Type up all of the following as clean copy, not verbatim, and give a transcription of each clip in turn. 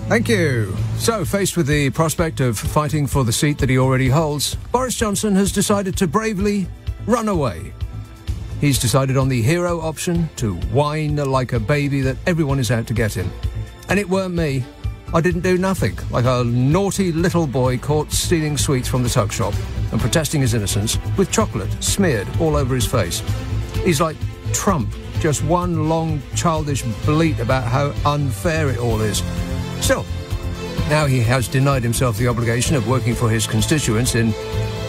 Thank you. So, faced with the prospect of fighting for the seat that he already holds, Boris Johnson has decided to bravely run away. He's decided on the hero option, to whine like a baby that everyone is out to get him. And it weren't me. I didn't do nothing, like a naughty little boy caught stealing sweets from the tuck shop and protesting his innocence with chocolate smeared all over his face. He's like Trump, just one long childish bleat about how unfair it all is. Still, now he has denied himself the obligation of working for his constituents in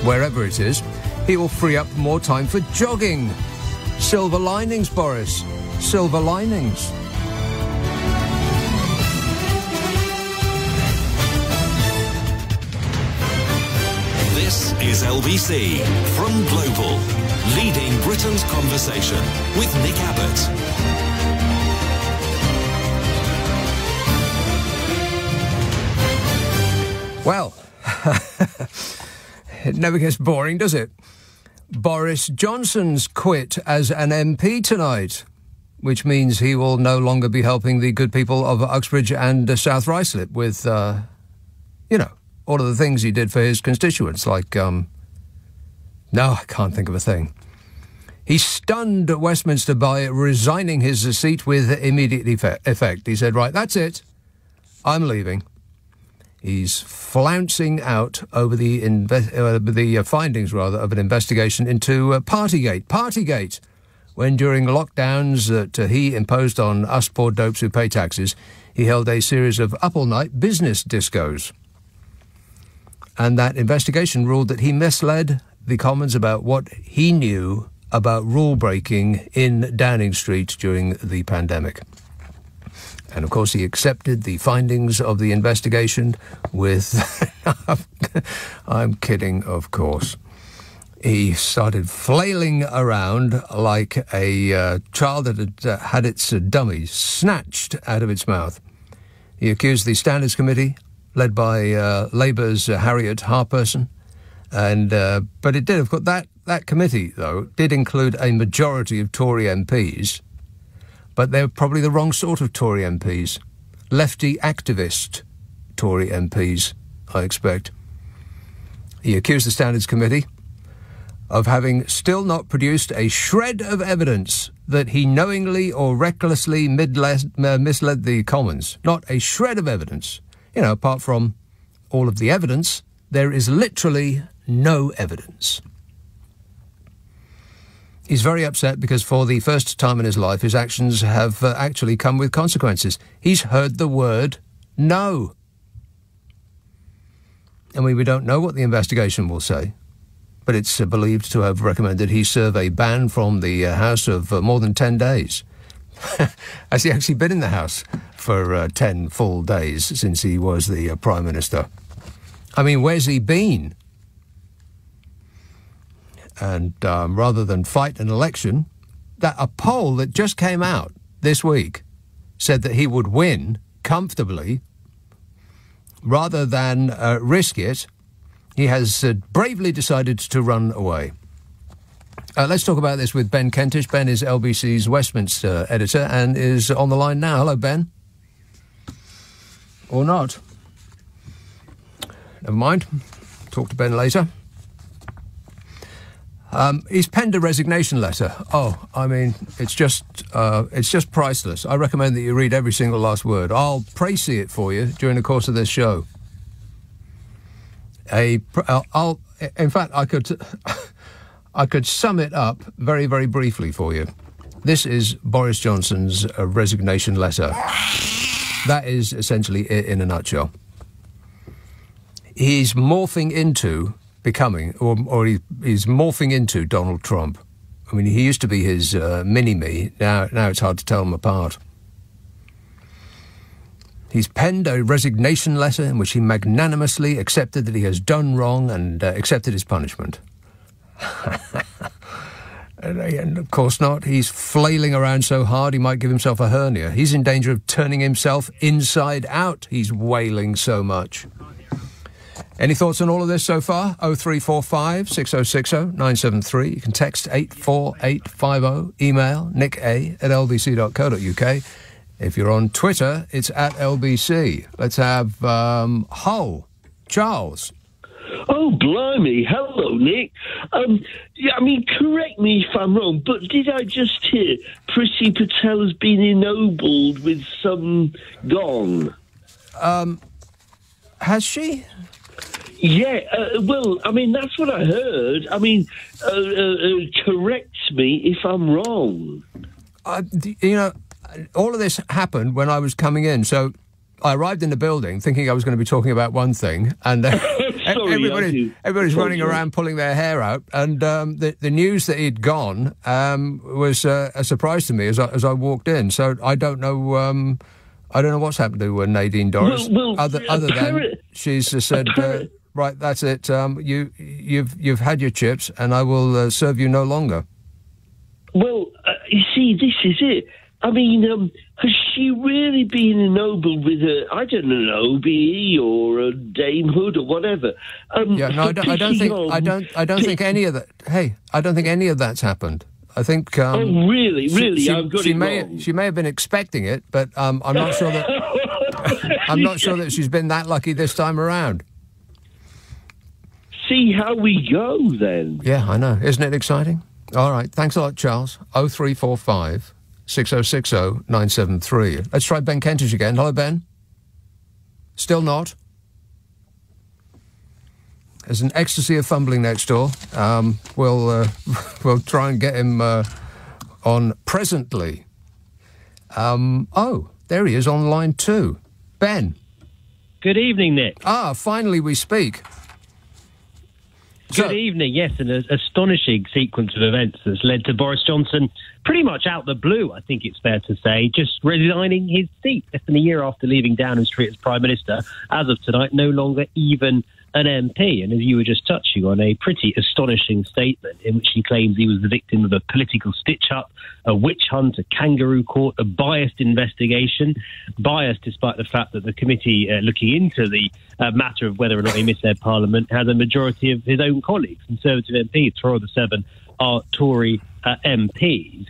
wherever it is. He will free up more time for jogging. Silver linings, Boris. Silver linings. This is LBC from Global, leading Britain's conversation with Nick Abbot. Well, it never gets boring, does it? Boris Johnson's quit as an MP tonight, which means he will no longer be helping the good people of Uxbridge and South Ruislip with, all of the things he did for his constituents, like, no, I can't think of a thing. He stunned Westminster by resigning his seat with immediate effect. He said, right, that's it. I'm leaving. He's flouncing out over the findings, of an investigation into Partygate. Partygate, when during lockdowns that he imposed on us poor dopes who pay taxes, he held a series of up-all-night business discos. And that investigation ruled that he misled the Commons about what he knew about rule-breaking in Downing Street during the pandemic. And, of course, he accepted the findings of the investigation with... I'm kidding, of course. He started flailing around like a child that had had its dummy snatched out of its mouth. He accused the Standards Committee, led by Labour's Harriet Harperson. But it did, of course, that committee, though, did include a majority of Tory MPs. But they're probably the wrong sort of Tory MPs. Lefty activist Tory MPs, I expect. He accused the Standards Committee of having still not produced a shred of evidence that he knowingly or recklessly misled the Commons. Not a shred of evidence. Apart from all of the evidence, there is literally no evidence. He's very upset because for the first time in his life, his actions have actually come with consequences. He's heard the word no. And we don't know what the investigation will say, but it's believed to have recommended he serve a ban from the House of more than 10 days. Has he actually been in the House for 10 full days since he was the Prime Minister? I mean, where's he been? And rather than fight an election, a poll that just came out this week said that he would win comfortably. Rather than risk it, he has bravely decided to run away. Let's talk about this with Ben Kentish. Ben is LBC's Westminster editor and is on the line now. Hello, Ben. Or not. Never mind. Talk to Ben later. He's penned a resignation letter. Oh, I mean, it's just priceless. I recommend that you read every single last word. I'll précis it for you during the course of this show. In fact, I could sum it up very, very briefly for you. This is Boris Johnson's resignation letter. That is essentially it in a nutshell. He's morphing into becoming, or he's morphing into Donald Trump. I mean, he used to be his mini-me. Now it's hard to tell them apart. He's penned a resignation letter in which he magnanimously accepted that he has done wrong and accepted his punishment. And of course not. He's flailing around so hard he might give himself a hernia. He's in danger of turning himself inside out. He's wailing so much. Any thoughts on all of this so far? 0345 6060 973. You can text 84850. Email nick@lbc.co.uk. If you're on Twitter, it's at LBC. Let's have Hull. Charles. Oh, blimey. Hello, Nick. Correct me if I'm wrong, but did I just hear Prissy Patel has been ennobled with some gong? Has she? Yeah, that's what I heard. Correct me if I'm wrong. All of this happened when I was coming in, so I arrived in the building thinking I was going to be talking about one thing, and everybody's running around pulling their hair out, and the news that he'd gone was a surprise to me as I walked in. So I don't know what's happened to Nadine Dorries, other than she's said, right, that's it. You've had your chips, and I will serve you no longer. Well, you see, this is it. Has she really been ennobled with I don't know, an OBE or a damehood or whatever? I don't think any of that. Hey, I don't think any of that's happened. I think. Oh, really? I've got it wrong. She may have been expecting it, but I'm not sure that. I'm not sure that she's been that lucky this time around. See how we go then. Yeah, I know. Isn't it exciting? All right. Thanks a lot, Charles. 0345 6060 973. Let's try Ben Kentish again. Hello, Ben. Still not. There's an ecstasy of fumbling next door. We'll try and get him on presently. There he is on line 2. Ben. Good evening, Nick. Finally we speak. Good evening, yes, an astonishing sequence of events that's led to Boris Johnson, pretty much out the blue, I think it's fair to say, just resigning his seat less than a year after leaving Downing Street as Prime Minister. As of tonight, no longer even an MP. And as you were just touching on, a pretty astonishing statement in which he claims he was the victim of a political stitch-up, a witch hunt, a kangaroo court, a biased investigation. Biased despite the fact that the committee looking into the matter of whether or not he misled Parliament has a majority of his own colleagues. Conservative MPs, 4 of the 7 are Tory MPs.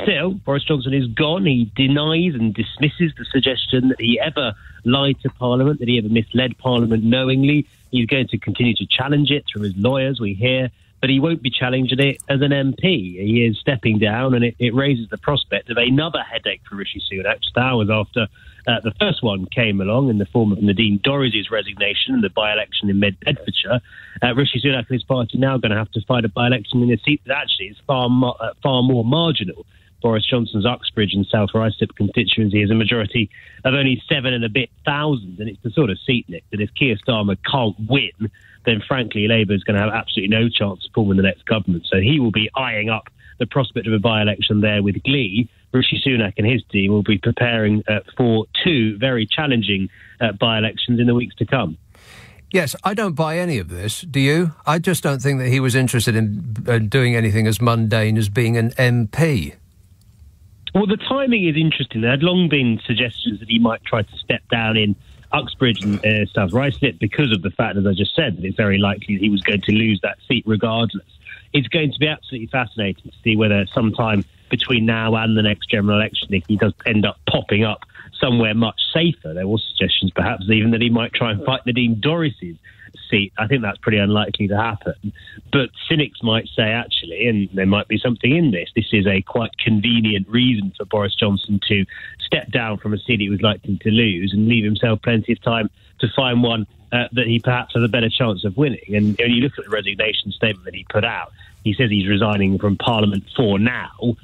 Still, Boris Johnson is gone. He denies and dismisses the suggestion that he ever lied to Parliament, that he ever misled Parliament knowingly. He's going to continue to challenge it through his lawyers, we hear, but he won't be challenging it as an MP. He is stepping down, and it raises the prospect of another headache for Rishi Sunak, just hours after the first one came along in the form of Nadine Dorries' resignation in the by-election in Bedfordshire. Rishi Sunak and his party now going to have to fight a by-election in a seat that actually is far more marginal. Boris Johnson's Uxbridge and South Ruislip constituency is a majority of only 7 and a bit thousand, and it's the sort of seat, Nick, that if Keir Starmer can't win, then frankly Labour's going to have absolutely no chance of forming the next government. So he will be eyeing up the prospect of a by-election there with glee. Rishi Sunak and his team will be preparing for 2 very challenging by-elections in the weeks to come. Yes, I don't buy any of this. Do you? I just don't think that he was interested in doing anything as mundane as being an MP. Well, the timing is interesting. There had long been suggestions that he might try to step down in Uxbridge and South Ruislip because of the fact, as I just said, that it's very likely that he was going to lose that seat regardless. It's going to be absolutely fascinating to see whether sometime between now and the next general election, if he does end up popping up somewhere much safer. There were suggestions perhaps even that he might try and fight Nadine Dorries' seat. I think that's pretty unlikely to happen. But cynics might say, actually, and there might be something in this is a quite convenient reason for Boris Johnson to step down from a seat he was likely to lose and leave himself plenty of time to find one that he perhaps has a better chance of winning. And when you look at the resignation statement that he put out, he says he's resigning from Parliament for now,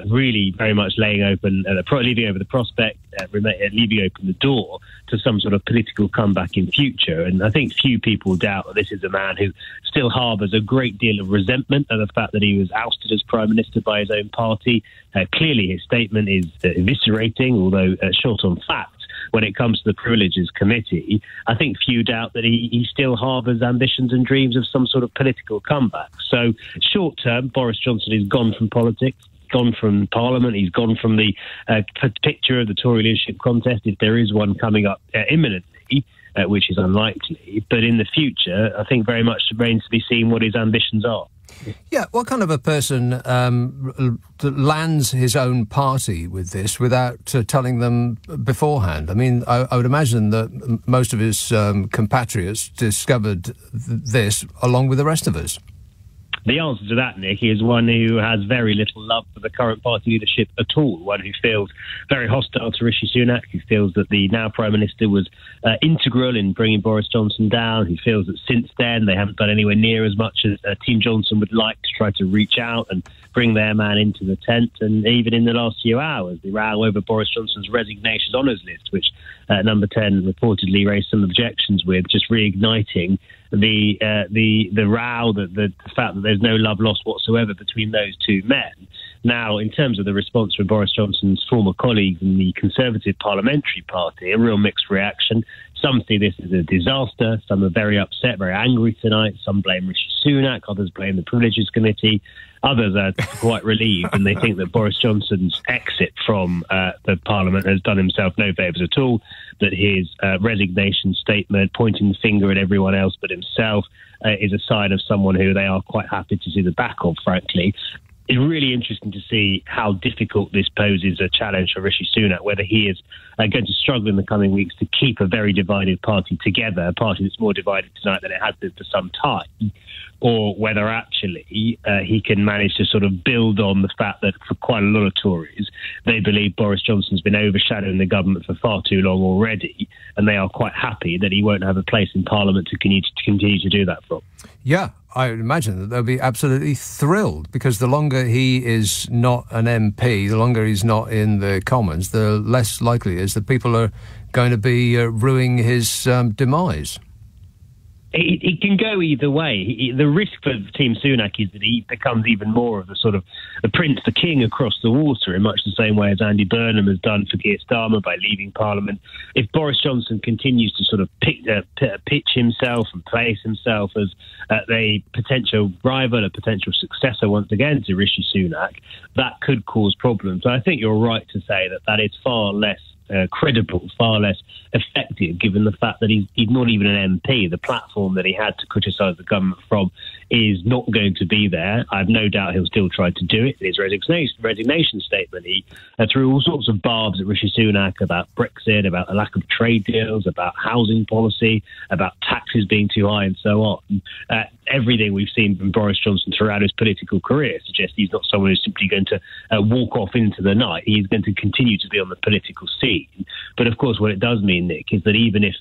really very much leaving open the prospect, leaving open the door to some sort of political comeback in future. And I think few people doubt that this is a man who still harbours a great deal of resentment at the fact that he was ousted as Prime Minister by his own party. Clearly his statement is eviscerating, although short on fact. When it comes to the Privileges Committee, I think few doubt that he still harbours ambitions and dreams of some sort of political comeback. So short term, Boris Johnson is gone from politics, gone from Parliament, he's gone from the picture of the Tory leadership contest, if there is one coming up imminently, which is unlikely. But in the future, I think very much remains to be seen what his ambitions are. Yeah, what kind of a person that lands his own party with this without telling them beforehand? I mean, I would imagine that most of his compatriots discovered this along with the rest of us. The answer to that, Nick, is one who has very little love for the current party leadership at all, one who feels very hostile to Rishi Sunak, who feels that the now Prime Minister was integral in bringing Boris Johnson down, who feels that since then they haven't done anywhere near as much as Team Johnson would like to try to reach out and bring their man into the tent. And even in the last few hours, the row over Boris Johnson's resignation honours list, which Number 10 reportedly raised some objections with, just reigniting the row, the fact that there's no love lost whatsoever between those two men. Now, in terms of the response from Boris Johnson's former colleagues in the Conservative Parliamentary Party, a real mixed reaction. Some see this as a disaster. Some are very upset, very angry tonight. Some blame Rishi Sunak. Others blame the Privileges Committee. Others are quite relieved, and they think that Boris Johnson's exit from the Parliament has done himself no favours at all, that his resignation statement, pointing the finger at everyone else but himself, is a sign of someone who they are quite happy to see the back of, frankly. It's really interesting to see how difficult this poses a challenge for Rishi Sunak, whether he is going to struggle in the coming weeks to keep a very divided party together, a party that's more divided tonight than it has been for some time, or whether actually he can manage to sort of build on the fact that for quite a lot of Tories, they believe Boris Johnson's been overshadowing the government for far too long already, and they are quite happy that he won't have a place in Parliament to continue to do that from. Yeah. I would imagine that they'll be absolutely thrilled, because the longer he is not an MP, the longer he's not in the Commons, the less likely it is that people are going to be ruining his demise. It can go either way. The risk for Team Sunak is that he becomes even more of the sort of the prince, the king across the water, in much the same way as Andy Burnham has done for Keir Starmer by leaving Parliament. If Boris Johnson continues to sort of pitch himself and place himself as a potential rival, a potential successor once again to Rishi Sunak, that could cause problems. So I think you're right to say that is far less credible, far less effective, given the fact that he's not even an MP. The platform that he had to criticise the government from is not going to be there. I have no doubt he'll still try to do it. In his resignation statement, he threw all sorts of barbs at Rishi Sunak about Brexit, about the lack of trade deals, about housing policy, about taxes being too high, and so on. Everything we've seen from Boris Johnson throughout his political career suggests he's not someone who's simply going to walk off into the night. He's going to continue to be on the political scene. But of course, what it does mean, Nick, is that even if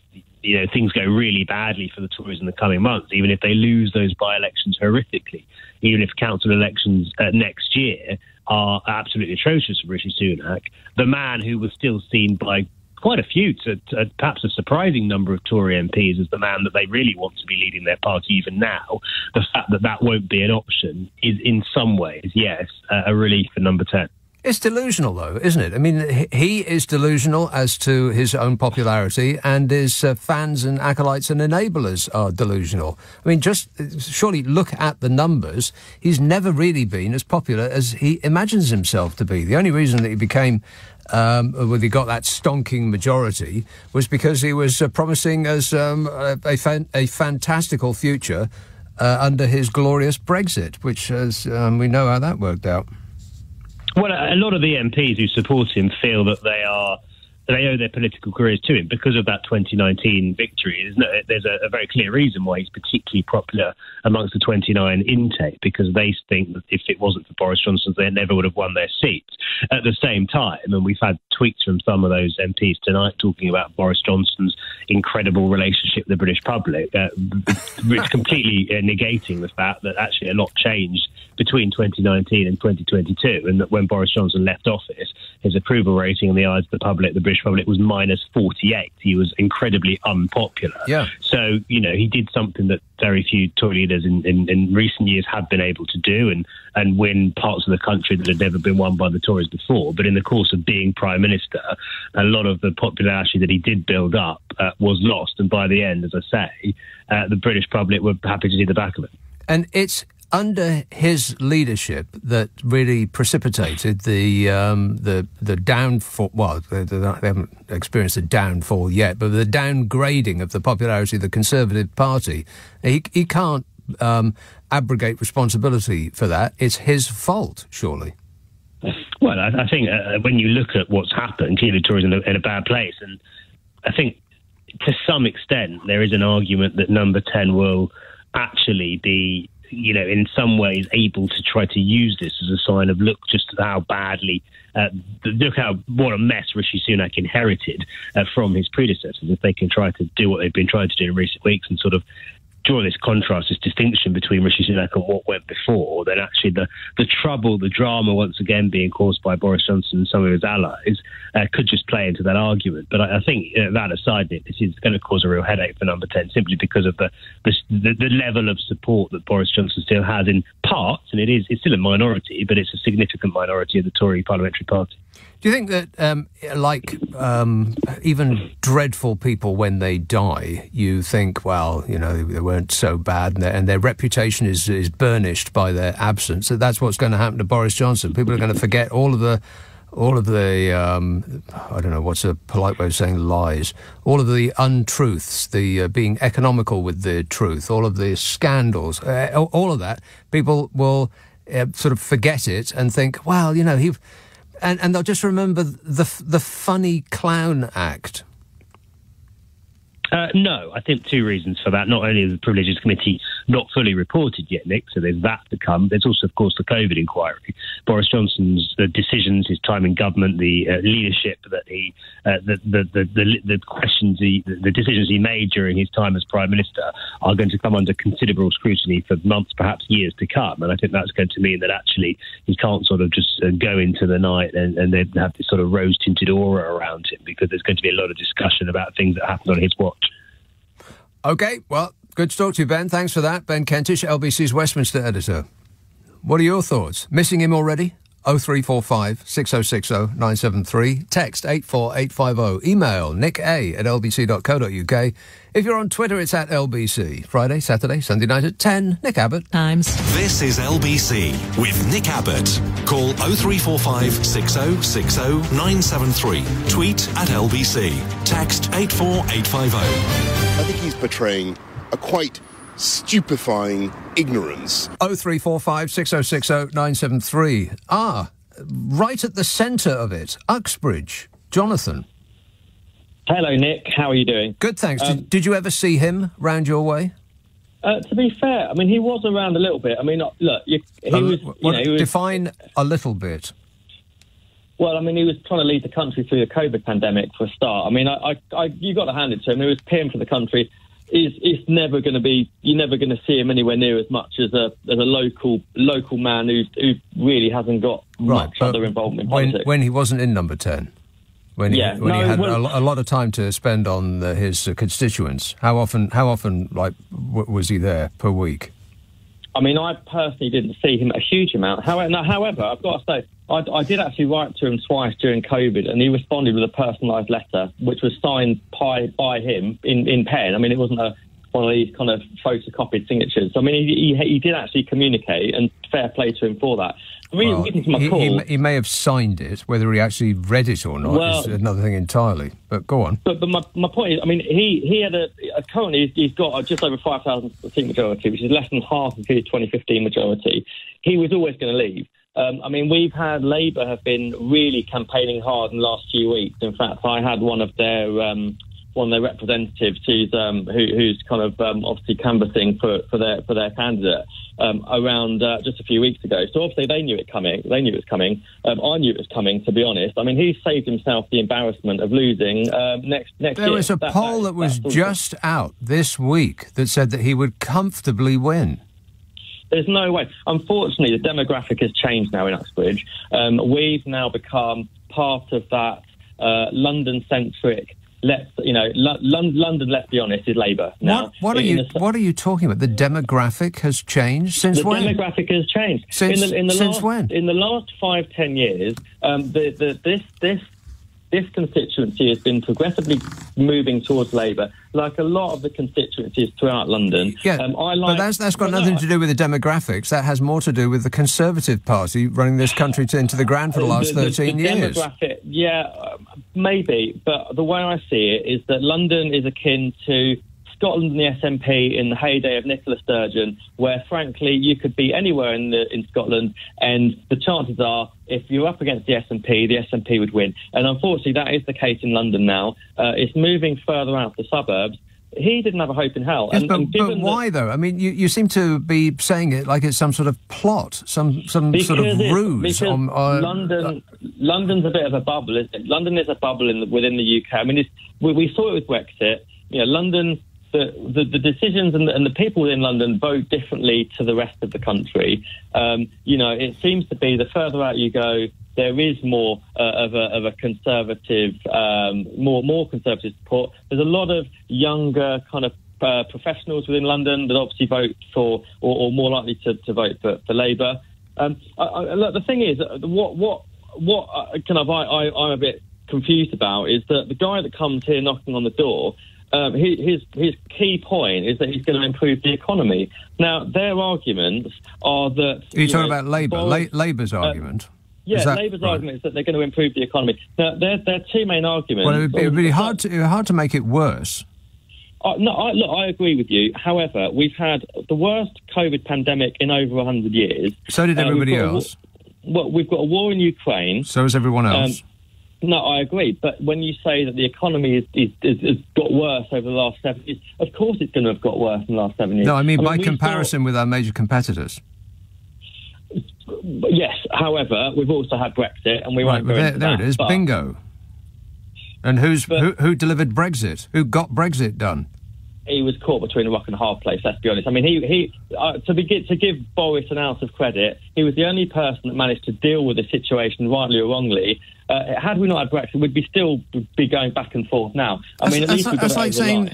things go really badly for the Tories in the coming months, even if they lose those by-elections horrifically, even if council elections next year are absolutely atrocious for Rishi Sunak, the man who was still seen by quite a few, to perhaps a surprising number of Tory MPs, as the man that they really want to be leading their party even now, the fact that won't be an option is in some ways, yes, a relief for Number 10. It's delusional, though, isn't it? I mean, he is delusional as to his own popularity, and his fans and acolytes and enablers are delusional. I mean, just surely look at the numbers. He's never really been as popular as he imagines himself to be. The only reason that he became, he got that stonking majority, was because he was promising us a fantastical future under his glorious Brexit, which, as we know how that worked out. Well, a lot of the MPs who support him feel that they owe their political careers to him because of that 2019 victory. There's a very clear reason why he's particularly popular amongst the 29 intake, because they think that if it wasn't for Boris Johnson, they never would have won their seats. At the same time, and we've had tweets from some of those MPs tonight talking about Boris Johnson's incredible relationship with the British public, which completely negating the fact that actually a lot changed between 2019 and 2022, and that when Boris Johnson left office, his approval rating in the eyes of the public, the British public, was -48. He was incredibly unpopular. Yeah. So, he did something that very few Tory leaders in recent years have been able to do, and win parts of the country that had never been won by the Tories before. But in the course of being Prime Minister, a lot of the popularity that he did build up was lost. And by the end, as I say, the British public were happy to see the back of it. And it's under his leadership that really precipitated the downfall. Well, they haven't experienced a downfall yet, but the downgrading of the popularity of the Conservative Party. He can't abrogate responsibility for that. It's his fault, surely. Well, I think when you look at what's happened, clearly the Tories are in a bad place. And I think to some extent there is an argument that number 10 will actually be, in some ways able to try to use this as a sign of, look just how badly, what a mess Rishi Sunak inherited from his predecessors. If they can try to do what they've been trying to do in recent weeks and sort of draw this contrast, this distinction between Rishi Sunak and what went before, then actually the trouble, the drama once again being caused by Boris Johnson and some of his allies could just play into that argument. But I think that aside, Nick, this is going to cause a real headache for number 10 simply because of the level of support that Boris Johnson still has in parts, and it's still a minority, but it's a significant minority of the Tory parliamentary party. Do you think that, even dreadful people, when they die, you think, well, they weren't so bad, and their reputation is burnished by their absence? So that's what's going to happen to Boris Johnson. People are going to forget all of the I don't know what's a polite way of saying lies, all of the untruths, the being economical with the truth, all of the scandals, all of that. People will sort of forget it and think, well, he. And they'll just remember the funny clown act. No, I think two reasons for that. Not only is the Privileges Committee not fully reported yet, Nick, so there's that to come. There's also, of course, the COVID inquiry. Boris Johnson's decisions, his time in government, the leadership that he, the questions, the decisions he made during his time as Prime Minister are going to come under considerable scrutiny for months, perhaps years to come. And I think that's going to mean that actually he can't sort of just go into the night and then have this sort of rose-tinted aura around him, because there's going to be a lot of discussion about things that happened on his watch. OK, well, good to talk to you, Ben. Thanks for that. Ben Kentish, LBC's Westminster editor. What are your thoughts? Missing him already? 0345 6060 973. Text 84850. Email nicka@lbc.co.uk. If you're on Twitter, it's at LBC. Friday, Saturday, Sunday night at 10. Nick Abbott. Times. This is LBC with Nick Abbott. Call 0345 6060 973. Tweet at LBC. Text 84850. I think he's portraying a quite stupefying ignorance. 0345 6060 973. Right at the centre of it, Uxbridge. Jonathan. Hello, Nick. How are you doing? Good, thanks. Did you ever see him round your way? To be fair, I mean, he was around a little bit. I mean, look, he was... Define a little bit. Well, I mean, he was trying to lead the country through the COVID pandemic for a start. I mean, you got to hand it to him. He was peeing for the country. It's never going to be... You're never going to see him anywhere near as much as a local man who really hasn't got much other involvement in politics. When he wasn't in number 10? When he had a lot of time to spend on his constituents. How often was he there per week? I mean, I personally didn't see him a huge amount. However, I've got to say, I did actually write to him twice during COVID, and he responded with a personalised letter, which was signed by him in pen. I mean, it wasn't one of these kind of photocopied signatures. I mean, he did actually communicate, and fair play to him for that. He may have signed it. Whether he actually read it or not is another thing entirely. But go on. But my point is, I mean, he had currently he's got just over 5,000 seat majority, which is less than half of his 2015 majority. He was always going to leave. I mean, we've had Labour have been really campaigning hard in the last few weeks. In fact, I had one of their representatives who's kind of obviously canvassing for their candidate around just a few weeks ago. So obviously they knew it coming. I knew it was coming, to be honest. I mean, he saved himself the embarrassment of losing next year. There was a poll that was just out this week that said that he would comfortably win. There's no way. Unfortunately, the demographic has changed now in Uxbridge. We've now become part of that London-centric. London, let's be honest, is Labour now. What are you talking about? The demographic has changed since when? The demographic has changed since when? In the last 5-10 years, this constituency has been progressively moving towards Labour, like a lot of the constituencies throughout London. Yeah, but that's got nothing to do with the demographics. That has more to do with the Conservative Party running this country into the ground for the last 13 years. Demographic, maybe. But the way I see it is that London is akin to Scotland and the SNP in the heyday of Nicola Sturgeon, where, frankly, you could be anywhere in Scotland, and the chances are, if you're up against the SNP would win. And unfortunately, that is the case in London now. It's moving further out the suburbs. He didn't have a hope in hell. Yes, but why, though? I mean, you seem to be saying it like it's some sort of plot, some sort of ruse. London's a bit of a bubble, isn't it? London is a bubble within the UK. I mean, we saw it with Brexit. You know, London, the decisions and the people in London vote differently to the rest of the country. You know, it seems to be the further out you go, there is more of a conservative, more conservative support. There's a lot of younger kind of professionals within London that obviously vote for, or more likely to vote for Labour. Look, the thing is, what I'm a bit confused about is that the guy that comes here knocking on the door, his key point is that he's going to improve the economy. Now, their arguments are that... Are you talking about Labour? Labour's argument? Yeah, Labour's argument is that they're going to improve the economy. Now, their two main arguments... Well, it would be hard to make it worse. I agree with you. However, we've had the worst COVID pandemic in over 100 years. So did everybody else. We've got a war in Ukraine. So is everyone else. No, I agree. But when you say that the economy has got worse over the last 7 years, of course it's going to have got worse in the last 7 years. No, I mean by comparison with our major competitors. Yes, however, we've also had Brexit, and we won't go into that. There it is, bingo. And who delivered Brexit? Who got Brexit done? He was caught between a rock and a hard place, let's be honest. I mean, to give Boris an ounce of credit, he was the only person that managed to deal with the situation, rightly or wrongly. Had we not had Brexit, we'd still be going back and forth now. That's like saying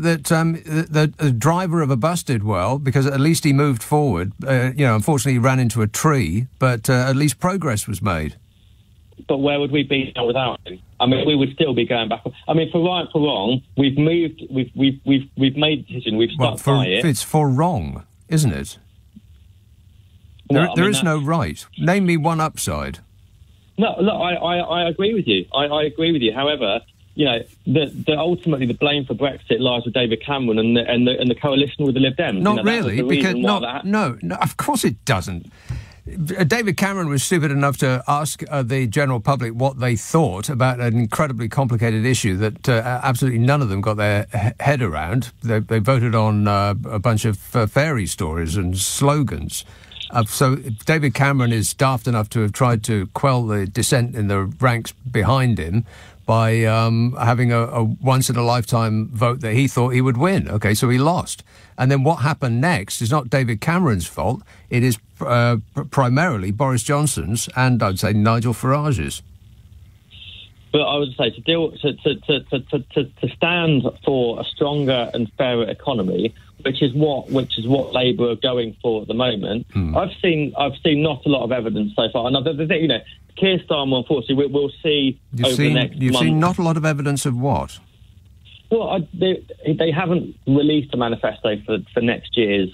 that the driver of a bus did well because at least he moved forward. Unfortunately, he ran into a tree, but at least progress was made. But where would we be now without him? I mean, we would still be going back. I mean, for right, for wrong, we've moved. We've made a decision. We've stuck by it. It's for wrong, isn't it? There is no right. Name me one upside. No, look, I agree with you. I agree with you. However, you know, ultimately the blame for Brexit lies with David Cameron and the coalition with the Lib Dems. Not really, because no, of course it doesn't. David Cameron was stupid enough to ask the general public what they thought about an incredibly complicated issue that absolutely none of them got their head around. They voted on a bunch of fairy stories and slogans. So David Cameron is daft enough to have tried to quell the dissent in the ranks behind him by having a once-in-a-lifetime vote that he thought he would win. OK, so he lost. And then what happened next is not David Cameron's fault. It is primarily Boris Johnson's and, I'd say, Nigel Farage's. But I would say to stand for a stronger and fairer economy, which is what Labour are going for at the moment. I've seen not a lot of evidence so far. And the thing, you know, Keir Starmer, unfortunately, we'll see over the next month. You've seen not a lot of evidence of what? Well, they haven't released a manifesto for next year's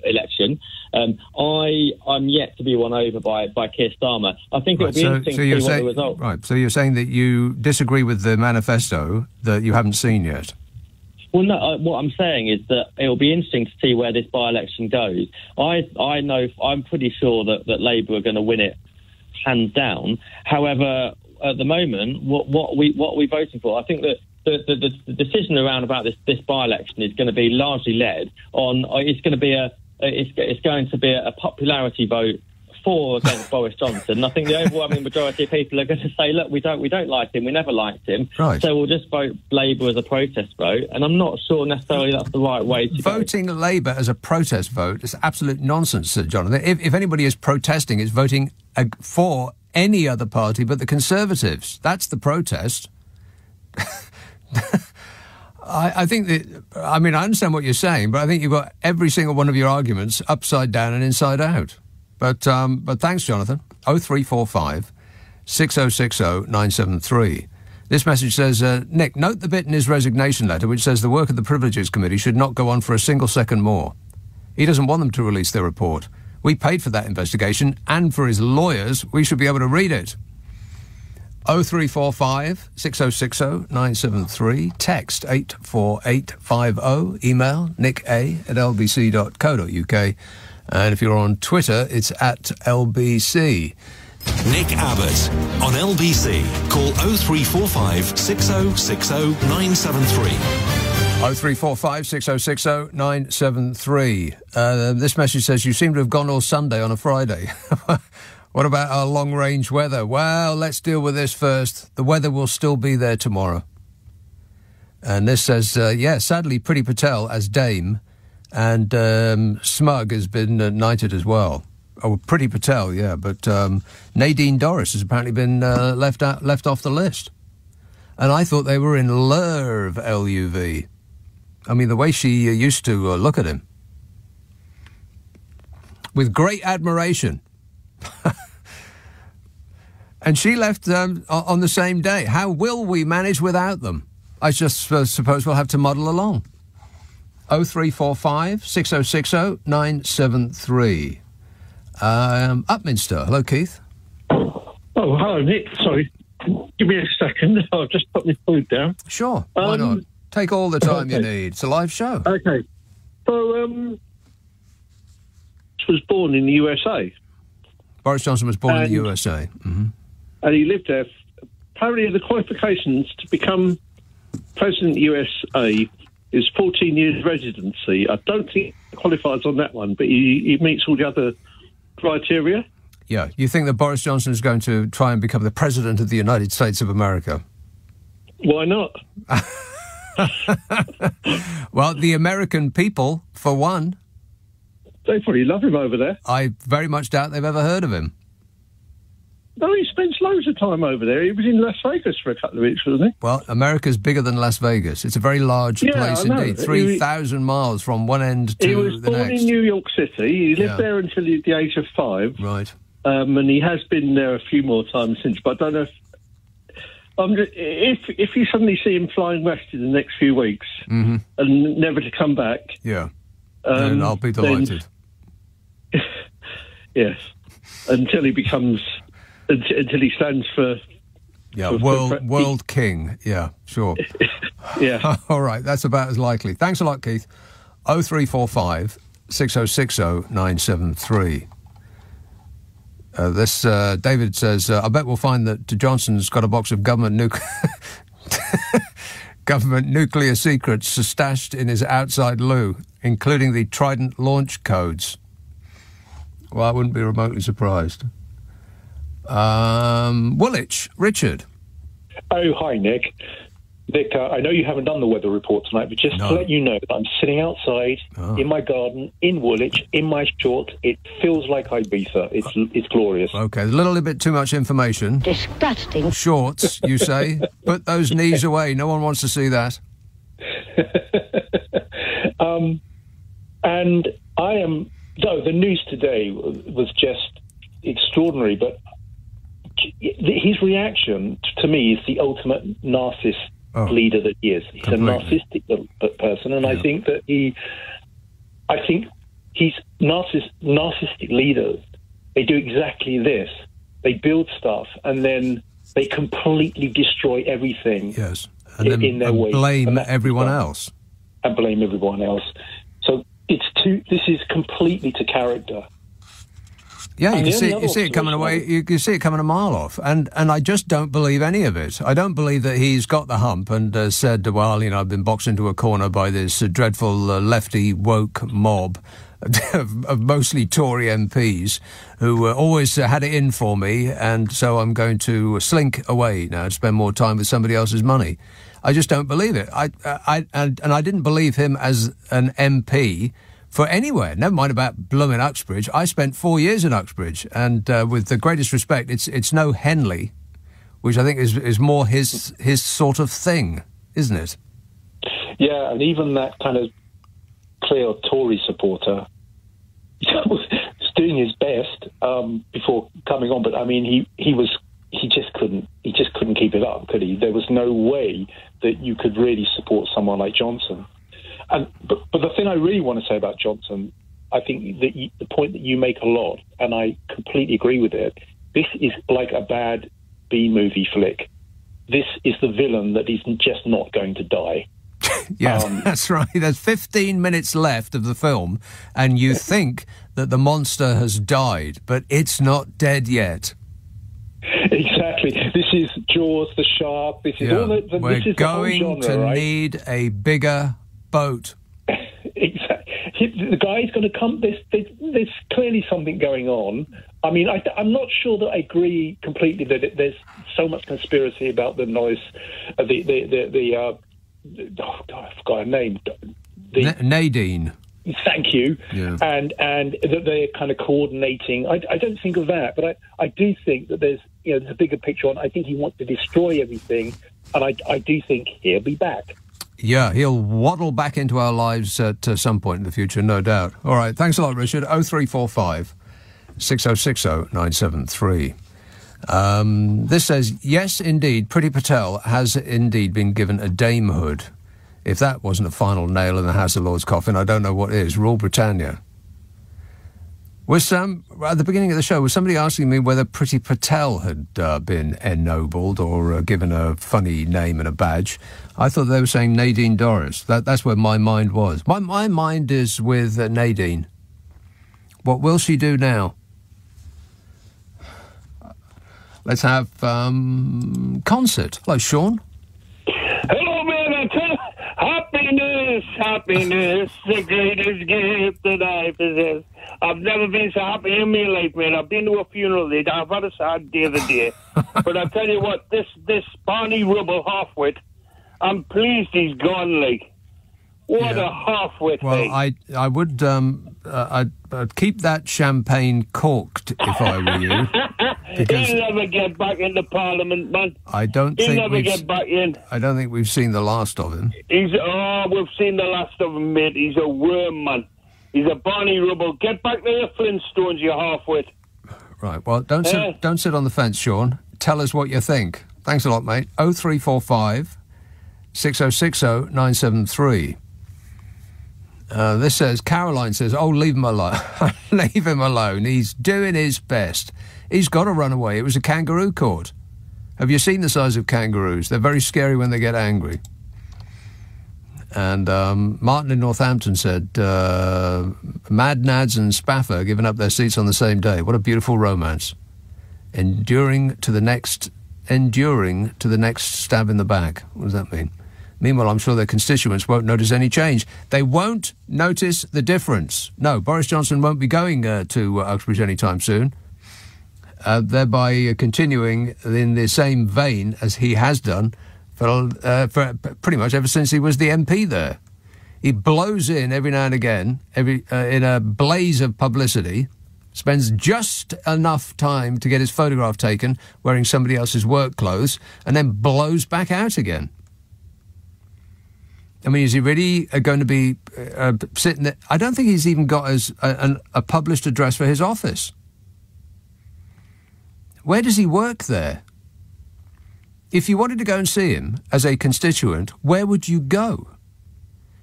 election. I'm yet to be won over by Keir Starmer. I think it'll be interesting to see what the result. Right, so you're saying that you disagree with the manifesto that you haven't seen yet? Well, no. What I'm saying is that it'll be interesting to see where this by-election goes. I know I'm pretty sure that Labour are going to win it hands down. However, at the moment, what are we voting for? I think that the decision around about this by-election is going to be largely led on. It's going to be a popularity vote for or against Boris Johnson. And I think the overwhelming majority of people are going to say, look, we don't like him, we never liked him, so we'll just vote Labour as a protest vote. And I'm not sure necessarily that's the right way to voting go. Labour as a protest vote is absolute nonsense, Jonathan. If anybody is protesting, it's voting for any other party but the Conservatives. That's the protest. I think that, I mean, I understand what you're saying, but I think you've got every single one of your arguments upside down and inside out. But thanks, Jonathan. 0345 6060 973. This message says, Nick, note the bit in his resignation letter which says the work of the Privileges Committee should not go on for a single second more. He doesn't want them to release their report. We paid for that investigation, and for his lawyers, we should be able to read it. 0345 6060 973. Text 84850. Email nica@lbc.co.uk. And if you're on Twitter, it's @LBC. Nick Abbott on LBC. Call 0345 6060 973. 0345 6060 973. This message says, you seem to have gone all Sunday on a Friday. What about our long-range weather? Well, let's deal with this first. The weather will still be there tomorrow. And this says, sadly, Priti Patel as Dame and Smug has been knighted as well. Oh, Priti Patel, yeah, but Nadine Dorris has apparently been left off the list. And I thought they were in love, LUV. I mean, the way she used to look at him. With great admiration. And she left on the same day. How will we manage without them? I just suppose we'll have to muddle along. 0345 6060 973. Upminster. Hello, Keith. Oh, hello, Nick. Sorry. Give me a second. I'll just put my food down. Sure. Why not? Take all the time you need. It's a live show. Okay. So, was born in the USA. Boris Johnson was born in the USA. Mm-hmm. And he lived there. Apparently, the qualifications to become president of the USA is 14 years residency. I don't think he qualifies on that one, but he meets all the other criteria. Yeah. You think that Boris Johnson is going to try and become the president of the United States of America? Why not? Well, the American people, for one. They probably love him over there. I very much doubt they've ever heard of him. No, he spends loads of time over there. He was in Las Vegas for a couple of weeks, wasn't he? Well, America's bigger than Las Vegas. It's a very large place indeed. 3,000 miles from one end to the next. He was born in New York City. He lived there until the age of 5. Right. And he has been there a few more times since, but I don't know if you suddenly see him flying west in the next few weeks and never to come back. Yeah. Then I'll be delighted. Yes. Until he stands for... Yeah, world king. Yeah, sure. Yeah. All right, that's about as likely. Thanks a lot, Keith. 0345 6060 973. David says, I bet we'll find that Johnson's got a box of government nuclear secrets stashed in his outside loo, including the Trident launch codes. Well, I wouldn't be remotely surprised. Woolwich, Richard. Oh, hi, Nick. Nick, I know you haven't done the weather report tonight, but just to let you know that I'm sitting outside in my garden in Woolwich in my shorts. It feels like Ibiza. It's glorious. Okay, a little bit too much information. Disgusting. Shorts, you say? Put those knees away. No one wants to see that. And I am... No, the news today was just extraordinary, but his reaction to me is the ultimate narcissist leader that he is. He's completely a narcissistic person, and I think he's narcissistic leaders. They do exactly this. They build stuff, and then they completely destroy everything. Yes, and then in their way. Blame everyone else. And blame everyone else. So this is completely to character. Yeah, you can see it coming away. You can see it coming a mile off, and I just don't believe any of it. I don't believe that he's got the hump and said, "Well, I've been boxed into a corner by this dreadful lefty woke mob of mostly Tory MPs who always had it in for me, and so I'm going to slink away now to spend more time with somebody else's money." I just don't believe it. I didn't believe him as an MP. For anywhere, never mind about blooming Uxbridge. I spent 4 years in Uxbridge, and with the greatest respect, it's no Henley, which I think is more his sort of thing, isn't it? Yeah, and even that kind of clear Tory supporter was doing his best before coming on, but I mean, he just couldn't keep it up, could he? There was no way that you could really support someone like Johnson. But the thing I really want to say about Johnson, I think that the point that you make a lot, and I completely agree with it, this is like a bad B-movie flick. This is the villain that is just not going to die. Yeah, that's right. There's 15 minutes left of the film, and you think that the monster has died, but it's not dead yet. Exactly. This is Jaws, the shark. This is all the We're this is going the whole genre, to right? need a bigger boat. Exactly. The guy's going to come. There's clearly something going on. I mean, I'm not sure that I agree completely that there's so much conspiracy about the noise. Oh God, I forgot her name. Nadine. Thank you. Yeah. And that they're kind of coordinating. I don't think of that, but I do think that there's a bigger picture on. I think he wants to destroy everything, and I do think he'll be back. Yeah, he'll waddle back into our lives at some point in the future, no doubt. All right, thanks a lot, Richard. 0345 6060 973. This says, yes, indeed, Priti Patel has indeed been given a damehood. If that wasn't a final nail in the House of Lords coffin, I don't know what is. Rule Britannia. At the beginning of the show, was somebody asking me whether Priti Patel had been ennobled or given a funny name and a badge? I thought they were saying Nadine Dorris. That's where my mind was. My mind is with Nadine. What will she do now? Let's have concert. Hello, Sean. Hello, man. Happiness, the greatest gift that I possess. I've never been so happy in my life, man. I've been to a funeral today. I've had a sad day the day. But I tell you what, this Barney Rubble halfwit, I'm pleased he's gone, like. What a halfwit. Well, I would I'd keep that champagne corked if I were you. He'll never get back into Parliament, man. He'll never get back in. I don't think we've seen the last of him. We've seen the last of him, mate. He's a worm, man. He's a Barney Rubble. Get back to your Flintstones, you halfwit. Right, well, don't sit on the fence, Sean. Tell us what you think. Thanks a lot, mate. 0345 6060 973. This says, Caroline says, leave him alone. Leave him alone. He's doing his best. He's got to run away. It was a kangaroo court. Have you seen the size of kangaroos? They're very scary when they get angry. And Martin in Northampton said, Mad Nads and Spaffer giving up their seats on the same day. What a beautiful romance. Enduring to the next stab in the back. What does that mean? Meanwhile, I'm sure their constituents won't notice any change. They won't notice the difference. No, Boris Johnson won't be going to Uxbridge anytime soon, thereby continuing in the same vein as he has done for pretty much ever since he was the MP there. He blows in every now and again, in a blaze of publicity, spends just enough time to get his photograph taken wearing somebody else's work clothes, and then blows back out again. I mean, is he really going to be sitting there? I don't think he's even got a published address for his office. Where does he work there? If you wanted to go and see him as a constituent, where would you go?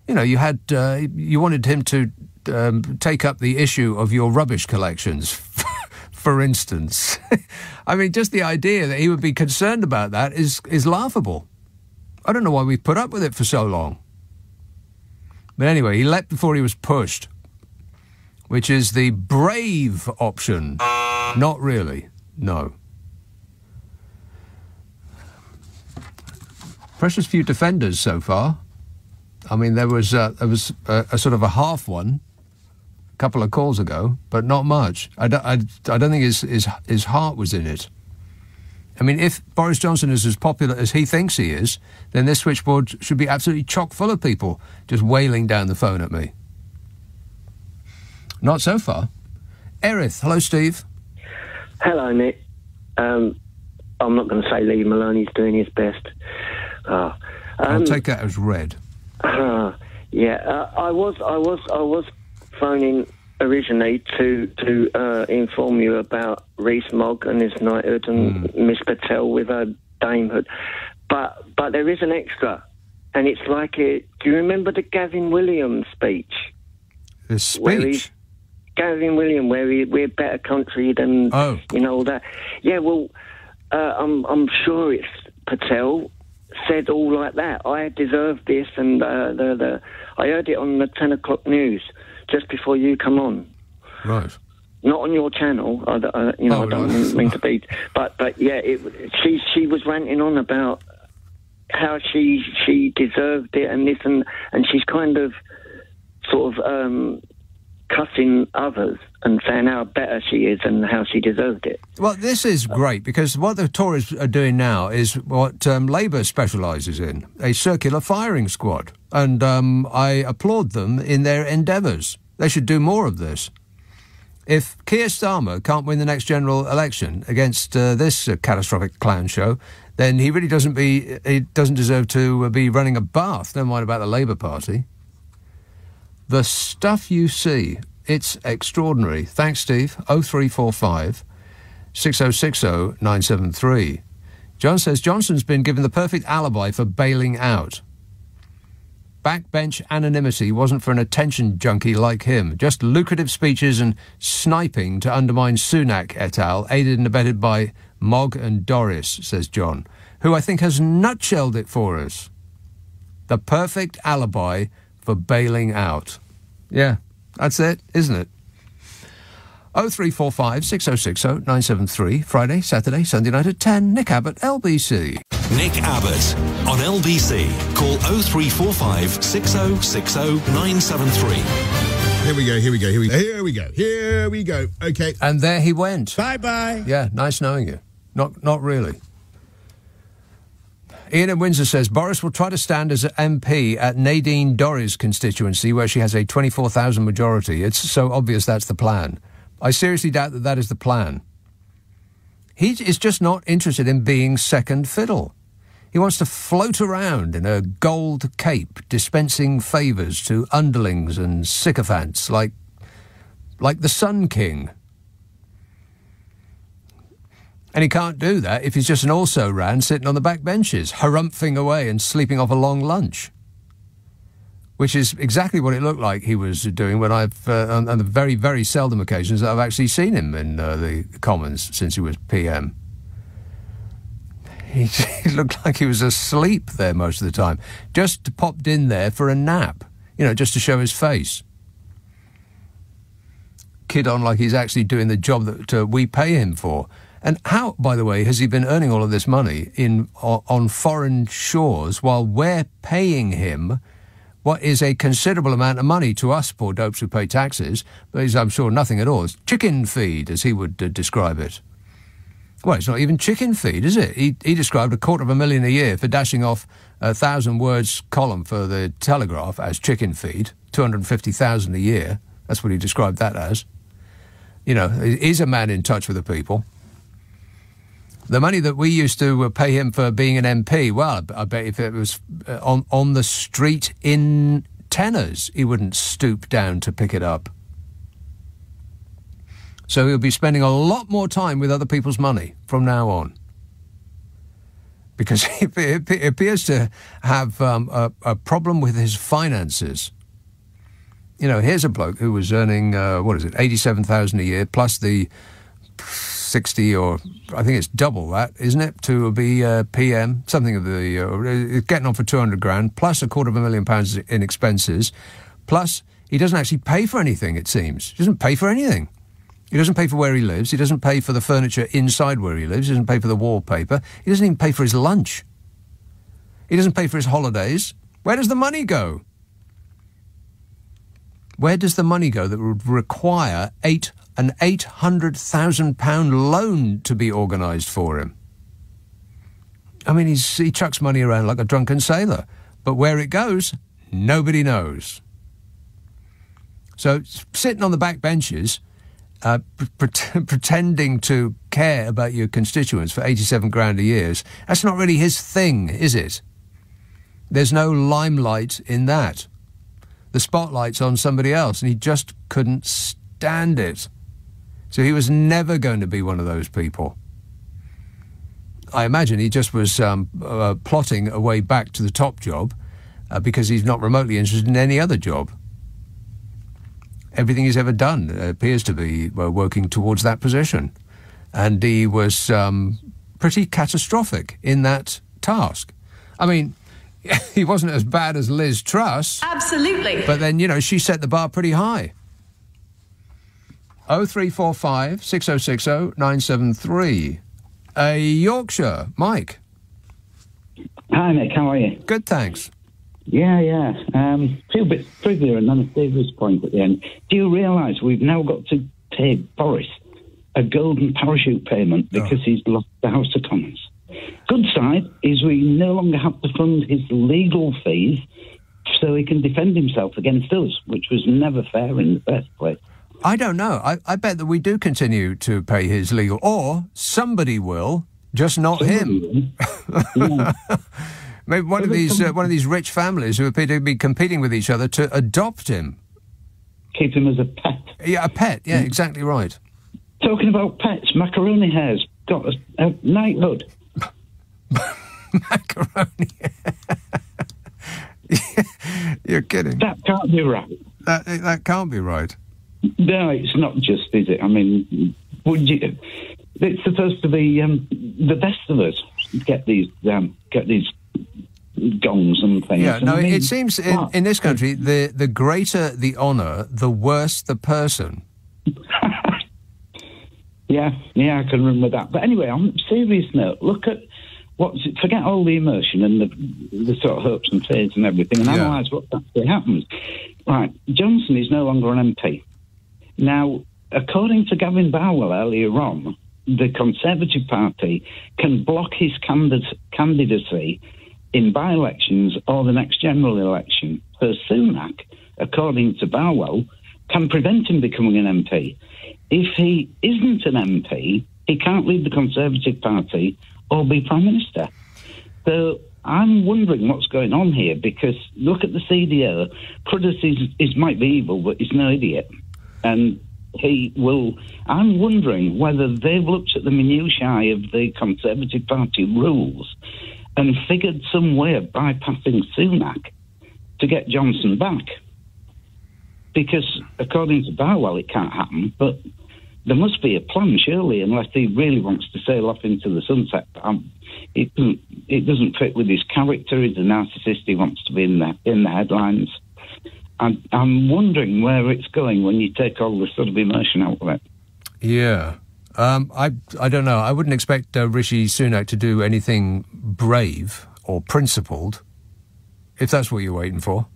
You know, you wanted him to take up the issue of your rubbish collections, for instance. I mean, just the idea that he would be concerned about that is laughable. I don't know why we've put up with it for so long. But anyway, he leapt before he was pushed, which is the brave option. Not really, no. Precious few defenders so far. I mean, there was a sort of a half one a couple of calls ago, but not much. I don't think his heart was in it. I mean, if Boris Johnson is as popular as he thinks he is, then this switchboard should be absolutely chock full of people just wailing down the phone at me. Not so far. Erith, hello, Steve. Hello, Nick. I'm not going to say leave him alone. He's doing his best. I'll take that as read. Yeah, I was phoning originally to inform you about Rees-Mogg and his knighthood and Miss Patel with her damehood, but there is an extra, and it's like do you remember the Gavin Williams speech? The speech? Gavin Williams, where we're a better country than all that. Yeah, well, I'm sure it's Patel said all like that. I deserve this, and I heard it on the 10 o'clock news just before you come on. Right. Not on your channel. I don't mean to be, but yeah, she was ranting on about how she deserved it and this, and she's kind of sort of cussing others and saying how better she is and how she deserved it. Well, this is great, because what the Tories are doing now is what Labour specialises in, a circular firing squad. And I applaud them in their endeavours. They should do more of this. If Keir Starmer can't win the next general election against this catastrophic clown show, then he really doesn't deserve to be running a bath, never mind about the Labour Party. The stuff you see, it's extraordinary. Thanks, Steve. 0345 6060 973. John says Johnson's been given the perfect alibi for bailing out. Backbench anonymity wasn't for an attention junkie like him. Just lucrative speeches and sniping to undermine Sunak et al., aided and abetted by Mogg and Doris, says John, who I think has nutshelled it for us. The perfect alibi for bailing out. Yeah, that's it, isn't it? 0345 6060 973. Friday, Saturday, Sunday night at 10. Nick Abbot, LBC. Nick Abbot on LBC. Call 0345 6060 973. Here we go. Okay. And there he went. Bye-bye. Yeah, nice knowing you. Not really. Ian in Windsor says Boris will try to stand as an MP at Nadine Dorries' constituency, where she has a 24,000 majority. It's so obvious that's the plan. I seriously doubt that is the plan. He is just not interested in being second fiddle. He wants to float around in a gold cape, dispensing favours to underlings and sycophants like the Sun King. And he can't do that if he's just an also-ran sitting on the back benches, harumphing away and sleeping off a long lunch. Which is exactly what it looked like he was doing when on the very, very seldom occasions that I've actually seen him in the Commons since he was PM. He looked like he was asleep there most of the time. Just popped in there for a nap, just to show his face. Kid on like he's actually doing the job that we pay him for. And how, by the way, has he been earning all of this money on foreign shores while we're paying him what is a considerable amount of money to us poor dopes who pay taxes, but is, I'm sure, nothing at all. It's chicken feed, as he would describe it. Well, it's not even chicken feed, is it? He described $250,000 a year for dashing off a 1,000-words column for the Telegraph as chicken feed, $250,000 a year. That's what he described that as. He's a man in touch with the people. The money that we used to pay him for being an MP, well, I bet if it was on the street in tenors, he wouldn't stoop down to pick it up. So he'll be spending a lot more time with other people's money from now on. Because he appears to have a problem with his finances. Here's a bloke who was earning, $87,000 a year, plus the 60, or I think it's double that, isn't it, to be PM, something of the, getting on for 200 grand, plus £250,000 in expenses, plus he doesn't actually pay for anything, it seems. He doesn't pay for anything. He doesn't pay for where he lives. He doesn't pay for the furniture inside where he lives. He doesn't pay for the wallpaper. He doesn't even pay for his lunch. He doesn't pay for his holidays. Where does the money go? Where does the money go that would require an £800,000 loan to be organised for him? I mean, he chucks money around like a drunken sailor. But where it goes, nobody knows. So sitting on the back benches, pretending to care about your constituents for 87 grand a year, that's not really his thing, is it? There's no limelight in that. The spotlight's on somebody else, and he just couldn't stand it. So he was never going to be one of those people. I imagine he just was plotting a way back to the top job because he's not remotely interested in any other job. Everything he's ever done appears to be working towards that position. And he was pretty catastrophic in that task. I mean, he wasn't as bad as Liz Truss. Absolutely. But then, she set the bar pretty high. 0345 6060 973. Yorkshire, Mike. Hi, Nick. How are you? Good, thanks. Yeah. Feel a bit trivia and then a serious point at the end. Do you realise we've now got to pay Boris a golden parachute payment because he's lost the House of Commons? Good side is we no longer have to fund his legal fees so he can defend himself against us, which was never fair in the first place. I don't know. I bet that we do continue to pay his legal, or somebody will, just not him. Yeah. Maybe one of these rich families who appear to be competing with each other to adopt him. Keep him as a pet. Yeah, a pet. Yeah, exactly right. Talking about pets, Macaroni Hair's got a knighthood. Macaroni. You're kidding. That can't be right. That can't be right. No, it's not just, is it? I mean, it's supposed to be the best of us get these gongs and things. Yeah, no, it seems in this country, the greater the honour, the worse the person. Yeah, I can remember that. But anyway, on a serious note, look at forget all the emotion and the sort of hopes and fears and everything, and analyse what actually happens. Right, Johnson is no longer an MP. Now, according to Gavin Barwell earlier on, the Conservative Party can block his candidacy in by-elections or the next general election. So Sunak, according to Barwell, can prevent him becoming an MP. If he isn't an MP, he can't lead the Conservative Party or be Prime Minister. So I'm wondering what's going on here, because look at the CDO. Cruddas might be evil, but he's no idiot. And I'm wondering whether they've looked at the minutiae of the Conservative Party rules and figured some way of bypassing Sunak to get Johnson back. Because according to Barwell, it can't happen, but there must be a plan, surely, unless he really wants to sail off into the sunset. It doesn't fit with his character. He's a narcissist. He wants to be in the headlines. I'm wondering where it's going when you take all the sort of emotion out of it. Yeah. I don't know. I wouldn't expect Rishi Sunak to do anything brave or principled, if that's what you're waiting for.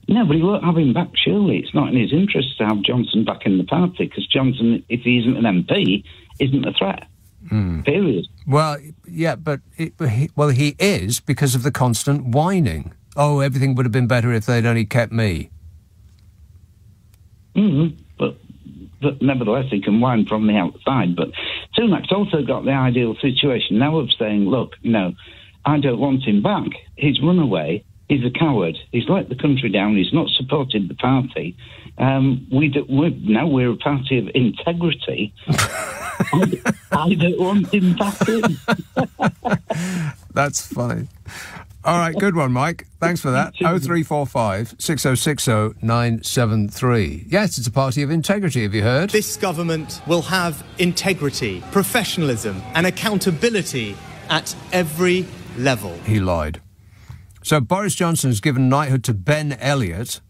No, but he won't have him back, surely. It's not in his interest to have Johnson back in the party, because Johnson, if he isn't an MP, isn't a threat. Period. Well, yeah, but he is because of the constant whining. Oh, everything would have been better if they'd only kept me. But nevertheless, he can whine from the outside. But Sunak's also got the ideal situation now of saying, look, I don't want him back. He's run away. He's a coward. He's let the country down. He's not supported the party. We're a party of integrity. I don't want him back in. That's funny. All right, good one, Mike. Thanks for that. 0345 6060 973. Yes, it's a party of integrity, have you heard? This government will have integrity, professionalism and accountability at every level. He lied. So Boris Johnson has given knighthood to Ben Elliott,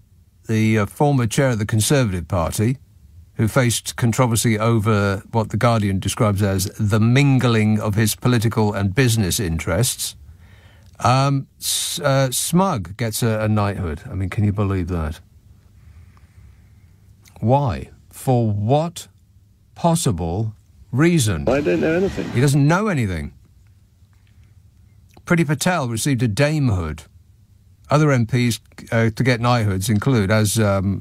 the former chair of the Conservative Party, who faced controversy over what The Guardian describes as the mingling of his political and business interests. Smug gets a knighthood. I mean, can you believe that? Why? For what possible reason? I don't know anything. He doesn't know anything. Priti Patel received a damehood. Other MPs to get knighthoods include, as that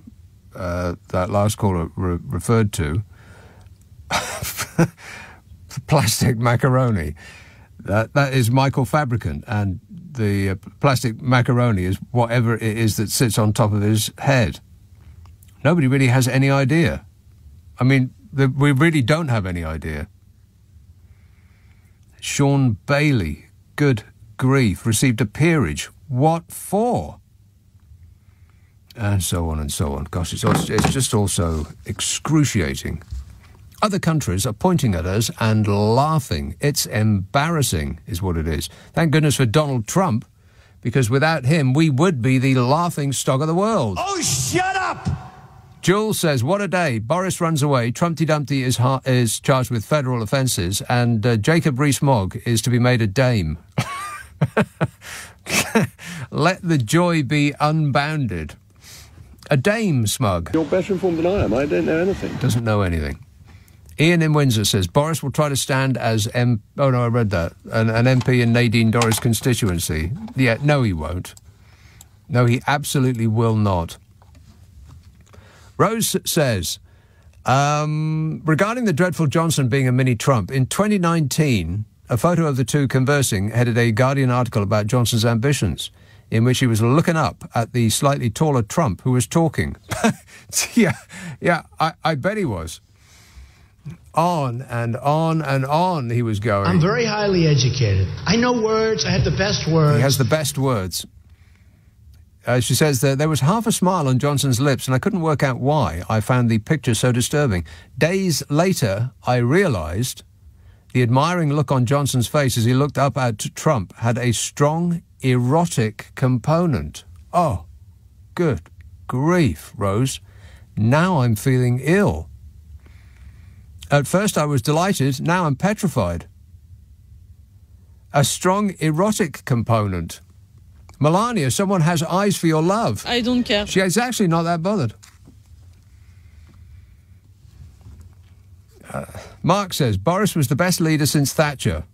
last caller referred to, plastic macaroni. That is Michael Fabricant, and the plastic macaroni is whatever it is that sits on top of his head. Nobody really has any idea. I mean, we really don't have any idea. Sean Bailey, good grief, received a peerage. What for? And so on and so on. Gosh, it's just also excruciating. Other countries are pointing at us and laughing. It's embarrassing, is what it is. Thank goodness for Donald Trump, because without him, we would be the laughing stock of the world. Oh, shut up! Jules says, what a day. Boris runs away, Trumpty Dumpty is charged with federal offences, and Jacob Rees-Mogg is to be made a dame. Let the joy be unbounded. A dame, Smug. You're better informed than I am. I don't know anything. Doesn't know anything. Ian in Windsor says, Boris will try to stand as an MP in Nadine Dorries' constituency. Yeah, no, he won't. No, he absolutely will not. Rose says, regarding the dreadful Johnson being a mini-Trump, in 2019, a photo of the two conversing headed a Guardian article about Johnson's ambitions, in which he was looking up at the slightly taller Trump who was talking. Yeah, I bet he was. On and on and on he was going. I'm very highly educated. I know words. I have the best words. He has the best words. She says that there was half a smile on Johnson's lips, and I couldn't work out why. I found the picture so disturbing. Days later, I realised the admiring look on Johnson's face as he looked up at Trump had a strong erotic component. Oh, good grief, Rose. Now I'm feeling ill. At first I was delighted, now I'm petrified. A strong erotic component. Melania, someone has eyes for your love. I don't care. She is actually not that bothered. Mark says, Boris was the best leader since Thatcher.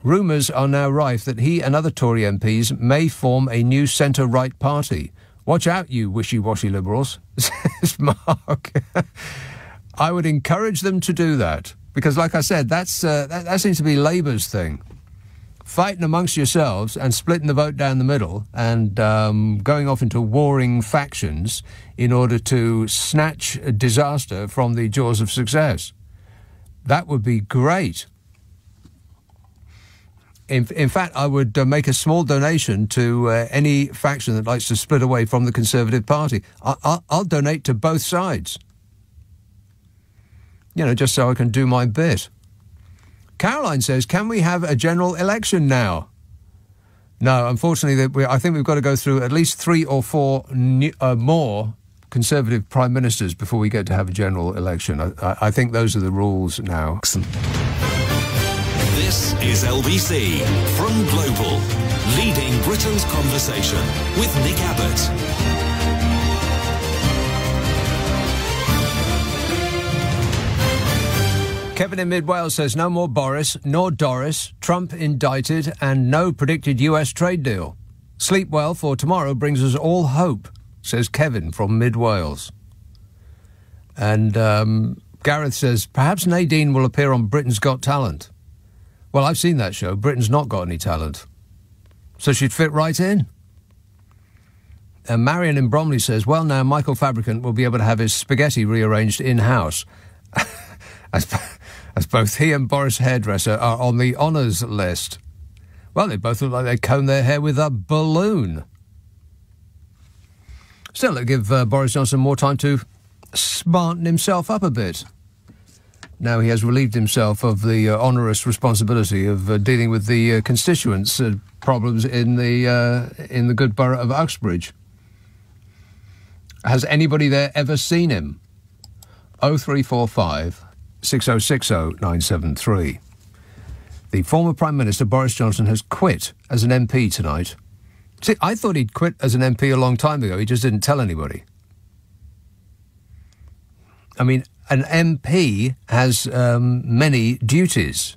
Rumours are now rife that he and other Tory MPs may form a new centre-right party. Watch out, you wishy-washy Liberals, says Mark. I would encourage them to do that, because, like I said, that seems to be Labour's thing. Fighting amongst yourselves and splitting the vote down the middle and going off into warring factions in order to snatch disaster from the jaws of success. That would be great. In fact, I would make a small donation to any faction that likes to split away from the Conservative Party. I'll donate to both sides. You know, just so I can do my bit. Caroline says, can we have a general election now? No, unfortunately, I think we've got to go through at least 3 or 4 more Conservative Prime Ministers before we get to have a general election. I think those are the rules now. This is LBC from Global, leading Britain's conversation with Nick Abbott. Kevin in Mid-Wales says, no more Boris, nor Doris, Trump indicted, and no predicted US trade deal. Sleep well, for tomorrow brings us all hope, says Kevin from Mid-Wales. And Gareth says, perhaps Nadine will appear on Britain's Got Talent. Well, I've seen that show. Britain's not got any talent. So she'd fit right in. And Marion in Bromley says, well, now Michael Fabricant will be able to have his spaghetti rearranged in-house. As both he and Boris Hairdresser are on the honours list. Well, they both look like they comb their hair with a balloon. Still, it'll give Boris Johnson more time to smarten himself up a bit. Now he has relieved himself of the onerous responsibility of dealing with the constituents' problems in the good borough of Uxbridge. Has anybody there ever seen him? 0345 6060 973. The former Prime Minister Boris Johnson has quit as an MP tonight. See, I thought he'd quit as an MP a long time ago. He just didn't tell anybody. I mean, an MP has many duties,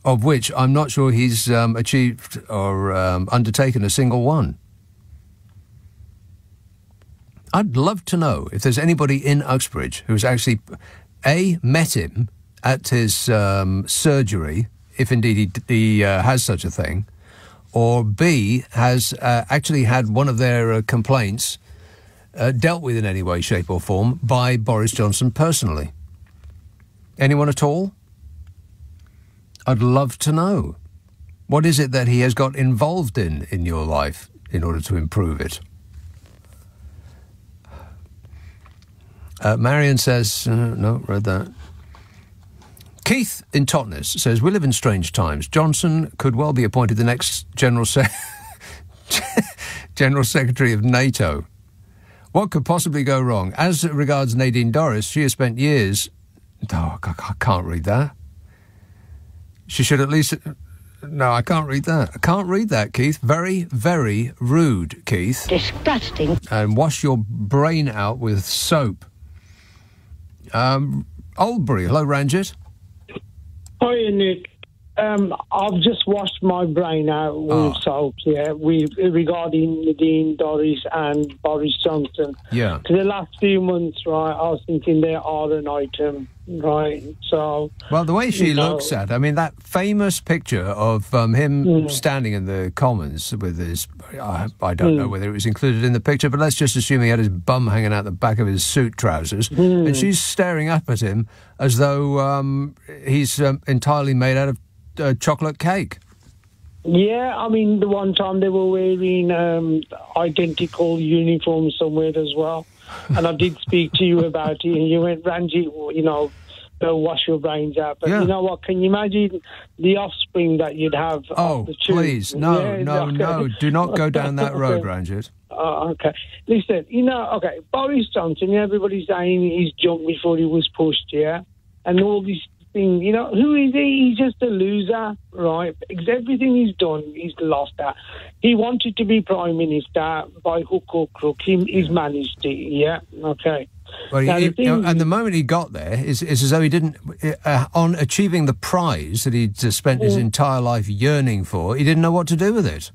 of which I'm not sure he's achieved or undertaken a single one. I'd love to know if there's anybody in Uxbridge who's actually, A, met him at his surgery, if indeed he has such a thing, or B, has actually had one of their complaints dealt with in any way, shape or form by Boris Johnson personally. Anyone at all? I'd love to know. What is it that he has got involved in your life in order to improve it? Marion says, no, read that. Keith in Totnes says, we live in strange times. Johnson could well be appointed the next General Secretary of NATO. What could possibly go wrong? As regards Nadine Dorries, she has spent years... Oh, I can't read that. She should at least... No, I can't read that. I can't read that, Keith. Very, very rude, Keith. Disgusting. And wash your brain out with soap. Oldbury, hello, Ranjit. Hi, Nick. I've just washed my brain out with soap, regarding Nadine Dorries and Boris Johnson. Yeah. For the last few months, right, I was thinking they are an item, right? So... Well, the way she looks at, I mean, that famous picture of him standing in the Commons with his... I don't know whether it was included in the picture, but let's just assume he had his bum hanging out the back of his suit trousers, and she's staring up at him as though he's entirely made out of chocolate cake. Yeah, I mean, the one time they were wearing identical uniforms somewhere as well. And I did speak to you about it, and you went, Ranjit, wash your brains out. But you know what? Can you imagine the offspring that you'd have? Oh, please. No. Do not go down that road, Ranjit. Okay. Listen, Boris Johnson, everybody's saying he's jumped before he was pushed, yeah? And all these things, who is he? He's just a loser, right? Because everything he's done, he's lost that. He wanted to be Prime Minister by hook or crook. He's managed it, yeah? Okay. Well, and the moment he got there is as though he didn't, on achieving the prize that he'd spent his entire life yearning for, he didn't know what to do with it.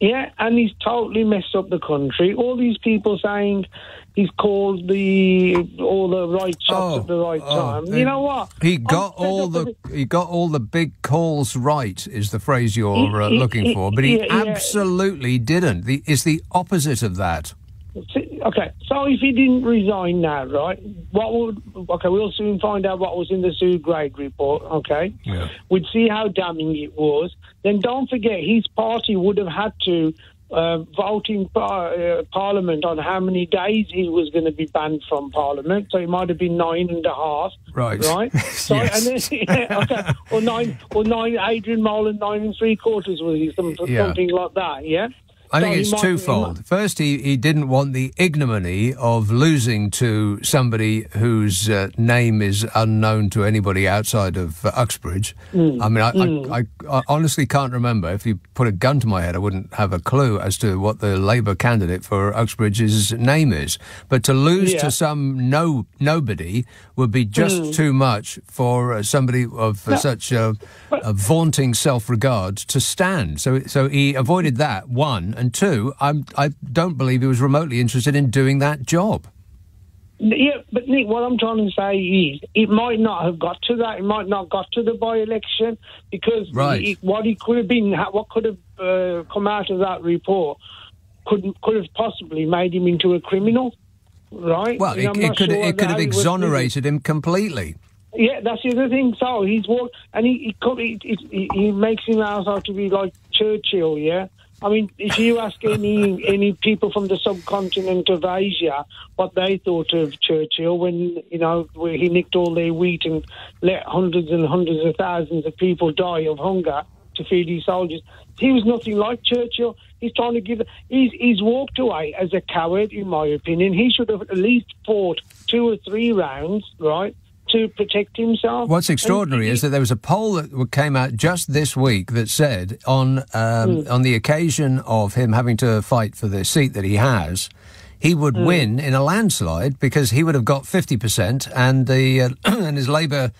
Yeah, and he's totally messed up the country. All these people saying he's called all the right shots at the right time. You know what? He got all the big calls right, is the phrase you're looking for, but he absolutely didn't. It's the opposite of that. Okay, so if he didn't resign now, right, we'll soon find out what was in the Sue Gregg report, okay? Yeah. We'd see how damning it was. Then don't forget, his party would have had to vote in Parliament on how many days he was going to be banned from Parliament, so it might have been 9.5. Right. So, yes. And then, or nine, Adrian Molan, 9 3/4 was he, something like that, yeah? I think it's twofold. First, he didn't want the ignominy of losing to somebody whose name is unknown to anybody outside of Uxbridge. I mean, I honestly can't remember. If you put a gun to my head, I wouldn't have a clue as to what the Labour candidate for Uxbridge's name is. But to lose to some nobody would be just too much for somebody of such a vaunting self-regard to stand. So he avoided that, one. And two, I don't believe he was remotely interested in doing that job. Yeah, but Nick, what I'm trying to say is it might not have got to that. It might not have got to the by-election because what could have come out of that report could have possibly made him into a criminal, right? Well, it could have exonerated him completely. Yeah, that's the other thing. So he's walked, and he makes him out to be like Churchill, yeah? I mean, if you ask any people from the subcontinent of Asia what they thought of Churchill when, where he nicked all their wheat and let hundreds and hundreds of thousands of people die of hunger to feed his soldiers, he was nothing like Churchill. He's trying to he's walked away as a coward, in my opinion. He should have at least fought 2 or 3 rounds, right, to protect himself. What's extraordinary is that there was a poll that came out just this week that said on the occasion of him having to fight for the seat that he has, he would win in a landslide because he would have got 50% and and his Labour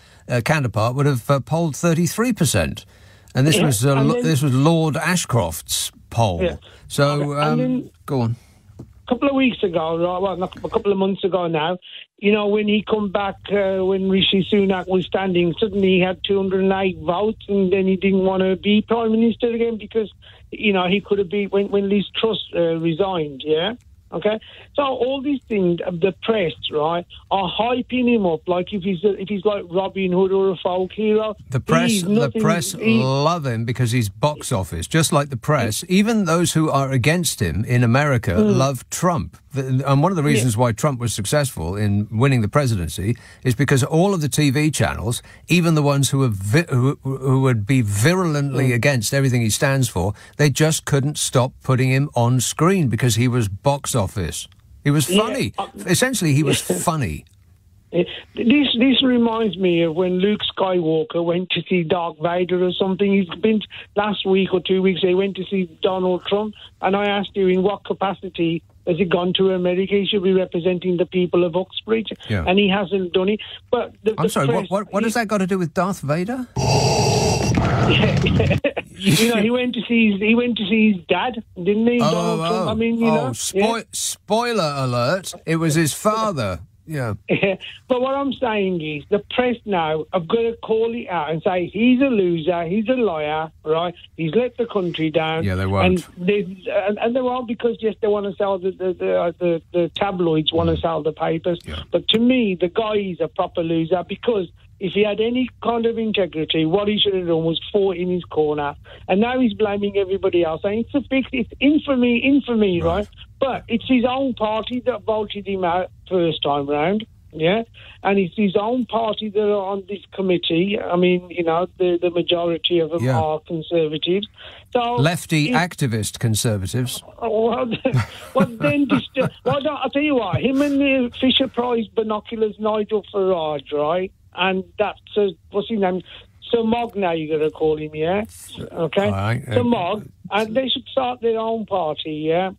counterpart would have polled 33%. And this was Lord Ashcroft's poll. Yeah. So go on. A couple of weeks ago, a couple of months ago now, when he come back, when Rishi Sunak was standing, suddenly he had 208 votes, and then he didn't want to be Prime Minister again because, he could have been when Liz Truss resigned, yeah? Okay? So all these things, the press, right, are hyping him up like if he's like Robin Hood or a folk hero. The press love him because he's box office, just like the press. Even those who are against him in America love Trump And one of the reasons why Trump was successful in winning the presidency is because all of the TV channels, even the ones who would be virulently against everything he stands for, they just couldn't stop putting him on screen because he was box office. He was funny. Essentially, he was funny. This reminds me of when Luke Skywalker went to see Darth Vader or something. He's been last week or 2 weeks. He went to see Donald Trump, and I asked you in what capacity has he gone to America? He should be representing the people of Uxbridge, and he hasn't done it. But I'm sorry. What has that got to do with Darth Vader? He went to see his dad, didn't he? Donald Trump. I mean, spoiler alert! It was his father. Yeah. But what I'm saying is the press now have got to call it out and say he's a loser, he's a liar, right? He's let the country down. Yeah, they won't. And they won't because, yes, they want to sell the tabloids, want to sell the papers. Yeah. But to me, the guy is a proper loser because if he had any kind of integrity, what he should have done was fought in his corner. And now he's blaming everybody else, saying it's infamy, right? But it's his own party that voted him out first time round, yeah? And it's his own party that are on this committee. I mean, the majority of them are conservatives. So lefty activist conservatives. I'll tell you what, him and the Fisher Prize binoculars, Nigel Farage, right? And that's, what's his name? Sir Mog now you're going to call him, yeah? Okay? Right. Sir Mog. And they should start their own party, yeah?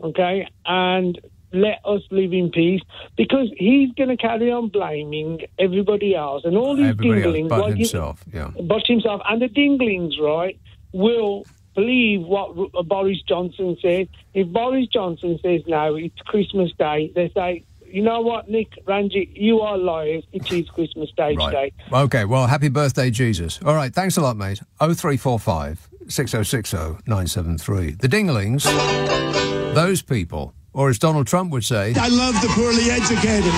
Okay? And let us live in peace. Because he's going to carry on blaming everybody else. And all these dinglings... But himself, But himself. And the dinglings, right, will believe what Boris Johnson said. If Boris Johnson says now it's Christmas Day, they say... You know what, Nick, Ranjit, you are liars. It is Christmas Day today. OK, well, happy birthday, Jesus. All right, thanks a lot, mate. 0345 6060 973. The dinglings, those people, or as Donald Trump would say... I love the poorly educated.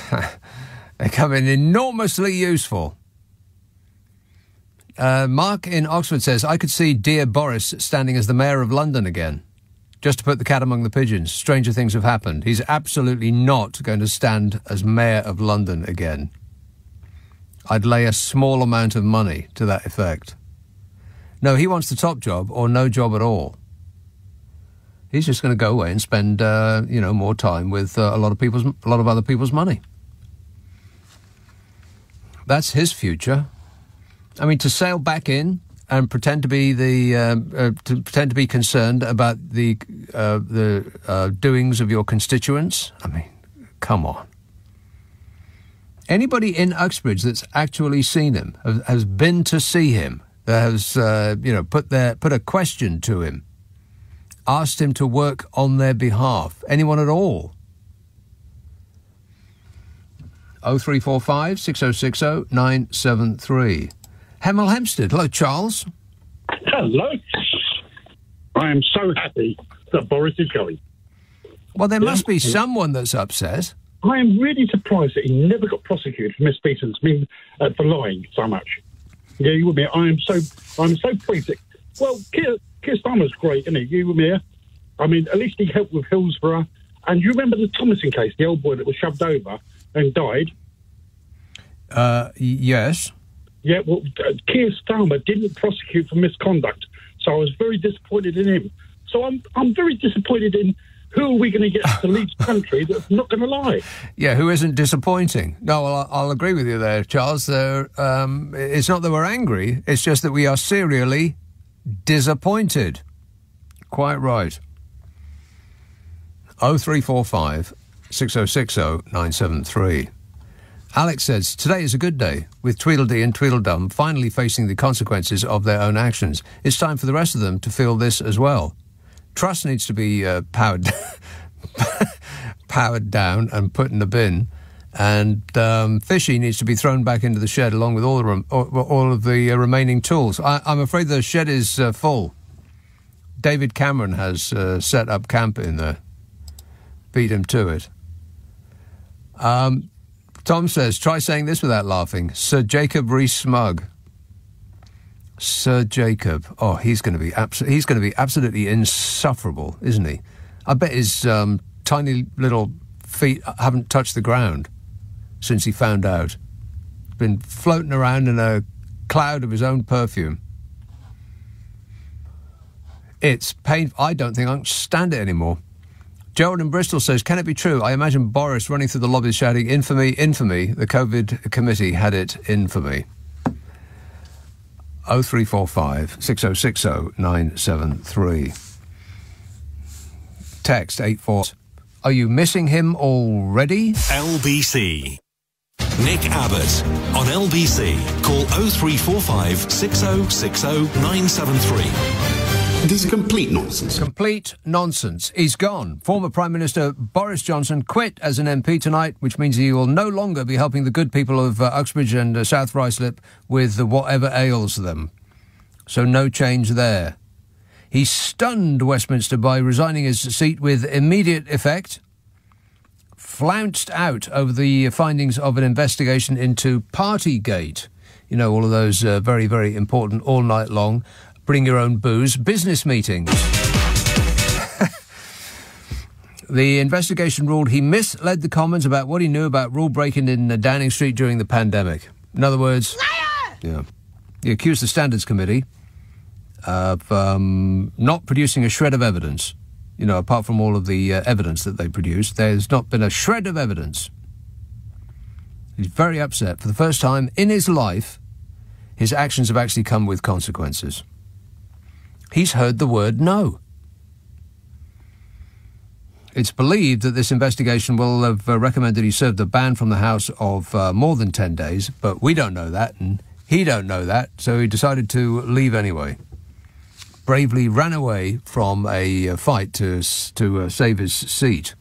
Yeah. They come in enormously useful. Mark in Oxford says, I could see dear Boris standing as the mayor of London again. Just to put the cat among the pigeons. Stranger things have happened. He's absolutely not going to stand as Mayor of London again. I'd lay a small amount of money to that effect. No, he wants the top job or no job at all. He's just going to go away and spend, more time with a lot of other people's money. That's his future. I mean, to sail back in and pretend to be concerned about the doings of your constituents. I mean, come on. Anybody in Uxbridge that's actually seen him, has been to see him, that has put a question to him, asked him to work on their behalf. Anyone at all? 0345 6060 973. Hemel Hempstead. Hello, Charles. Hello. I am so happy that Boris is going. Well, there must be someone that's upset. I am really surprised that he never got prosecuted for misstatements, for lying so much. Yeah, you with me? I'm so pleased that... Well, Keir Starmer's great, isn't he? You with me? I mean, at least he helped with Hillsborough. And you remember the Thomason case, the old boy that was shoved over and died? Yes. Yeah, well, Keir Starmer didn't prosecute for misconduct, so I was very disappointed in him. So I'm very disappointed in who are we going to get to lead the country that's not going to lie. Yeah, who isn't disappointing? No, well, I'll agree with you there, Charles. It's not that we're angry, it's just that we are serially disappointed. Quite right. 0345 6060 973. Alex says, today is a good day, with Tweedledee and Tweedledum finally facing the consequences of their own actions. It's time for the rest of them to feel this as well. Truss needs to be powered down and put in the bin, and Fishy needs to be thrown back into the shed along with all of the remaining tools. I'm afraid the shed is full. David Cameron has set up camp in there. Beat him to it. Tom says, try saying this without laughing. Sir Jacob Rees-Mogg. Sir Jacob. Oh, he's going to be absolutely insufferable, isn't he? I bet his tiny little feet haven't touched the ground since he found out. Been floating around in a cloud of his own perfume. It's painful. I don't think I can stand it anymore. Gerald in Bristol says, can it be true? I imagine Boris running through the lobbies shouting, infamy, infamy. The COVID committee had it in for me. 0345 6060 973. Text 84. Are you missing him already? LBC. Nick Abbott on LBC. Call 0345 6060 973. This is complete nonsense. Complete nonsense. He's gone. Former Prime Minister Boris Johnson quit as an MP tonight, which means he will no longer be helping the good people of Uxbridge and South Ruislip with whatever ails them. So no change there. He stunned Westminster by resigning his seat with immediate effect, flounced out over the findings of an investigation into Partygate. You know, all of those very, very important all night long bring your own booze business meetings. The investigation ruled he misled the Commons about what he knew about rule breaking in Downing Street during the pandemic. In other words, yeah, he accused the Standards Committee of not producing a shred of evidence. You know, apart from all of the evidence that they produced, there's not been a shred of evidence. He's very upset. For the first time in his life, his actions have actually come with consequences. He's heard the word no. It's believed that this investigation will have recommended he served a ban from the House of more than 10 days, but we don't know that, and he don't know that, so he decided to leave anyway. Bravely ran away from a fight to save his seat.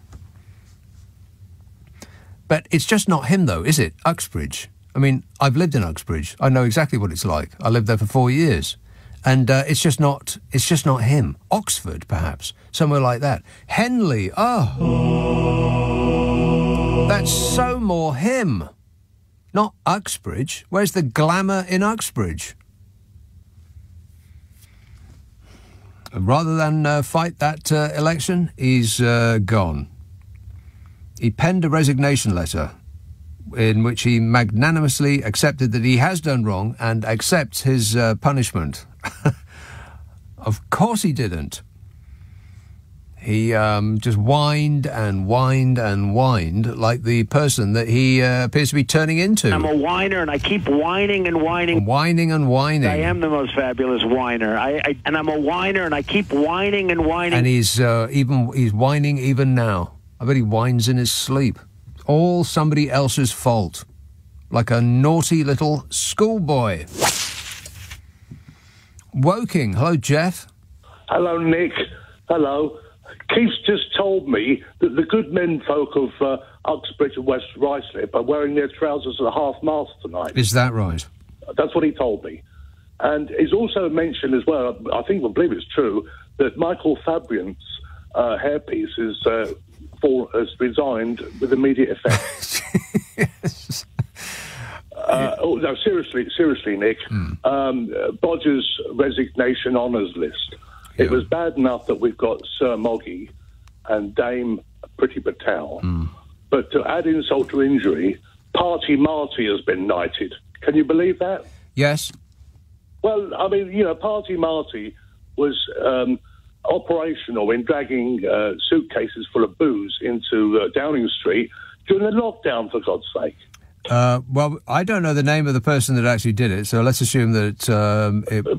But it's just not him, though, is it? Uxbridge. I mean, I've lived in Uxbridge. I know exactly what it's like. I lived there for 4 years. And it's just not him. Oxford, perhaps. Somewhere like that. Henley, that's so more him. Not Uxbridge. Where's the glamour in Uxbridge? Rather than fight that election, he's gone. He penned a resignation letter in which he magnanimously accepted that he has done wrong and accepts his punishment. Of course he didn't. He just whined and whined and whined like the person that he appears to be turning into. I'm a whiner, and I keep whining and whining. Whining and whining. I am the most fabulous whiner. And I'm a whiner, and I keep whining and whining. And he's whining even now. I bet he whines in his sleep. All somebody else's fault. Like a naughty little schoolboy. Woking. Hello, Jeff. Hello, Nick. Hello. Keith's just told me that the good men folk of Uxbridge and West Ruislip are wearing their trousers at a half-mast tonight. Is that right? That's what he told me. And he's also mentioned as well, I believe it's true, that Michael Fabian's hairpiece has resigned with immediate effect. Yes. No, seriously, Nick. Bodger's resignation honours list. It was bad enough that we've got Sir Moggy and Dame Priti Patel. But to add insult to injury, Party Marty has been knighted. Can you believe that? Yes. Well, I mean, you know, Party Marty was operational in dragging suitcases full of booze into Downing Street during the lockdown, for God's sake. Well, I don't know the name of the person that actually did it, so let's assume that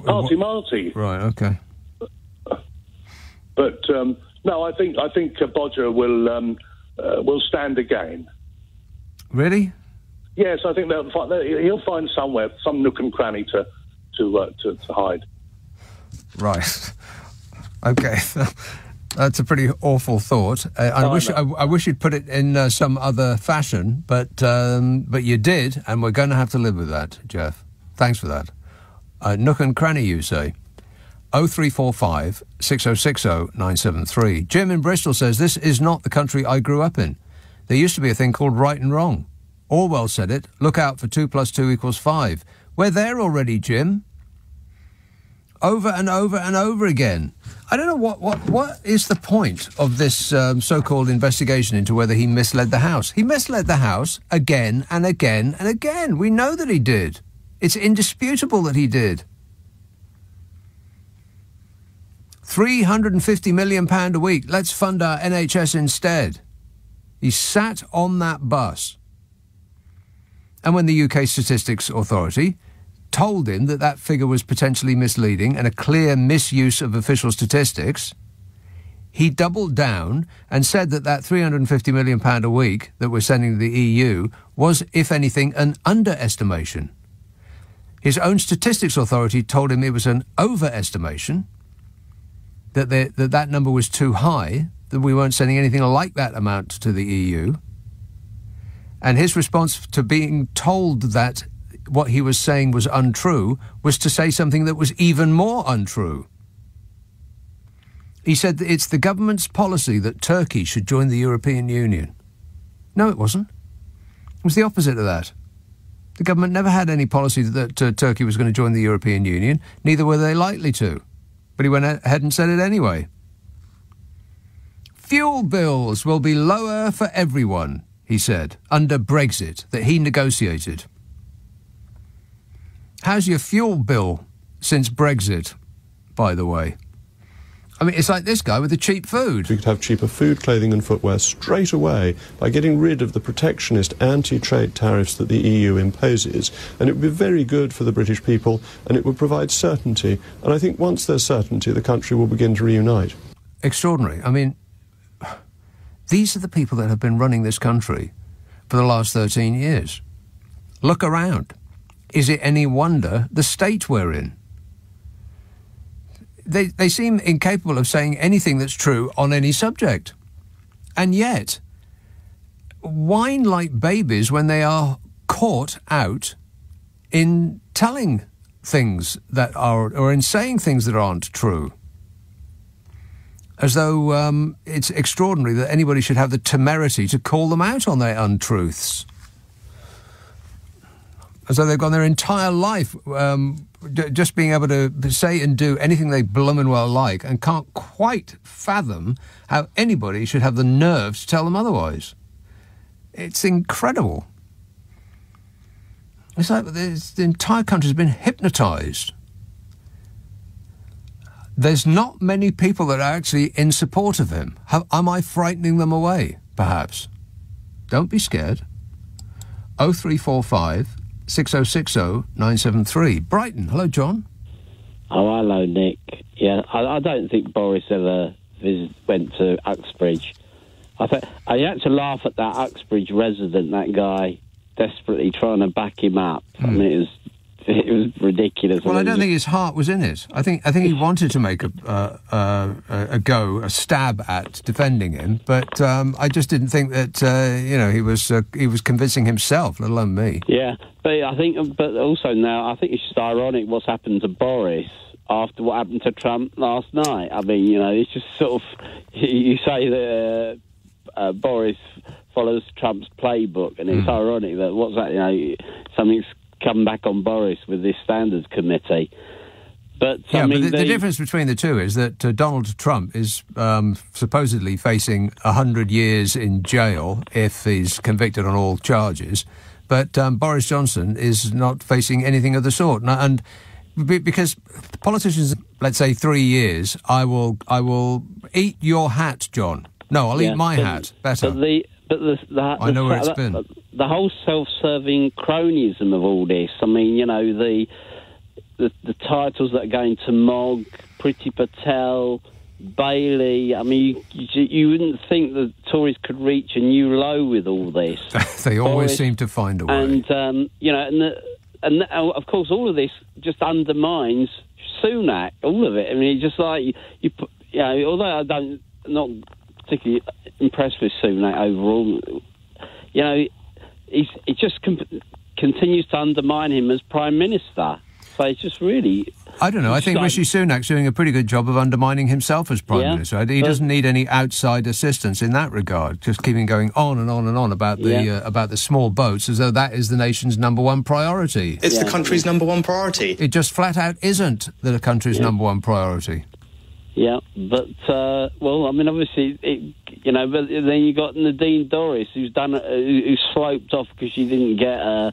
Party Marty. Right. Okay. But no, I think Bodger will stand again. Really? Yes, I think he'll find somewhere, some nook and cranny to hide. Right. Okay. That's a pretty awful thought. I wish you'd put it in some other fashion, but you did, and we're going to have to live with that, Jeff. Thanks for that. Nook and cranny, you say? 0345 6060 973. Jim in Bristol says, this is not the country I grew up in. There used to be a thing called right and wrong. Orwell said it. Look out for 2 + 2 = 5. We're there already, Jim. over and over and over again. I don't know what is the point of this so-called investigation into whether he misled the House. He misled the House again and again and again. We know that he did. It's indisputable that he did. £350 million a week. Let's fund our NHS instead. He sat on that bus. And when the UK Statistics Authority told him that that figure was potentially misleading and a clear misuse of official statistics, he doubled down and said that that £350 million a week that we're sending to the EU was, if anything, an underestimation. His own Statistics Authority told him it was an overestimation, that that number was too high, that we weren't sending anything like that amount to the EU. And his response to being told that what he was saying was untrue was to say something that was even more untrue. He said that it's the government's policy that Turkey should join the European Union. No, it wasn't. It was the opposite of that. The government never had any policy that Turkey was going to join the European Union, neither were they likely to. But he went ahead and said it anyway. Fuel bills will be lower for everyone, he said, under Brexit, that he negotiated. How's your fuel bill since Brexit, by the way? I mean, it's like this guy with the cheap food. We could have cheaper food, clothing and footwear straight away by getting rid of the protectionist anti-trade tariffs that the EU imposes. And it would be very good for the British people, and it would provide certainty. And I think once there's certainty, the country will begin to reunite. Extraordinary. I mean, these are the people that have been running this country for the last 13 years. Look around. Is it any wonder the state we're in? They seem incapable of saying anything that's true on any subject. And yet, whine like babies when they are caught out in telling things that are, or in saying things that aren't true. As though it's extraordinary that anybody should have the temerity to call them out on their untruths. As though they've gone their entire life just being able to say and do anything they bloomin' well like, and can't quite fathom how anybody should have the nerve to tell them otherwise. It's incredible. It's like the entire country's been hypnotised. There's not many people that are actually in support of him. Am I frightening them away, perhaps? Don't be scared. 0345 6060 973. Brighton. Hello, John. Oh, hello, Nick. Yeah, I don't think Boris ever went to Uxbridge. I had to laugh at that Uxbridge resident, that guy, desperately trying to back him up. I mean, it was ridiculous. Well, I don't think his heart was in it. I think he wanted to make a stab at defending him, but I just didn't think that he was convincing himself, let alone me. Yeah, but also now I think it's just ironic what's happened to Boris after what happened to Trump last night. I mean, it's just sort of you say that Boris follows Trump's playbook, and it's ironic that something's come back on Boris with this standards committee. But yeah, but the difference between the two is that Donald Trump is supposedly facing 100 years in jail if he's convicted on all charges, but Boris Johnson is not facing anything of the sort. And because politicians, let's say 3 years, I will eat your hat, John. No, I'll eat my hat. Better. I know where it's been. The whole self-serving cronyism of all this. I mean, the titles that are going to Mogg, Priti Patel, Bailey. I mean, you wouldn't think the Tories could reach a new low with all this. They always seem to find a way. And of course, all of this just undermines Sunak. All of it. I mean, it's just like you put, although I'm not particularly impressed with Sunak overall, he just continues to undermine him as Prime Minister. So it's just really... I don't know. I think Rishi Sunak's doing a pretty good job of undermining himself as Prime Minister. He doesn't need any outside assistance in that regard. Just keeping going on and on and on about the small boats as though that is the nation's number one priority. It's the country's number one priority. It just flat out isn't the country's number one priority. Yeah, but, well, I mean, obviously, but then you got Nadine Dorries, who's sloped off because she didn't get a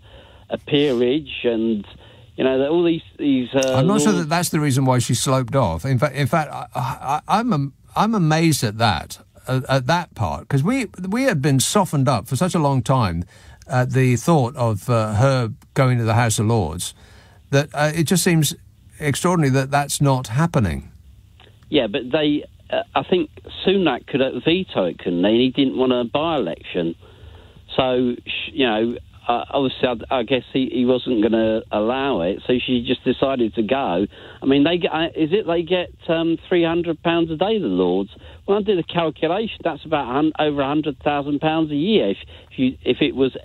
peerage, and, all these I'm not sure that that's the reason why she sloped off. In fact, I'm amazed at that part, because we had been softened up for such a long time at the thought of her going to the House of Lords, that it just seems extraordinary that that's not happening. Yeah, but I think Sunak could veto it, couldn't he? He didn't want a by-election. So, obviously, I guess he wasn't going to allow it, so she just decided to go. I mean, they get £300 a day, the Lords. When I did a calculation, that's about over £100,000 a year if it was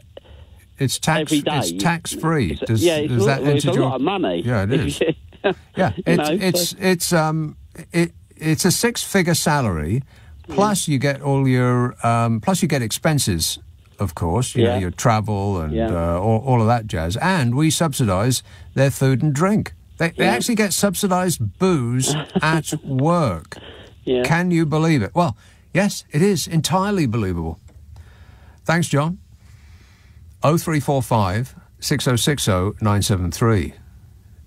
it's every day. It's tax-free. It's a lot of money. Yeah, it is. It's a six-figure salary, plus you get all your plus you get expenses, of course, you know, your travel and all of that jazz, and we subsidise their food and drink. They actually get subsidised booze at work. Yeah. Can you believe it? Well, yes, it is entirely believable. Thanks, John. 0345 6060 973.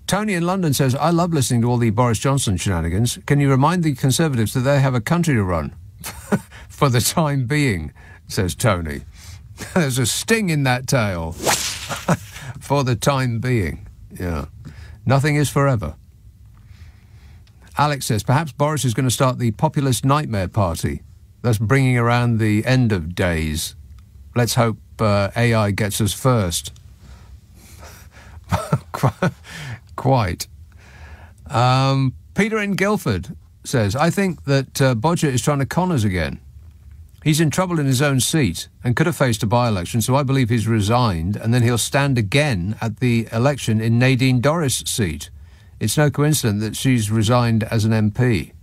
Tony in London says, I love listening to all the Boris Johnson shenanigans. Can you remind the Conservatives that they have a country to run? For the time being, says Tony. There's a sting in that tail. For the time being. Yeah. Nothing is forever. Alex says, perhaps Boris is going to start the populist nightmare party, thus bringing around the end of days. Let's hope AI gets us first. Quite. Peter in Guildford says, I think that Bodger is trying to con us again. He's in trouble in his own seat and could have faced a by-election, so I believe he's resigned, and then he'll stand again at the election in Nadine Dorries' seat. It's no coincidence that she's resigned as an MP.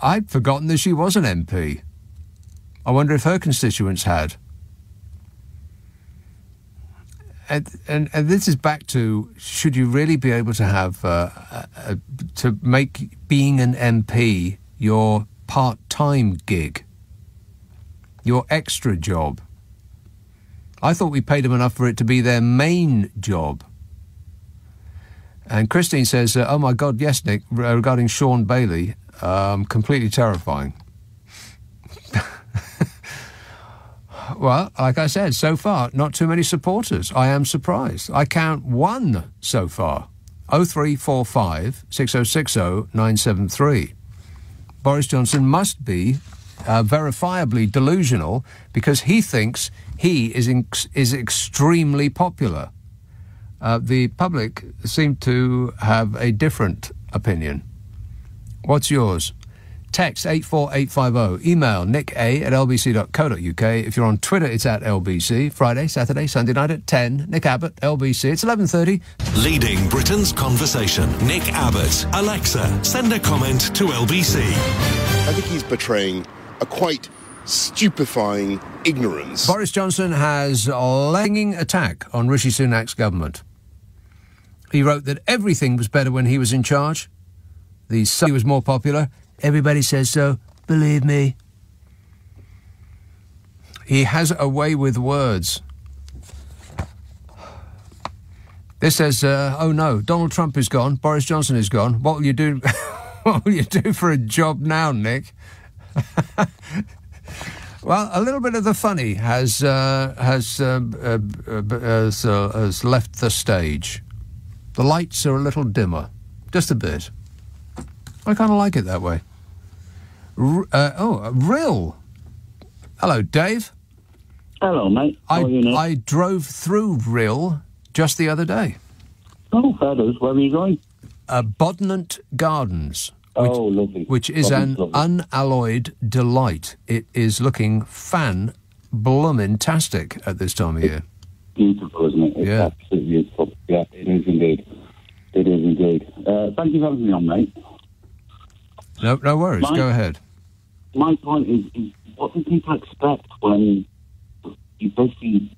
I'd forgotten that she was an MP. I wonder if her constituents had. And this is back to, should you really be able to have, to make being an MP your part-time gig, your extra job? I thought we paid them enough for it to be their main job. And Christine says, oh my God, yes, Nick, regarding Sean Bailey, completely terrifying. Well, like I said, so far, not too many supporters. I am surprised. I count one so far. 0345 6060 973. Boris Johnson must be verifiably delusional because he thinks he is extremely popular. The public seem to have a different opinion. What's yours? Text 84850. Email nick@lbc.co.uk. If you're on Twitter, it's at LBC. Friday, Saturday, Sunday night at 10. Nick Abbot, LBC. It's 11:30. Leading Britain's conversation. Nick Abbot. Alexa, send a comment to LBC. I think he's betraying a quite stupefying ignorance. Boris Johnson has a langing attack on Rishi Sunak's government. He wrote that everything was better when he was in charge. He was more popular. Everybody says so. Believe me. He has a way with words. This says, oh no, Donald Trump is gone. Boris Johnson is gone. What will you do? What will you do for a job now, Nick? Well, a little bit of the funny has left the stage. The lights are a little dimmer, just a bit. I kind of like it that way. Rill. Hello, Dave. Hello, mate. How are you, Nick? I drove through Rill just the other day. Oh, fair dues. Where were you going? Bodnant Gardens. Lovely. Which is lovely. Unalloyed delight. It is looking fan-bloomin-tastic at this time of year. Beautiful, isn't it? It's absolutely beautiful. Yeah, it is indeed. It is indeed. Thank you for having me on, mate. No worries. Go ahead. My point is what do people expect when you basically,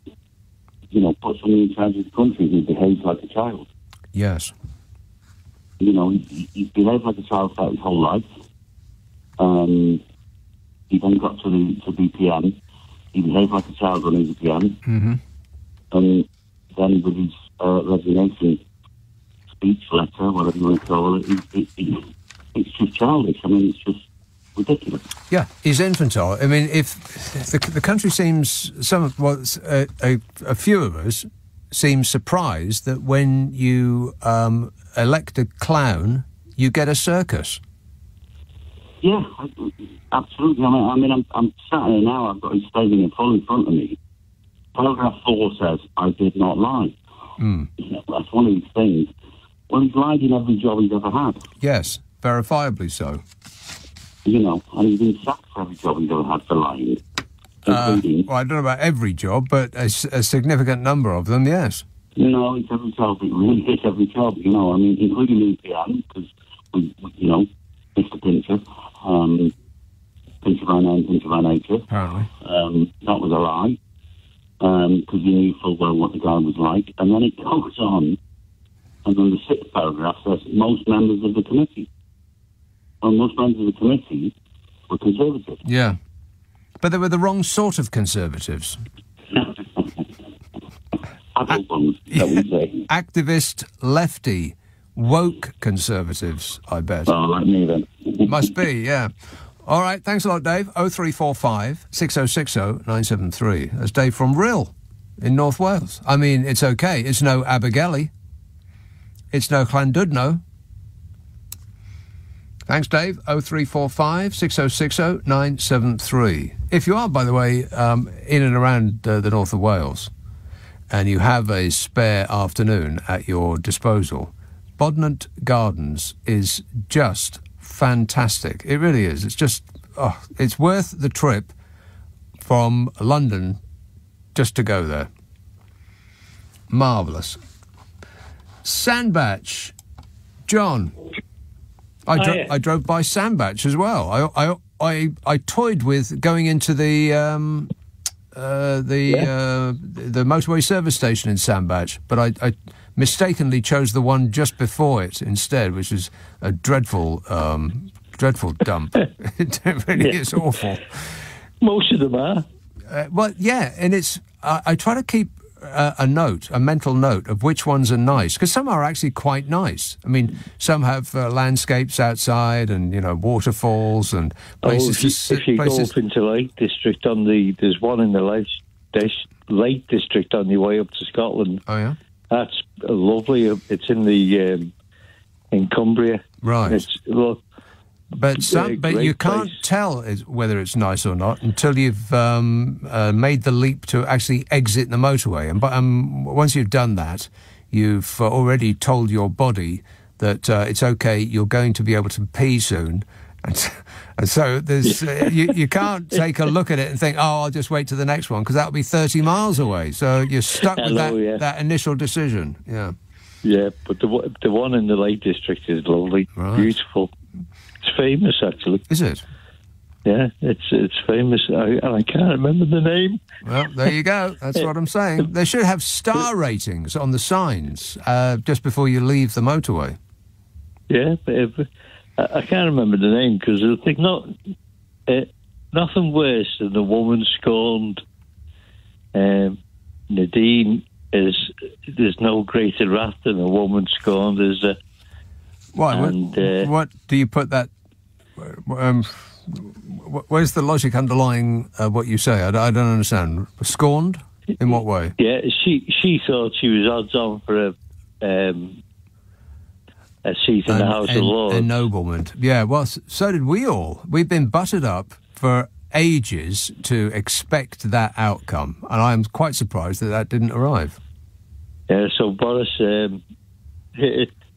put someone in charge of the country who behaves like a child? Yes. He's behaved like a child throughout his whole life. He then got to BPM. He behaved like a child on his BPM. Mm-hmm. And then with his resignation speech, letter, whatever you want to call it, it's just childish. I mean, it's just ridiculous. Yeah, he's infantile. I mean, if the country seems, a few of us seem surprised that when you elect a clown, you get a circus. Yeah, absolutely. I mean, I'm sat here now. I've got his statement in full in front of me. Paragraph 4 says, "I did not lie." That's one of these things. Well, he's lied in every job he's ever had. Yes, verifiably so. And he's been sacked for every job he's ever had for lying. Well, I don't know about every job, but a significant number of them, yes. No, it's every job. It really is every job, I mean, including EPM, because, Mr. Pincher, Pincher by name, Pincher by nature. Apparently. That was a lie, because you knew full well what the guy was like. And then it goes on, and then the 6th paragraph says, most members of the committee. Well, most members of the committee were Conservatives. Yeah. But they were the wrong sort of Conservatives. Adult ones, that we say. Activist, lefty, woke Conservatives, I bet. Oh, like me then. Must be, yeah. All right, thanks a lot, Dave. 0345 6060 973. That's Dave from Rhyl in North Wales. I mean, it's okay. It's no Abergele. It's no Llandudno. Thanks, Dave. 0345 6060 973. If you are, by the way, in and around the north of Wales, and you have a spare afternoon at your disposal, Bodnant Gardens is just fantastic. It really is. It's just, it's worth the trip from London just to go there. Marvellous. Sandbach. John. I drove by Sandbach as well. I toyed with going into the motorway service station in Sandbach, but I mistakenly chose the one just before it instead, which is a dreadful dump. It really is awful. Most of them are. Well, yeah, and it's. I try to keep a mental note of which ones are nice, because some are actually quite nice. I mean, some have landscapes outside and, waterfalls and places. If you go up into Lake District there's one in the Lake District on your way up to Scotland. Oh yeah, that's lovely. It's in in Cumbria, right? But you can't tell whether it's nice or not until you've made the leap to actually exit the motorway. And once you've done that, you've already told your body that it's okay, you're going to be able to pee soon. And so there's you can't take a look at it and think, I'll just wait to the next one, because that'll be 30 miles away. So you're stuck with that initial decision. Yeah. Yeah, but the one in the Lake District is lovely, beautiful. It's famous, actually. Is it? Yeah, it's famous. I can't remember the name. Well, there you go. That's what I'm saying. They should have star ratings on the signs just before you leave the motorway. Yeah, but I can't remember the name, because I think nothing worse than a woman scorned. Nadine there's no greater wrath than a woman scorned. Why? What do you put that? Where's the logic underlying what you say? I don't understand. Scorned? In what way? Yeah, she thought she was odds on for a seat in the House of Lords. Ennoblement. Yeah, well, so did we all. We've been buttered up for ages to expect that outcome, and I'm quite surprised that didn't arrive. Yeah, so Boris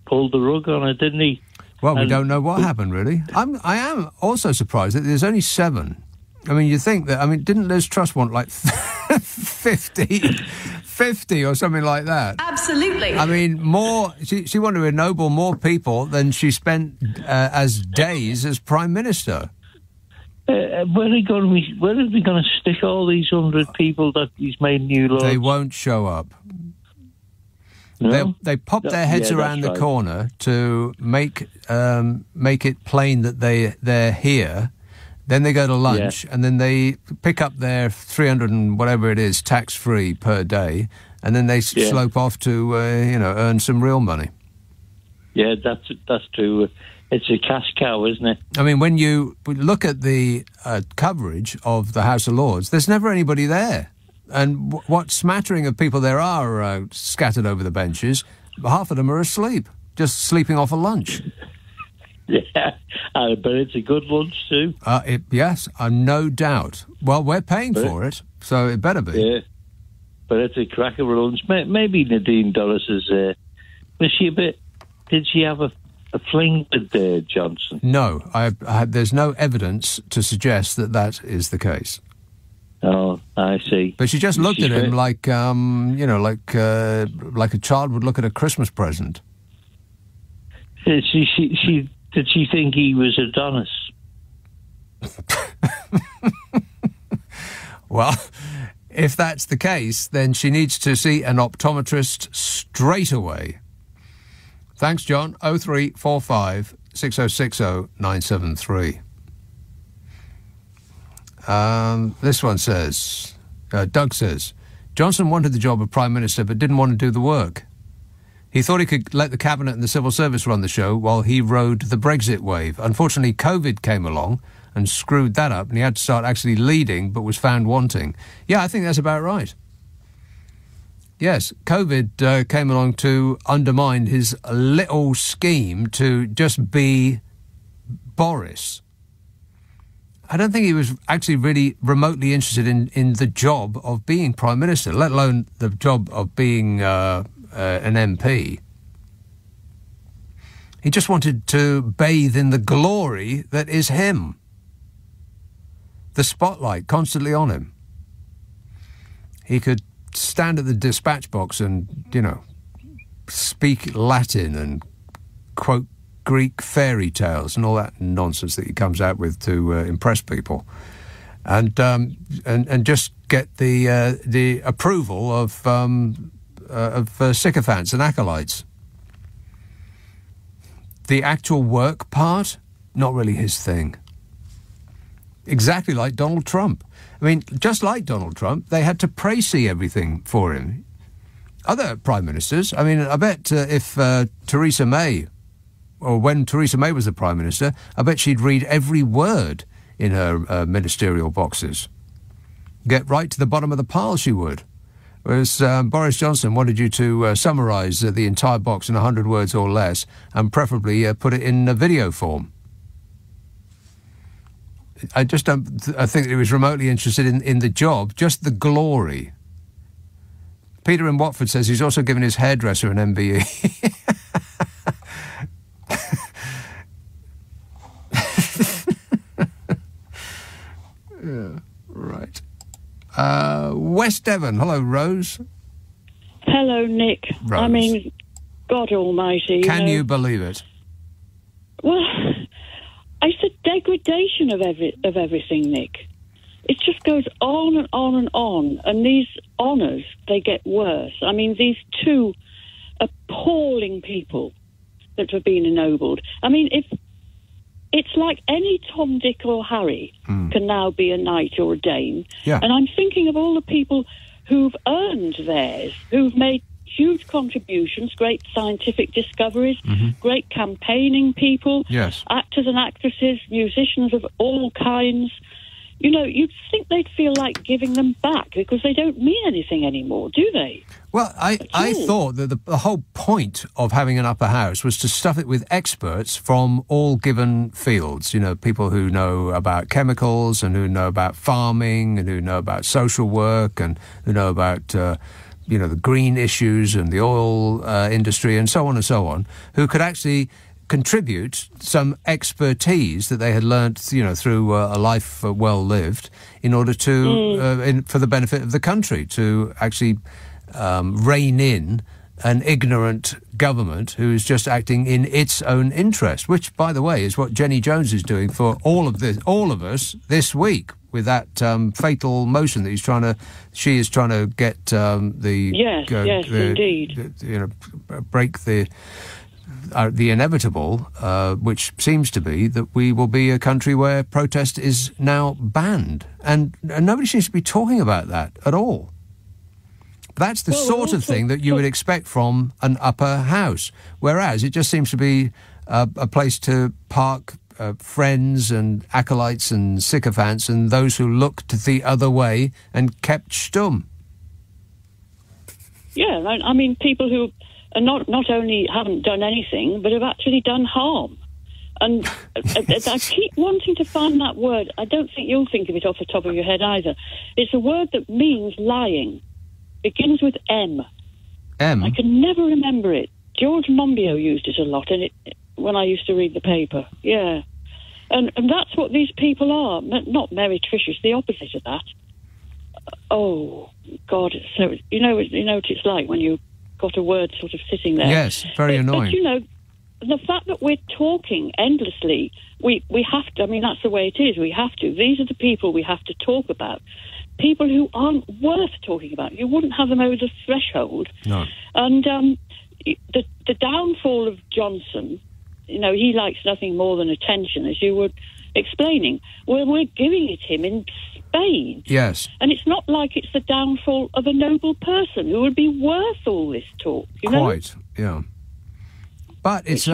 pulled the rug on it, didn't he? Well, we don't know what happened, really. I am also surprised that there's only 7. I mean, you think that... I mean, didn't Liz Truss want, like, 50 or something like that. Absolutely. I mean, more. She wanted to ennoble more people than she spent as days as Prime Minister. Where are we going to stick all these 100 people that he's made new laws? They won't show up. No? They pop their heads around the corner to make it plain that they're here. Then they go to lunch, and then they pick up their 300 and whatever it is, tax-free per day, and then they slope off to, earn some real money. Yeah, that's true. It's a cash cow, isn't it? I mean, when you look at the coverage of the House of Lords, there's never anybody there. And what smattering of people there are scattered over the benches, half of them are asleep, just sleeping off a lunch. Yeah, but it's a good lunch too. Yes, no doubt. Well, we're paying for it, so it better be. Yeah, but it's a cracker lunch. Maybe Nadine Dorris was she a bit? Did she have a fling with Johnson? No, there's no evidence to suggest that is the case. Oh, I see. But she just looked at him like a child would look at a Christmas present. Did she think he was Adonis? Well, if that's the case, then she needs to see an optometrist straight away. Thanks, John. 0345 6060 973. This one says, Doug says, Johnson wanted the job of Prime Minister but didn't want to do the work. He thought he could let the Cabinet and the Civil Service run the show while he rode the Brexit wave. Unfortunately, COVID came along and screwed that up, and he had to start actually leading but was found wanting. Yeah, I think that's about right. Yes, COVID came along to undermine his little scheme to just be Boris. I don't think he was actually really remotely interested in the job of being Prime Minister, let alone the job of being an MP. He just wanted to bathe in the glory that is him. The spotlight constantly on him. He could stand at the dispatch box and, speak Latin and quote Greek fairy tales and all that nonsense that he comes out with to impress people, and just get the approval of sycophants and acolytes. The actual work part, not really his thing. Exactly like Donald Trump. I mean, just like Donald Trump, they had to précis everything for him. Other prime ministers, I mean, I bet if Theresa May, or when Theresa May was the Prime Minister, I bet she'd read every word in her ministerial boxes. Get right to the bottom of the pile, she would. Whereas Boris Johnson wanted you to summarise the entire box in 100 words or less, and preferably put it in a video form. I just don't I think that he was remotely interested in the job, just the glory. Peter in Watford says he's also given his hairdresser an MBE. Yeah, right. West Devon. Hello, Rose. Hello, Nick. Rose. I mean, God almighty. Can you believe it? Well, it's a degradation of everything, Nick. It just goes on and on and on. And these honours, they get worse. I mean, these two appalling people that have been ennobled. I mean, if it's like any Tom, Dick or Harry can now be a knight or a dame. Yeah. And I'm thinking of all the people who've earned theirs, who've made huge contributions, great scientific discoveries, great campaigning people, yes, actors and actresses, musicians of all kinds. You'd think they'd feel like giving them back because they don't mean anything anymore, do they? Well, I thought that the whole point of having an upper house was to stuff it with experts from all given fields. People who know about chemicals and who know about farming and who know about social work and who know about, the green issues and the oil industry and so on, who could actually contribute some expertise that they had learnt, through a life well lived, in order to, for the benefit of the country, to actually rein in an ignorant government who is just acting in its own interest, which, by the way, is what Jenny Jones is doing for all of us this week with that fatal motion that she is trying to get indeed, break the inevitable, which seems to be that we will be a country where protest is now banned, and nobody seems to be talking about that at all. That's the sort of thing that you would expect from an upper house, whereas it just seems to be a place to park friends and acolytes and sycophants and those who looked the other way and kept stum. Yeah, I mean, people who are not only haven't done anything, but have actually done harm. And I keep wanting to find that word. I don't think you'll think of it off the top of your head either. It's a word that means lying. Begins with M. M? I can never remember it. George Monbiot used it a lot when I used to read the paper. Yeah. And that's what these people are. Not meretricious, the opposite of that. Oh, God. So, you know what it's like when you've got a word sort of sitting there. Yes, very annoying. But, the fact that we're talking endlessly, we have to. I mean, that's the way it is. We have to. These are the people we have to talk about. People who aren't worth talking about. You wouldn't have them over the threshold. No. And the downfall of Johnson, he likes nothing more than attention, as you were explaining. Well, we're giving it him in spades. Yes. And it's not like it's the downfall of a noble person who would be worth all this talk, Quite, yeah. But it's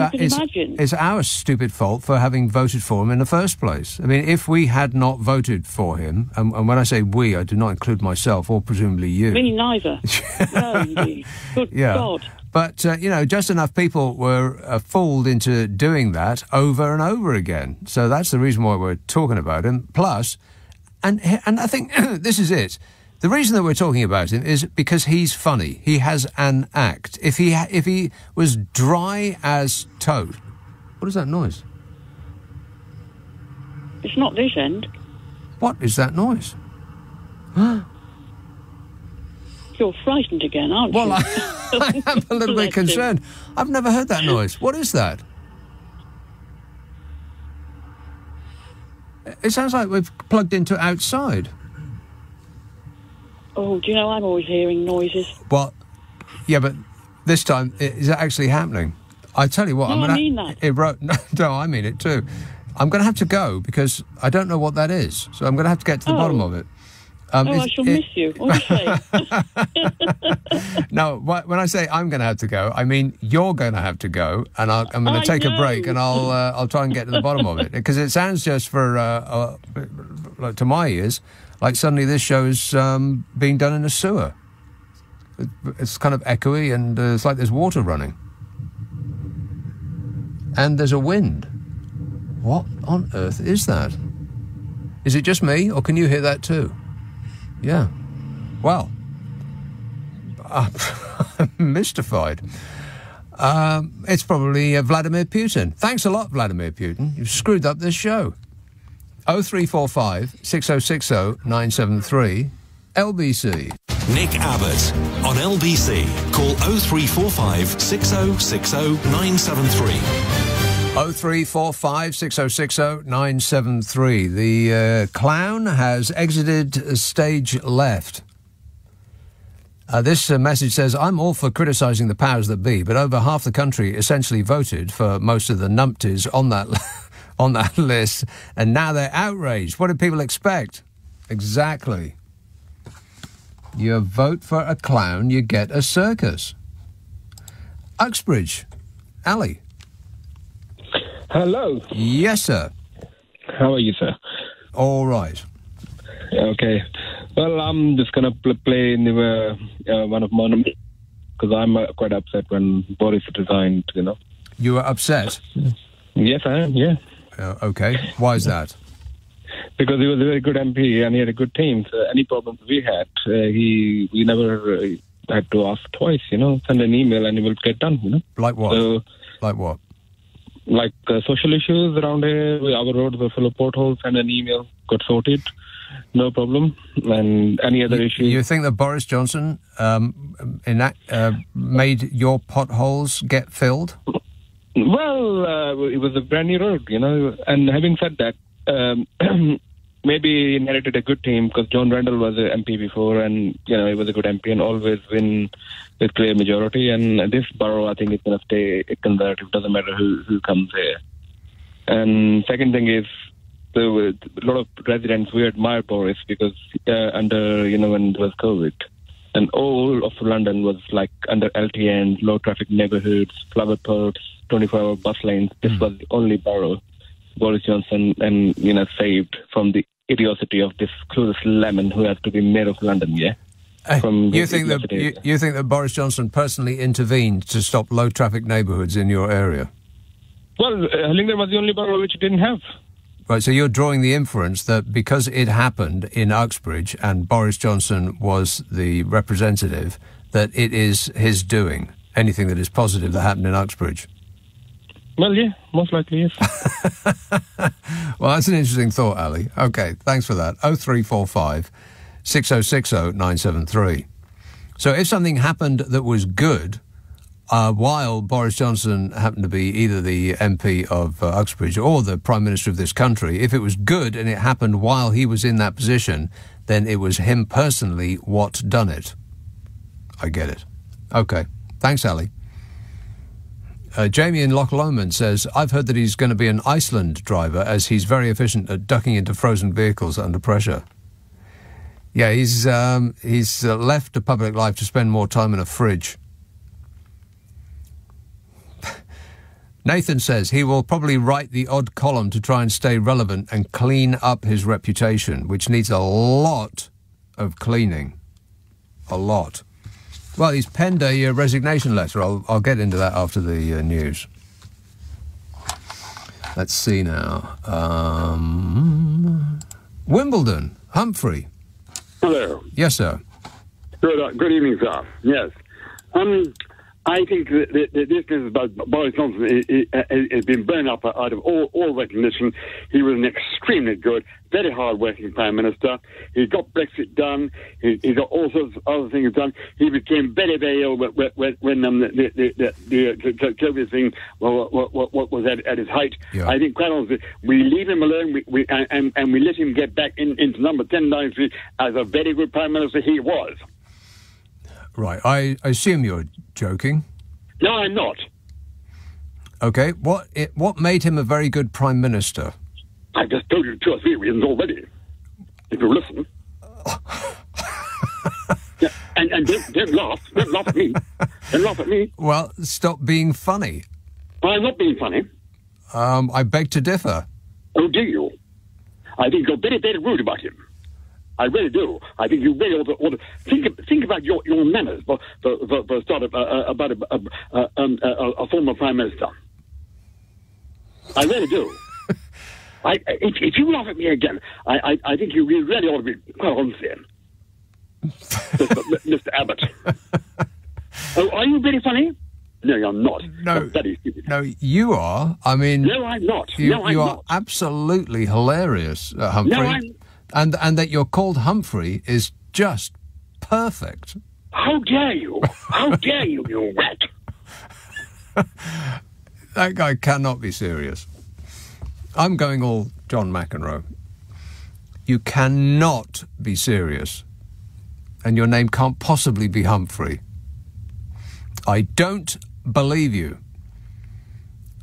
our stupid fault for having voted for him in the first place. I mean, if we had not voted for him, and when I say we, I do not include myself or presumably you. Me neither. No, indeed. Good God. But, just enough people were fooled into doing that over and over again. So that's the reason why we're talking about him. Plus, and I think this is it. The reason that we're talking about him is because he's funny. He has an act. If he was dry as toad... What is that noise? It's not this end. What is that noise? You're frightened again, aren't you? Well, I am a little bit concerned. I've never heard that noise. What is that? It sounds like we've plugged into outside. Oh, do you know, I'm always hearing noises. Well, yeah, but this time, is it actually happening? I tell you what, I mean that. No, I mean it too. I'm going to have to go because I don't know what that is. So I'm going to have to get to the bottom of it. I shall miss you. What do you say? No, when I say I'm going to have to go, I mean you're going to have to go, and I'm going to take a break, and I'll try and get to the bottom of it because it sounds just to my ears like suddenly this show's being done in a sewer. It's kind of echoey, and it's like there's water running, and there's a wind. What on earth is that? Is it just me, or can you hear that too? Yeah. Well, I'm mystified. It's probably Vladimir Putin. Thanks a lot, Vladimir Putin. You've screwed up this show. 0345 6060 973 LBC. Nick Abbott on LBC. Call 0345 6060 973. 0345 6060 973. The clown has exited stage left. This message says, I'm all for criticising the powers that be, but over half the country essentially voted for most of the numpties on that on that list, and now they're outraged. What do people expect? Exactly. You vote for a clown, you get a circus. Uxbridge, Ali. Hello. Yes, sir. How are you, sir? All right. Okay. Well, I'm just going to play in one of my... Because I'm quite upset when Boris resigned, You were upset? Yes, I am, yeah. Okay. Why is that? Because he was a very good MP and he had a good team. So any problems we had, we never had to ask twice, Send an email and it will get done, Like what? So, like what? social issues around here. Our roads were full of potholes, and an email got sorted. No problem. And any other issues? You think that Boris Johnson made your potholes get filled? Well, it was a brand new road, And having said that, maybe he inherited a good team because John Randall was an MP before, and he was a good MP and always win with clear majority. And this borough, I think, is going to stay conservative. Doesn't matter who comes here. And second thing is, there were a lot of residents who admire Boris because when there was COVID, and all of London was under LTN, low traffic neighbourhoods, flower pots, 24-hour bus lanes. This was the only borough Boris Johnson saved from the idiocy of this clueless lemon who has to be mayor of London. Yeah. You think that Boris Johnson personally intervened to stop low traffic neighbourhoods in your area? Well, Hillingdon was the only borough which didn't have. Right, so you're drawing the inference that because it happened in Uxbridge and Boris Johnson was the representative, that it is his doing, anything that is positive that happened in Uxbridge. Well, yeah, most likely, yes. Well, that's an interesting thought, Ali. OK, thanks for that. 0345 6060 973. So if something happened that was good, while Boris Johnson happened to be either the MP of Uxbridge or the Prime Minister of this country, if it was good and it happened while he was in that position, then it was him personally what done it. I get it. OK. Thanks, Ali. Jamie in Loch Lomond says, I've heard that he's going to be an Iceland driver as he's very efficient at ducking into frozen vehicles under pressure. Yeah, he's left the public life to spend more time in a fridge. Nathan says he will probably write the odd column to try and stay relevant and clean up his reputation, which needs a lot of cleaning. A lot. Well, he's penned a resignation letter. I'll get into that after the news. Let's see now. Wimbledon. Humphrey. Hello. Yes, sir. Good evening, sir. Yes. I think that this business about Boris Johnson has been burned up out of all recognition. He was an extremely good, very hard-working Prime Minister. He got Brexit done. He got all sorts of other things done. He became very, very ill when the COVID thing was at his height. Yeah. I think, quite honestly, we leave him alone and we let him get back into number 1093 as a very good Prime Minister he was. Right, I assume you're joking. No, I'm not. OK, what made him a very good Prime Minister? I just told you 2 or 3 reasons already, if you listen. Yeah, and don't laugh. Don't laugh at me. Don't laugh at me. Well, stop being funny. I'm not being funny. I beg to differ. Oh, do you? I think you're very, very rude about him. I really do. I think you really ought to think about your manners for start about a former Prime Minister. I really do. If you laugh at me again, I think you really ought to be quite honest here. Mr. Abbott. Oh, are you very funny? No, you're not. No, that is stupid. No, you are. I mean, no, I'm not. You are absolutely hilarious, Humphrey. No, And that you're called Humphrey is just perfect. How dare you? How dare you, you rat? That guy cannot be serious. I'm going all John McEnroe. You cannot be serious. And your name can't possibly be Humphrey. I don't believe you.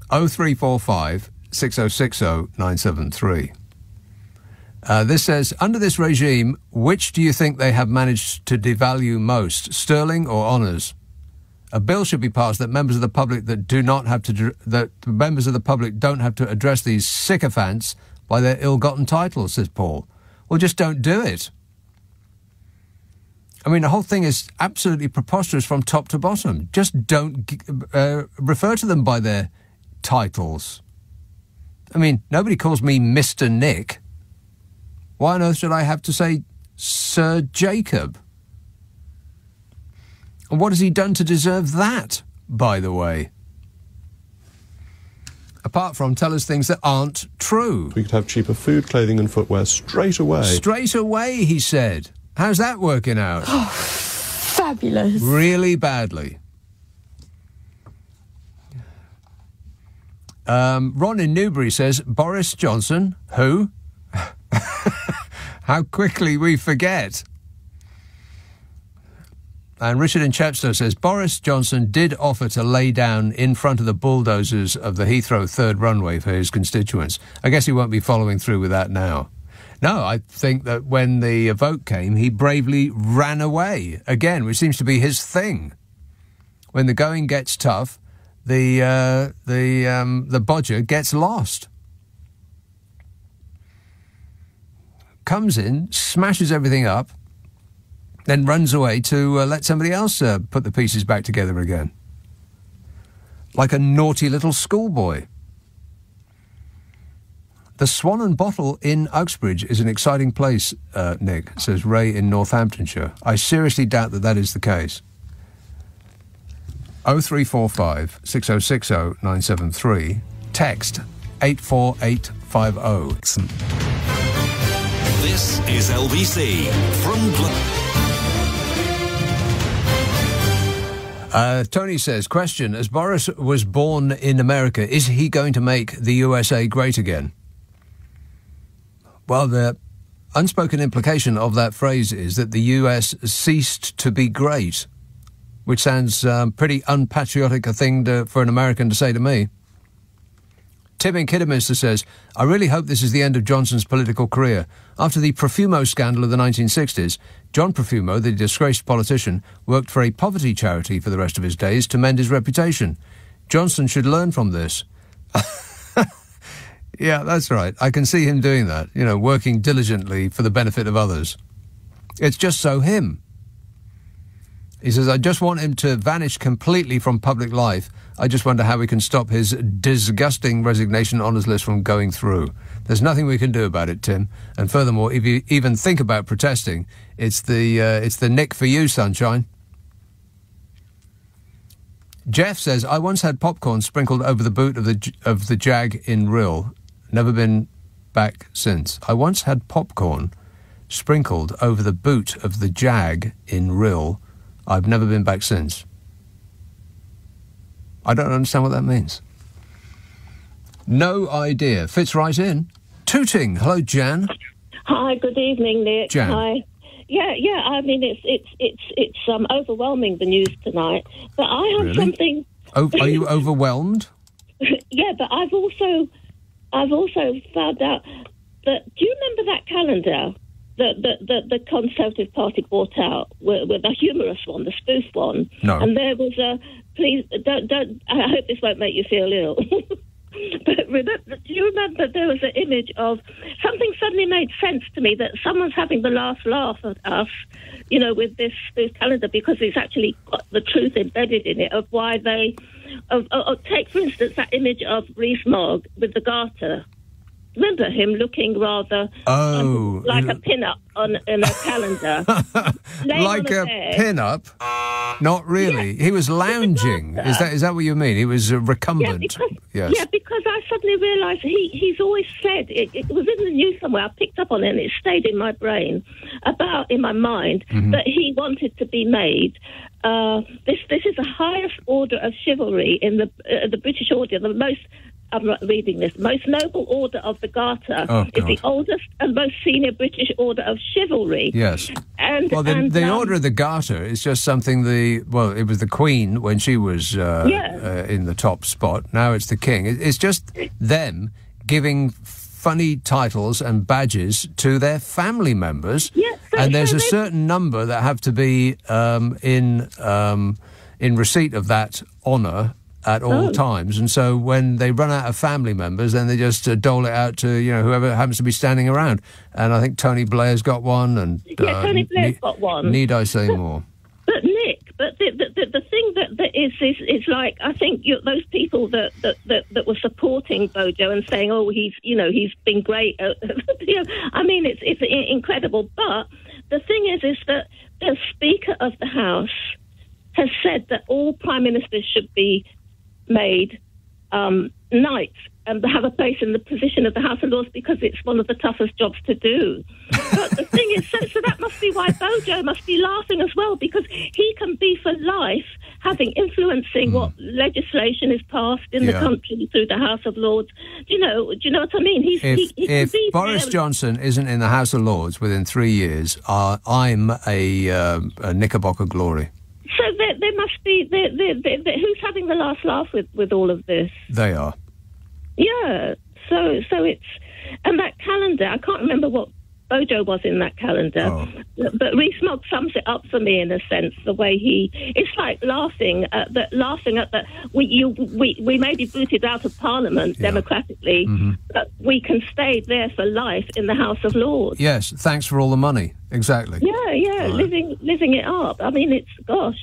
0345 6060 973. This says, under this regime, which do you think they have managed to devalue most, sterling or honours? A bill should be passed that members of the public don't have to address these sycophants by their ill-gotten titles, says Paul. Well, just don't do it. I mean, the whole thing is absolutely preposterous from top to bottom. Just don't refer to them by their titles. I mean, nobody calls me Mr. Nick. Why on earth should I have to say Sir Jacob? And what has he done to deserve that, by the way? apart from tell us things that aren't true. We could have cheaper food, clothing and footwear straight away. Straight away, he said. How's that working out? Oh, fabulous. Really badly. Ron in Newbury says, Boris Johnson, who? How quickly we forget. And Richard in Chepstow says, Boris Johnson did offer to lay down in front of the bulldozers of the Heathrow third runway for his constituents. I guess he won't be following through with that now. No, I think that when the vote came, he bravely ran away again, which seems to be his thing. When the going gets tough, the bodger gets lost. Comes in, smashes everything up, then runs away to let somebody else put the pieces back together again. Like a naughty little schoolboy. The Swan and Bottle in Uxbridge is an exciting place, Nick, says Ray in Northamptonshire. I seriously doubt that that is the case. 0345 6060 973. Text 84850. This is LBC from Tony says, question, as Boris was born in America, is he going to make the USA great again? Well, the unspoken implication of that phrase is that the US ceased to be great, which sounds pretty unpatriotic a thing for an American to say to me. Tim in Kidderminster says, I really hope this is the end of Johnson's political career. After the Profumo scandal of the 1960s, John Profumo, the disgraced politician, worked for a poverty charity for the rest of his days to mend his reputation. Johnson should learn from this. Yeah, that's right. I can see him doing that, working diligently for the benefit of others. It's just so him. He says, I just want him to vanish completely from public life. I just wonder how we can stop his disgusting resignation honours list from going through. There's nothing we can do about it, Tim. And furthermore, if you even think about protesting, it's the nick for you, sunshine. Jeff says, I once had popcorn sprinkled over the boot of the Jag in Rill. Never been back since. I once had popcorn sprinkled over the boot of the Jag in Rill. I've never been back since. I don't understand what that means. No idea. Fits right in. Tooting. Hello, Jan. Hi, good evening, Nick. Jan. Hi. Yeah. I mean, it's overwhelming, the news tonight. But I have Really? something. Are you overwhelmed? Yeah, but I've also found out that. Do you remember that calendar that the Conservative Party brought out with the humorous one, the spoof one? No. And there was a. Please don't. I hope this won't make you feel ill. But do you remember there was an image of something suddenly made sense to me, that someone's having the last laugh at us, with this calendar, because it's actually got the truth embedded in it of why they. Take, for instance, that image of Rees-Mogg with the garter. Remember him looking rather like a pin-up in a calendar. Like a pin-up? Not really. Yeah. He was lounging. Is that what you mean? He was recumbent. Yeah, because I suddenly realised he's always said, it was in the news somewhere, I picked up on it and it stayed in my brain, in my mind, that he wanted to be made. This is the highest order of chivalry in the British order, the most. I'm not reading this. Most Noble Order of the Garter is the oldest and most senior British order of chivalry. Yes. And the Order of the Garter is just something it was the Queen when she was in the top spot. Now it's the King. It's just them giving funny titles and badges to their family members. Yes. And there's a certain number that have to be in receipt of that honour at all times, and so when they run out of family members, then they just dole it out to whoever happens to be standing around. And I think Tony Blair's got one, and Tony Blair's got one. Need I say more? But Nick, the thing that is like, I think those people that were supporting Bojo and saying, he's been great. I mean, it's incredible. But the thing is that the Speaker of the House has said that all prime ministers should be made knights. have a place in the position of the House of Lords because it's one of the toughest jobs to do. But the thing is, so that must be why Bojo must be laughing as well, because he can be for life influencing what legislation is passed in the country through the House of Lords. Do you know what I mean? If Boris Johnson isn't in the House of Lords within 3 years, I'm a Knickerbocker glory. So there must be... who's having the last laugh with all of this? They are. Yeah. So it's... And that calendar, I can't remember what Bojo was in that calendar, but Rees-Mogg sums it up for me in a sense. The way it's like laughing at that. We may be booted out of Parliament democratically, but we can stay there for life in the House of Lords. Yes, thanks for all the money. Exactly. Yeah, right. living it up. I mean, it's gosh.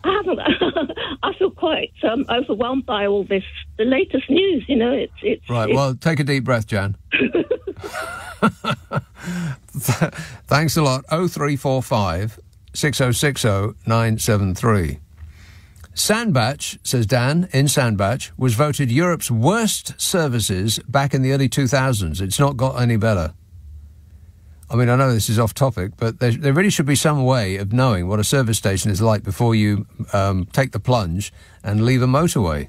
I feel quite overwhelmed by all this, the latest news. It's right. Well, take a deep breath, Jan. Thanks a lot. 0345 6060 973. Sandbach, says Dan, in Sandbach, was voted Europe's worst services back in the early 2000s. It's not got any better. I mean, I know this is off topic, but there really should be some way of knowing what a service station is like before you take the plunge and leave a motorway.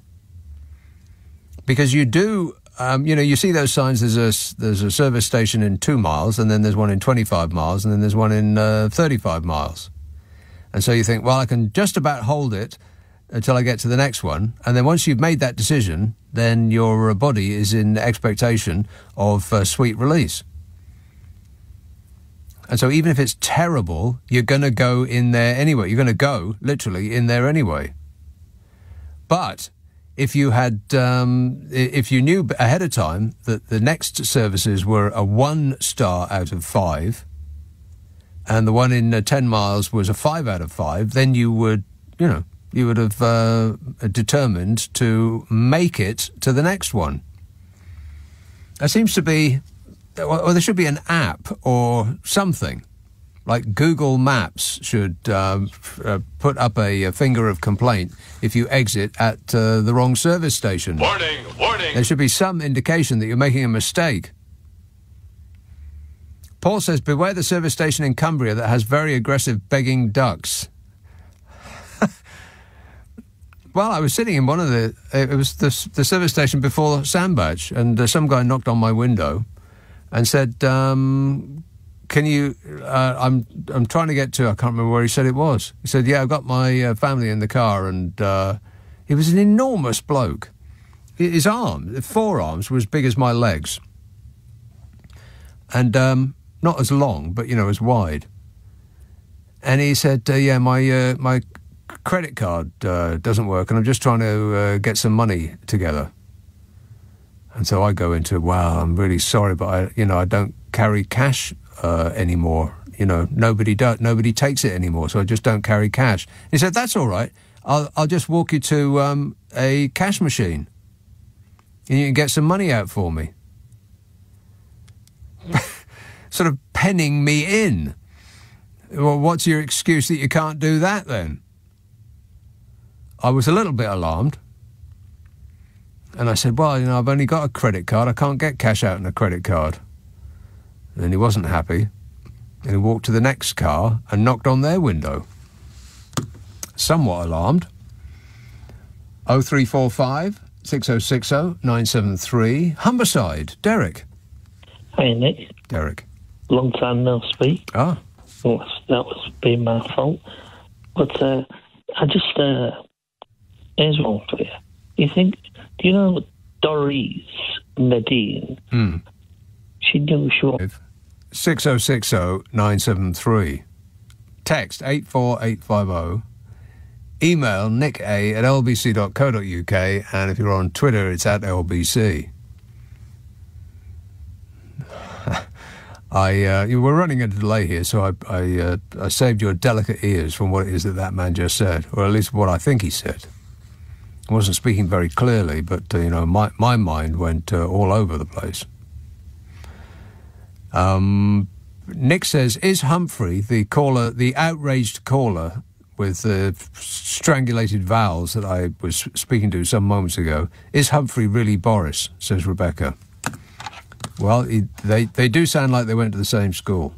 Because you do, you see those signs, there's a service station in 2 miles, and then there's one in 25 miles, and then there's one in 35 miles. And so you think, well, I can just about hold it until I get to the next one. And then once you've made that decision, then your body is in expectation of sweet release. And so even if it's terrible, you're going to go in there anyway. You're going to go, literally, in there anyway. But if you had, if you knew ahead of time that the next services were a 1 star out of 5, and the one in 10 miles was a 5 out of 5, then you would, you would have determined to make it to the next one. There seems to be... Or there should be an app or something, like Google Maps should put up a finger of complaint if you exit at the wrong service station. Warning, warning. There should be some indication that you're making a mistake. Paul says, beware the service station in Cumbria that has very aggressive begging ducks. Well, I was sitting in one of it was the service station before Sandbach, and some guy knocked on my window and said, can you, I'm trying to get to, I can't remember where he said it was. He said, yeah, I've got my family in the car, and he was an enormous bloke. His forearms were as big as my legs. And not as long, but, as wide. And he said, yeah, my credit card doesn't work, and I'm just trying to get some money together. And so I go into, wow, I'm really sorry, but I don't carry cash anymore. Nobody takes it anymore, so I just don't carry cash. He said, that's all right. I'll just walk you to a cash machine, and you can get some money out for me. Sort of penning me in. Well, what's your excuse that you can't do that then? I was a little bit alarmed. And I said, well, I've only got a credit card. I can't get cash out on a credit card. And he wasn't happy. And he walked to the next car and knocked on their window. Somewhat alarmed. 0345 6060 973. Humberside. Derek. Hi, Nick. Derek. Long time no speak. Ah. Well, that was being my fault. But I just... here's one for you. Do you know Doris Medine? She knew she was... 6060 973. Text 84850. Email nicka@lbc.co.uk, and if you're on Twitter, it's @LBC. We're running a delay here, so I saved your delicate ears from what it is that man just said, or at least what I think he said. I wasn't speaking very clearly, but, my mind went all over the place. Nick says, is Humphrey, the outraged caller, with the strangulated vowels that I was speaking to some moments ago. Is Humphrey really Boris, says Rebecca. Well, they do sound like they went to the same school.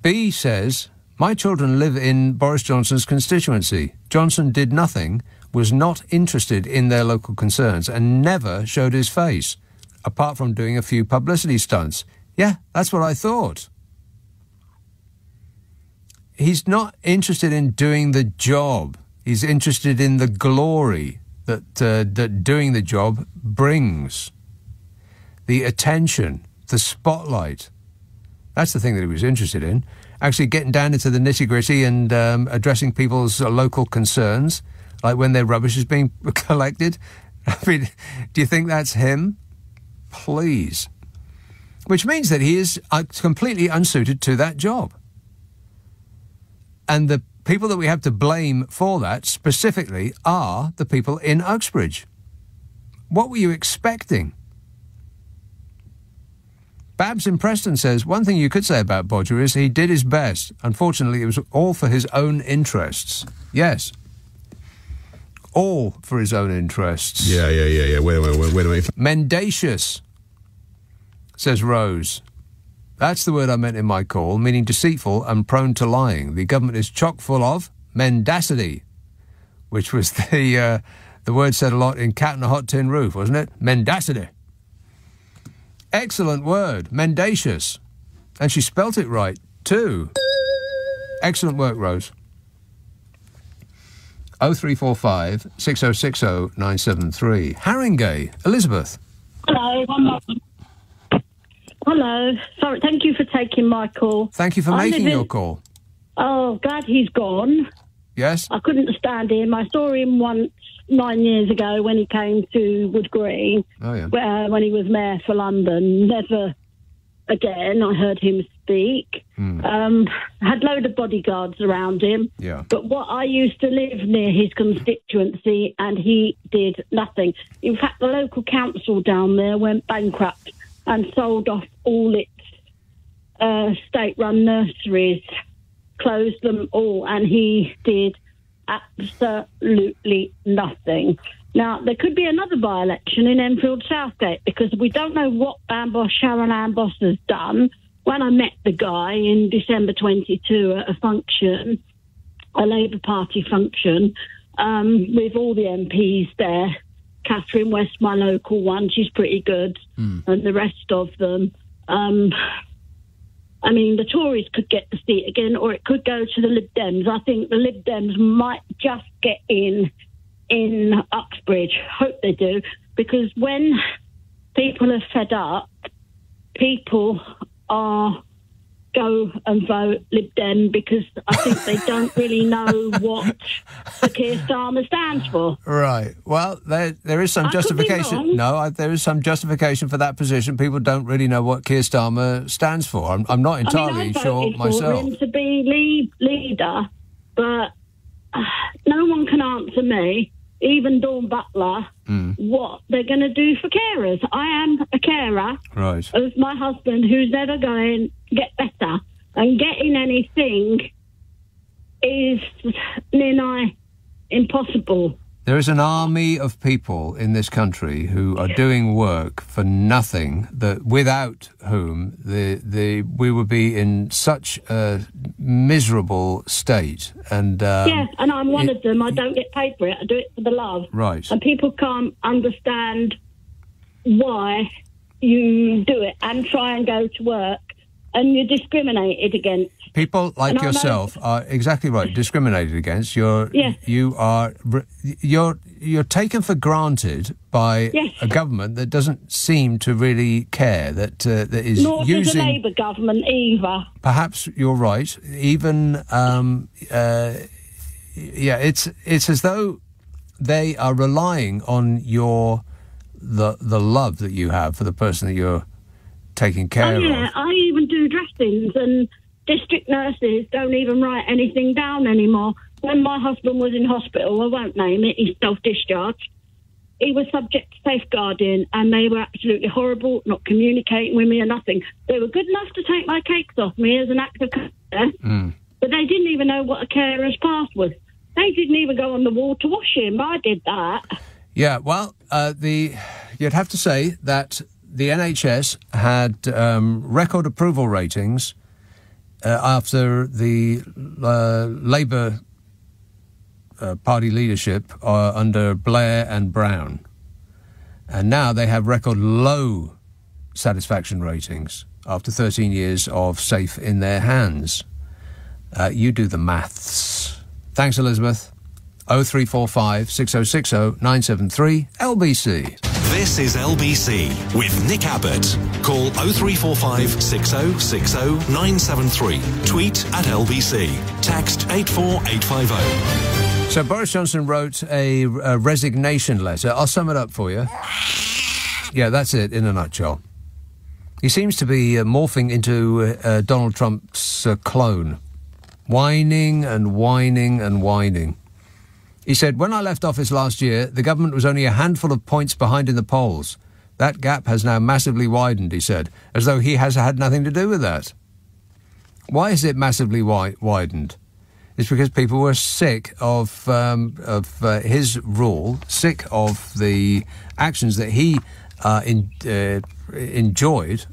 B says, my children live in Boris Johnson's constituency. Johnson did nothing, was not interested in their local concerns, and never showed his face, apart from doing a few publicity stunts. Yeah, that's what I thought. He's not interested in doing the job. He's interested in the glory that doing the job brings. The attention, the spotlight. That's the thing that he was interested in. Actually getting down into the nitty-gritty and addressing people's local concerns, like when their rubbish is being collected. I mean, do you think that's him? Please. Which means that he is completely unsuited to that job. And the people that we have to blame for that, specifically, are the people in Uxbridge. What were you expecting? Babs in Preston says, one thing you could say about Bodger is he did his best. Unfortunately, it was all for his own interests. Yes. All for his own interests. Yeah. Wait a minute. Mendacious, says Rose. That's the word I meant in my call, meaning deceitful and prone to lying. The government is chock full of mendacity, which was the word said a lot in Cat on a Hot Tin Roof, wasn't it? Mendacity. Excellent word, mendacious. And she spelt it right, too. Excellent work, Rose. 0345 6060 973. Haringey, Elizabeth. Hello, one moment. Hello. Sorry, thank you for taking my call. Thank you for making your call. Oh, glad he's gone. Yes? I couldn't stand him. I saw him once 9 years ago when he came to Wood Green. Oh, yeah. When he was mayor for London. Never again I heard him speak. Had load of bodyguards around him. Yeah. But I used to live near his constituency and he did nothing. In fact, the local council down there went bankrupt and sold off all its state-run nurseries, closed them all, and he did absolutely nothing. Now, there could be another by-election in Enfield Southgate because we don't know what Sharon Amboss has done. When I met the guy in December 22 at a function, a Labour Party function, with all the MPs there, Catherine West, my local one, she's pretty good, and the rest of them. I mean, the Tories could get the seat again, or it could go to the Lib Dems. I think the Lib Dems might just get in Uxbridge. Hope they do, because when people are fed up, people go and vote Lib Dem because I think they don't really know what the Keir Starmer stands for. Right. Well, there is some justification. No, there is some justification for that position. People don't really know what Keir Starmer stands for. I'm not entirely sure myself. I voted for him to be leader, but no one can answer me, even Dawn Butler, what they're going to do for carers. I am a carer of my husband who's never going to get better, and getting anything is near impossible. There is an army of people in this country who are doing work for nothing, that without whom we would be in such a miserable state. And yeah, and I'm one of them. I don't get paid for it. I do it for the love. Right. And people can't understand why you do it and try and go to work, and you're discriminated against. People like yourself are exactly right. Discriminated against. You're taken for granted by a government that doesn't seem to really care. That is nor using. Does a Labour government either. Perhaps you're right. Even it's as though they are relying on the love that you have for the person that you're taking care of. I even do dressings, and district nurses don't even write anything down anymore. When my husband was in hospital, I won't name it, he's self-discharged, he was subject to safeguarding, and they were absolutely horrible, not communicating with me or nothing. They were good enough to take my cakes off me as an act of kindness, But they didn't even know what a carer's pass was. They didn't even go on the wall to wash him. I did that. Yeah, well, you'd have to say that the NHS had record approval ratings after the Labour Party leadership under Blair and Brown. And now they have record low satisfaction ratings after 13 years of safe in their hands. You do the maths. Thanks, Elizabeth. 0345 6060 973 LBC. This is LBC with Nick Abbott. Call 0345 6060 973. Tweet at LBC. Text 84850. So Boris Johnson wrote a resignation letter. I'll sum it up for you. Yeah, that's it in a nutshell. He seems to be morphing into Donald Trump's clone. Whining and whining and whining. He said, when I left office last year, the government was only a handful of points behind in the polls. That gap has now massively widened, he said, as though he has had nothing to do with that. Why is it massively widened? It's because people were sick of his rule, sick of the actions that he enjoyed,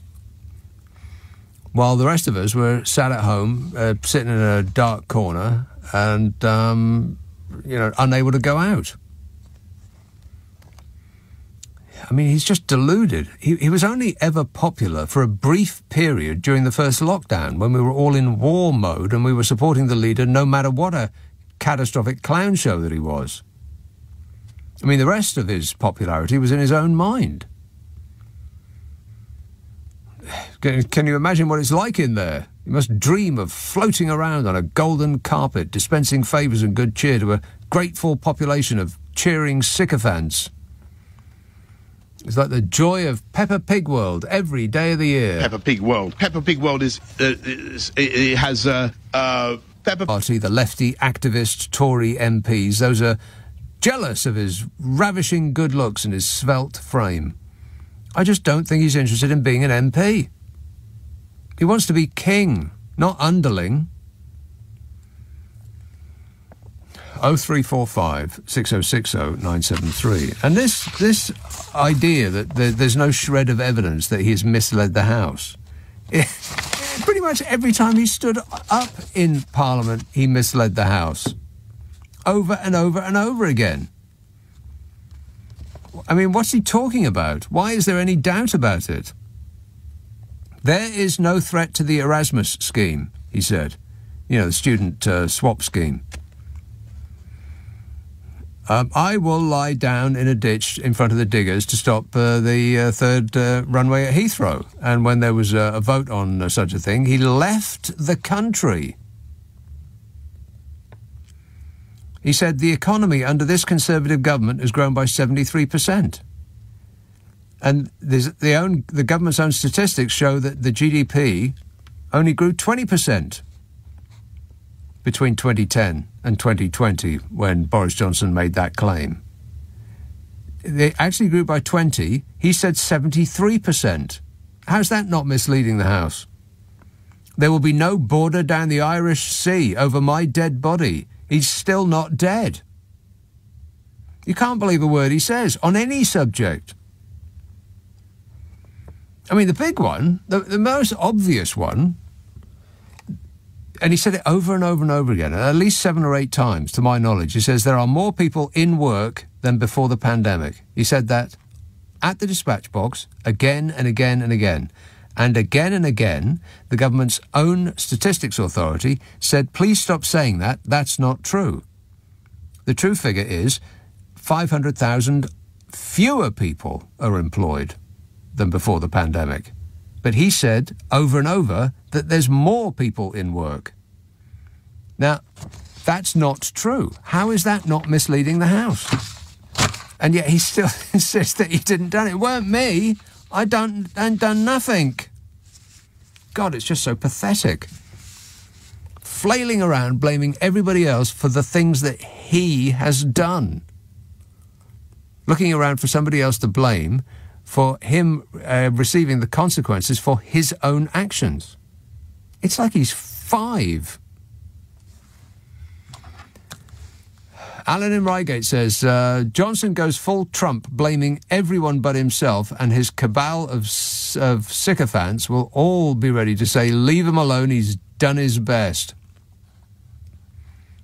while the rest of us were sat at home, sitting in a dark corner and, unable to go out. I mean, he's just deluded. He was only ever popular for a brief period during the first lockdown when we were all in war mode and we were supporting the leader no matter what a catastrophic clown show that he was. I mean, the rest of his popularity was in his own mind. Can you imagine what it's like in there? You must dream of floating around on a golden carpet, dispensing favours and good cheer to a grateful population of cheering sycophants. It's like the joy of Peppa Pig World every day of the year. Peppa Pig World. Peppa Pig World has Peppa Party, the lefty activist Tory MPs. Those are jealous of his ravishing good looks and his svelte frame. I just don't think he's interested in being an MP. He wants to be king, not underling. 0345 6060 973. And this idea that there's no shred of evidence that he has misled the House. Pretty much every time he stood up in Parliament, he misled the House. Over and over and over again. I mean, what's he talking about? Why is there any doubt about it? There is no threat to the Erasmus scheme, he said. You know, the student swap scheme. I will lie down in a ditch in front of the diggers to stop the third runway at Heathrow. And when there was a vote on such a thing, he left the country. He said the economy under this Conservative government has grown by 73%. And the government's own statistics show that the GDP only grew 20% between 2010 and 2020 when Boris Johnson made that claim. They actually grew by 20. He said 73%. How's that not misleading the House? There will be no border down the Irish Sea over my dead body. He's still not dead. You can't believe a word he says on any subject. I mean, the big one, the most obvious one, and he said it over and over and over again, at least 7 or 8 times, to my knowledge. He says there are more people in work than before the pandemic. He said that at the dispatch box again and again and again. And again, the government's own statistics authority said, please stop saying that. That's not true. The true figure is 500,000 fewer people are employed than before the pandemic. But he said over and over that there's more people in work. Now, that's not true. How is that not misleading the House? And yet he still insists that he didn't done it. It weren't me. I done nothing. God, it's just so pathetic. Flailing around, blaming everybody else for the things that he has done. Looking around for somebody else to blame for him receiving the consequences for his own actions. It's like he's 5. Alan in Reigate says, Johnson goes full Trump, blaming everyone but himself, and his cabal of sycophants will all be ready to say, leave him alone, he's done his best.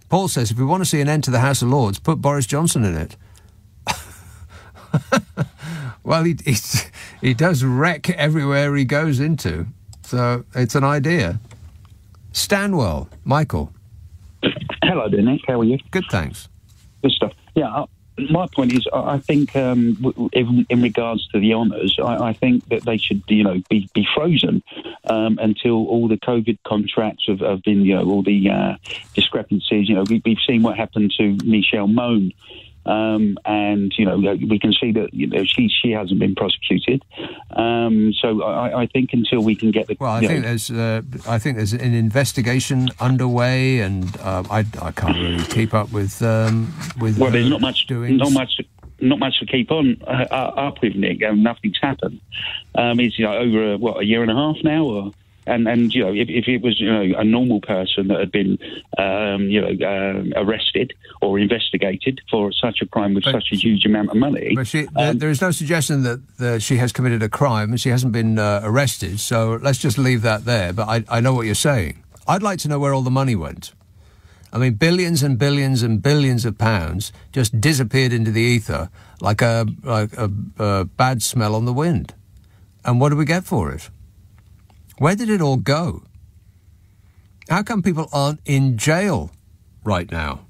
Paul says, if we want to see an end to the House of Lords, put Boris Johnson in it. Well, he does wreck everywhere he goes into, so it's an idea. Stanwell, Michael. Hello there, Nick. How are you? Good, thanks. Good stuff. Yeah, my point is, I think in regards to the honours, I think that they should, be frozen until all the COVID contracts have been, all the discrepancies. We've seen what happened to Michelle Mone. And we can see that she hasn't been prosecuted. So I think until we can get the I think there's an investigation underway, and I can't really keep up with. Well, there's not much to keep on up with, Nick. Nothing's happened. It's over a year and a half now, or. And if it was a normal person that had been arrested or investigated for such a crime with such a huge amount of money, but there is no suggestion that she has committed a crime and she hasn't been arrested. So let's just leave that there. But I know what you're saying. I'd like to know where all the money went. I mean, billions and billions and billions of pounds just disappeared into the ether like a bad smell on the wind. And what do we get for it? Where did it all go? How come people aren't in jail right now?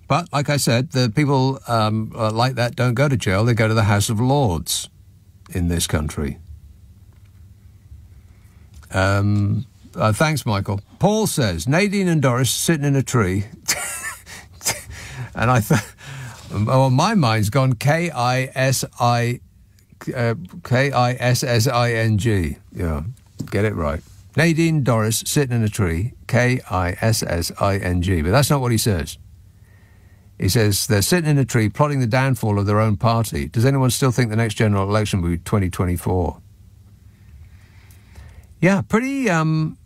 But, like I said, the people like that don't go to jail. They go to the House of Lords in this country. Thanks, Michael. Paul says, Nadine and Doris sitting in a tree. And I thought, my mind's gone Kissing. Yeah. Get it right. Nadine Doris sitting in a tree, Kissing, but that's not what he says. He says they're sitting in a tree plotting the downfall of their own party. Does anyone still think the next general election will be 2024? Yeah, pretty not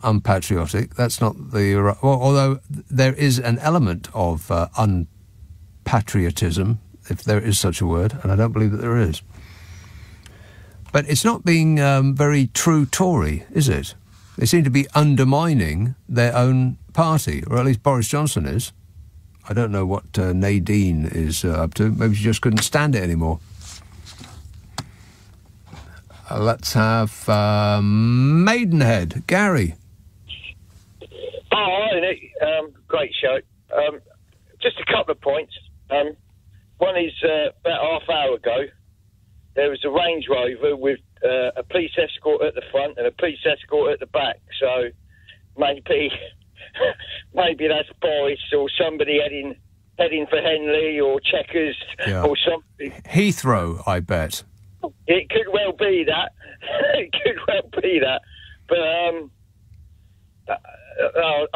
unpatriotic. That's not the... although there is an element of unpatriotism, if there is such a word, and I don't believe that there is. But it's not being very true Tory, is it? They seem to be undermining their own party, or at least Boris Johnson is. I don't know what Nadine is up to. Maybe she just couldn't stand it anymore. Let's have Maidenhead. Gary. Oh, hi, Nick. Great show. Just a couple of points. One is about half hour ago, there was a Range Rover with a police escort at the front and a police escort at the back. So maybe that's Boris or somebody heading for Henley or Chequers or something. Heathrow, I bet. It could well be that. It could well be that. But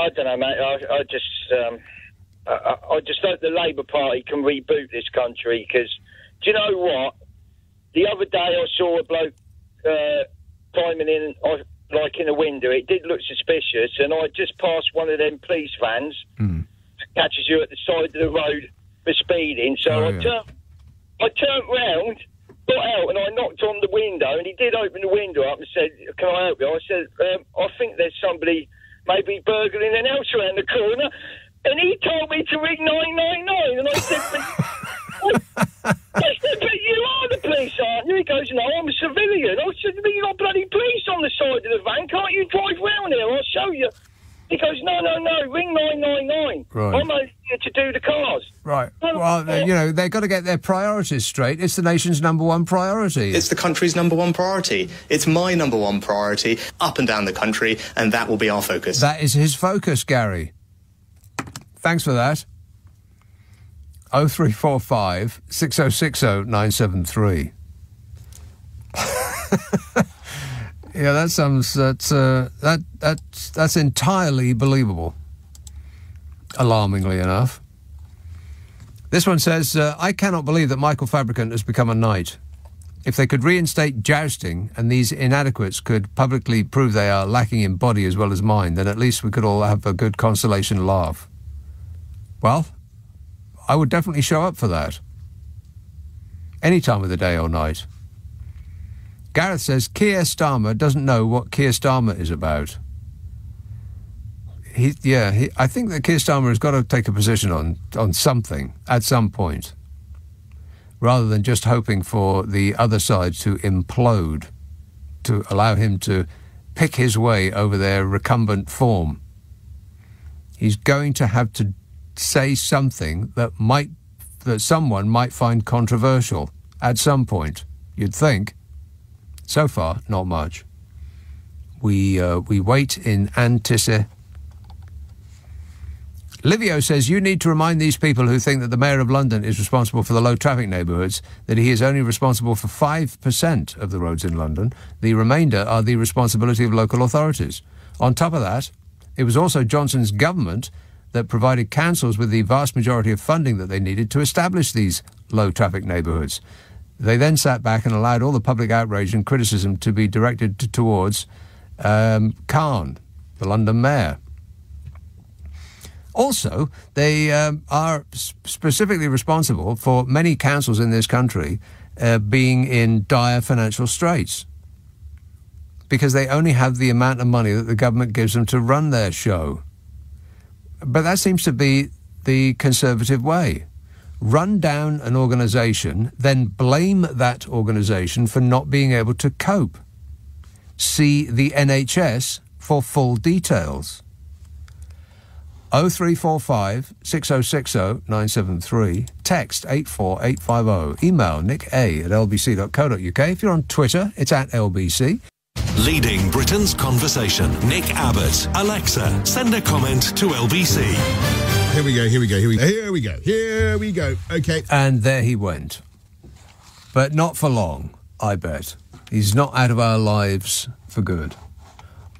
I don't know, mate. I just hope the Labour Party can reboot this country, because do you know what? The other day I saw a bloke climbing in, like in a window. It did look suspicious, and I just passed one of them police vans that catches you at the side of the road for speeding. So I turned round, got out, and I knocked on the window, and he did open the window up and said, "Can I help you?" I said, "I think there's somebody maybe burgling an house around the corner," and he told me to ring 999, and I said, "But you are the police, aren't you?" He goes, "No, I'm a civilian." I said, "But you got bloody police on the side of the van. Can't you drive round here? I'll show you." He goes, no, ring 999. Right. I'm only here to do the cars. Right. Well, they've got to get their priorities straight. It's the nation's number one priority. It's the country's number one priority. It's my number one priority up and down the country, and that will be our focus. That is his focus, Gary. Thanks for that. 0345 6060 973. Yeah, that's entirely believable. Alarmingly enough. This one says, I cannot believe that Michael Fabricant has become a knight. If they could reinstate jousting and these inadequates could publicly prove they are lacking in body as well as mind, then at least we could all have a good consolation laugh. Well, I would definitely show up for that. Any time of the day or night. Gareth says Keir Starmer doesn't know what Keir Starmer is about. I think that Keir Starmer has got to take a position on something at some point, rather than just hoping for the other side to implode, to allow him to pick his way over their recumbent form. He's going to have to say something that someone might find controversial at some point, you'd think. So far, not much. We wait in anticipation. Livio says, you need to remind these people who think that the Mayor of London is responsible for the low traffic neighbourhoods that he is only responsible for 5% of the roads in London. The remainder are the responsibility of local authorities. On top of that, it was also Johnson's government that provided councils with the vast majority of funding that they needed to establish these low traffic neighbourhoods. They then sat back and allowed all the public outrage and criticism to be directed towards Khan, the London mayor. Also, they are specifically responsible for many councils in this country being in dire financial straits because they only have the amount of money that the government gives them to run their show. But that seems to be the Conservative way. Run down an organisation, then blame that organisation for not being able to cope. See the NHS for full details. 0345 6060 973. Text 84850. Email nick@lbc.co.uk. If you're on Twitter, it's @LBC. Leading Britain's conversation. Nick Abbott. Alexa, send a comment to LBC. Here we go. Okay. And there he went. But not for long, I bet. He's not out of our lives for good.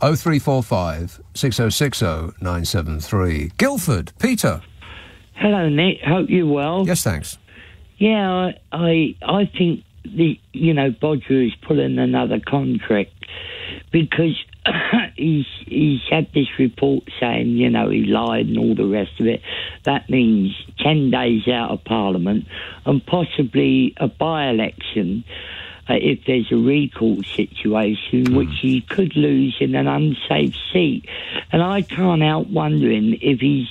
0345 6060 973. Guildford, Peter. Hello, Nick. Hope you're well. Yes, thanks. Yeah, I think Bodger is pulling another contract because he's had this report saying, he lied and all the rest of it. That means 10 days out of Parliament and possibly a by-election if there's a recall situation, which he could lose in an unsafe seat. And I can't help wondering if he's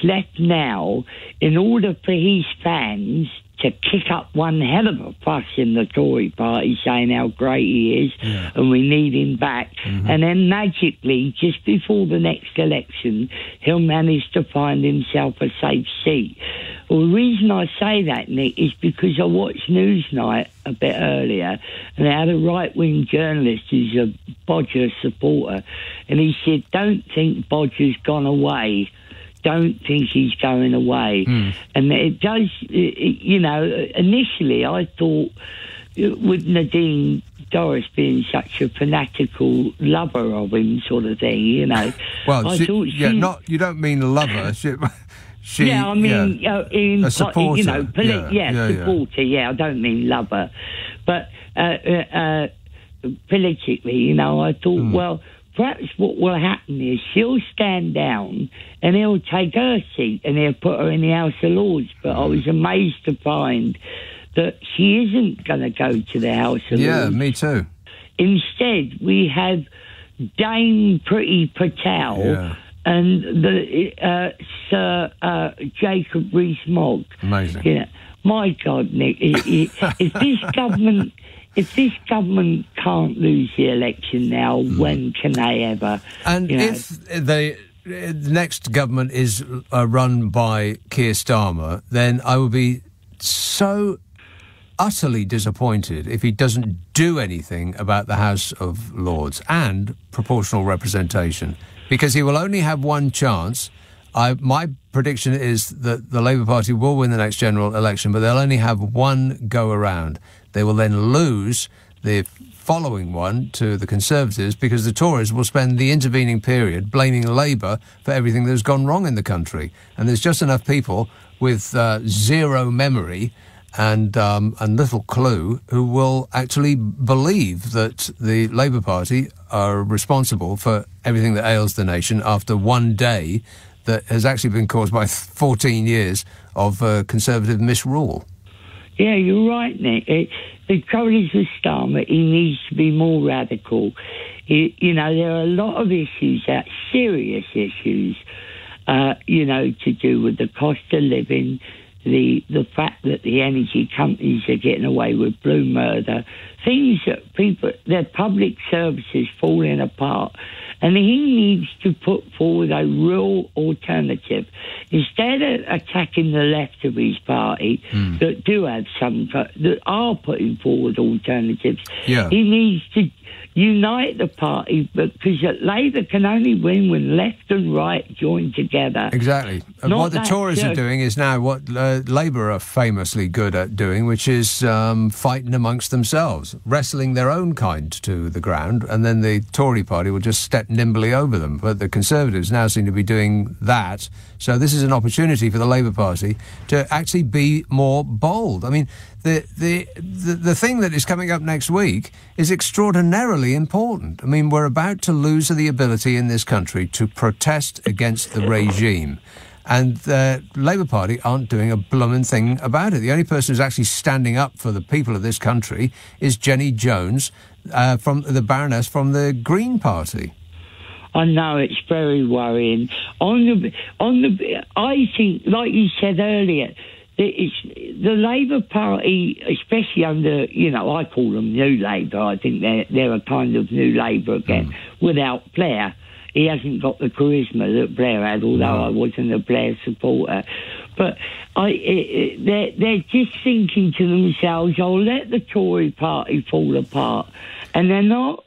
left now in order for his fans to kick up one hell of a fuss in the Tory party saying how great he is and we need him back. Mm-hmm. And then magically, just before the next election, he'll manage to find himself a safe seat. Well, the reason I say that, Nick, is because I watched Newsnight a bit earlier and I had a right-wing journalist who's a Bodger supporter and he said, don't think Bodger's gone away. Don't think he's going away. And it does, initially I thought with Nadine Dorries being such a fanatical lover of him sort of thing, Well, you don't mean lover. She a supporter. Supporter, I don't mean lover. But politically, I thought, well, perhaps what will happen is she'll stand down and he'll take her seat and he'll put her in the House of Lords. But I was amazed to find that she isn't going to go to the House of Lords. Yeah, me too. Instead, we have Dame Priti Patel and the Sir Jacob Rees-Mogg. Amazing. My God, Nick, if this government can't lose the election now, when can they ever? And if the next government is run by Keir Starmer, then I will be so utterly disappointed if he doesn't do anything about the House of Lords and proportional representation, because he will only have one chance. My prediction is that the Labour Party will win the next general election, but they'll only have one go around. They will then lose the following one to the Conservatives because the Tories will spend the intervening period blaming Labour for everything that's gone wrong in the country. And there's just enough people with zero memory and little clue who will actually believe that the Labour Party are responsible for everything that ails the nation after one day that has actually been caused by 14 years of Conservative misrule. Yeah, you're right, Nick. The trouble is with Starmer, he needs to be more radical. There are a lot of issues, serious issues, to do with the cost of living, the fact that the energy companies are getting away with blue murder, things that their public services falling apart. And he needs to put forward a real alternative. Instead of attacking the left of his party that do have that are putting forward alternatives, he needs to unite the party, because Labour can only win when left and right join together. Exactly. And what the Tories are doing is now what Labour are famously good at doing, which is fighting amongst themselves, wrestling their own kind to the ground, and then the Tory party will just step nimbly over them. But the Conservatives now seem to be doing that. So this is an opportunity for the Labour Party to actually be more bold. I mean, the thing that is coming up next week is extraordinarily important. I mean, we're about to lose the ability in this country to protest against the regime. And the Labour Party aren't doing a bloomin' thing about it. The only person who's actually standing up for the people of this country is Jenny Jones, from the Baroness from the Green Party. I know, it's very worrying. I think, like you said earlier, the Labour Party, especially under, I call them New Labour. I think they're a kind of New Labour again, without Blair. He hasn't got the charisma that Blair had, although I wasn't a Blair supporter. But they're just thinking to themselves, let the Tory party fall apart. And they're not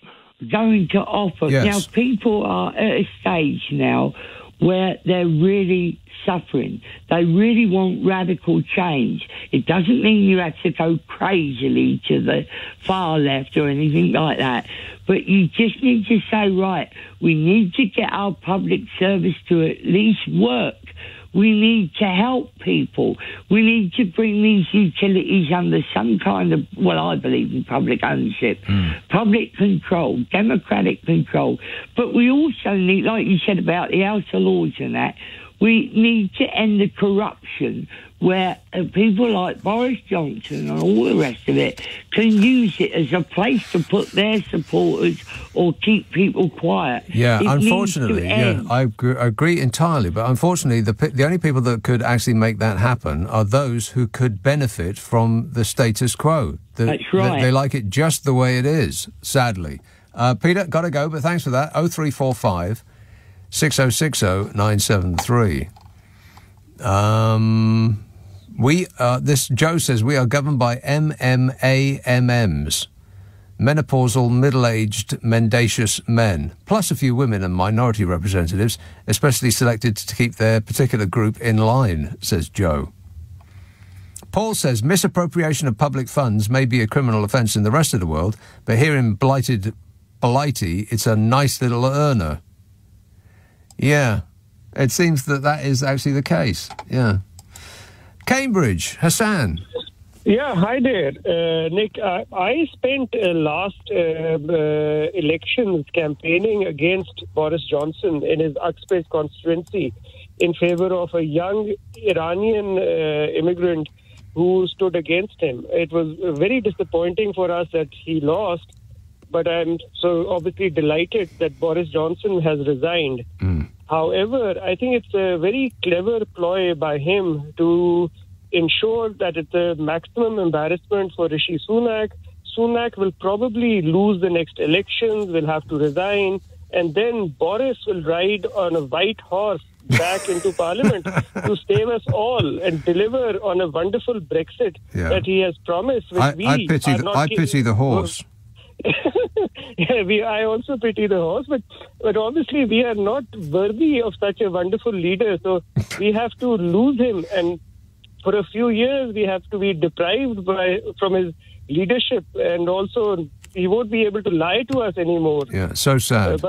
going to offer. Yes. Now, people are at a stage now where they're really suffering. They really want radical change. It doesn't mean you have to go crazily to the far left or anything like that. But you just need to say, right, we need to get our public service to at least work. We need to help people. We need to bring these utilities under some kind of, I believe in public ownership, public control, democratic control. But we also need, like you said about the House of Lords and that, we need to end the corruption where people like Boris Johnson and all the rest of it can use it as a place to put their supporters or keep people quiet. Yeah, unfortunately, I agree entirely. But unfortunately, the only people that could actually make that happen are those who could benefit from the status quo. That's right. They like it just the way it is, sadly. Peter, got to go, but thanks for that. 0345 6060 973. This Joe says we are governed by MMAMMs, menopausal, middle-aged, mendacious men, plus a few women and minority representatives, especially selected to keep their particular group in line, says Joe. Paul says misappropriation of public funds may be a criminal offence in the rest of the world, but here in Blighty, it's a nice little earner. Yeah, it seems that is actually the case, yeah. Cambridge, Hassan. Yeah, hi there. Nick, I spent last elections campaigning against Boris Johnson in his Uxbridge constituency in favor of a young Iranian immigrant who stood against him. It was very disappointing for us that he lost, but I'm so obviously delighted that Boris Johnson has resigned. However, I think it's a very clever ploy by him to ensure that it's a maximum embarrassment for Rishi Sunak. Sunak will probably lose the next elections, will have to resign, and then Boris will ride on a white horse back into Parliament to save us all and deliver on a wonderful Brexit that he has promised. I pity the horse. I also pity the horse, but obviously we are not worthy of such a wonderful leader, so we have to lose him, and for a few years we have to be deprived from his leadership, and also he won't be able to lie to us anymore. Yeah, so sad.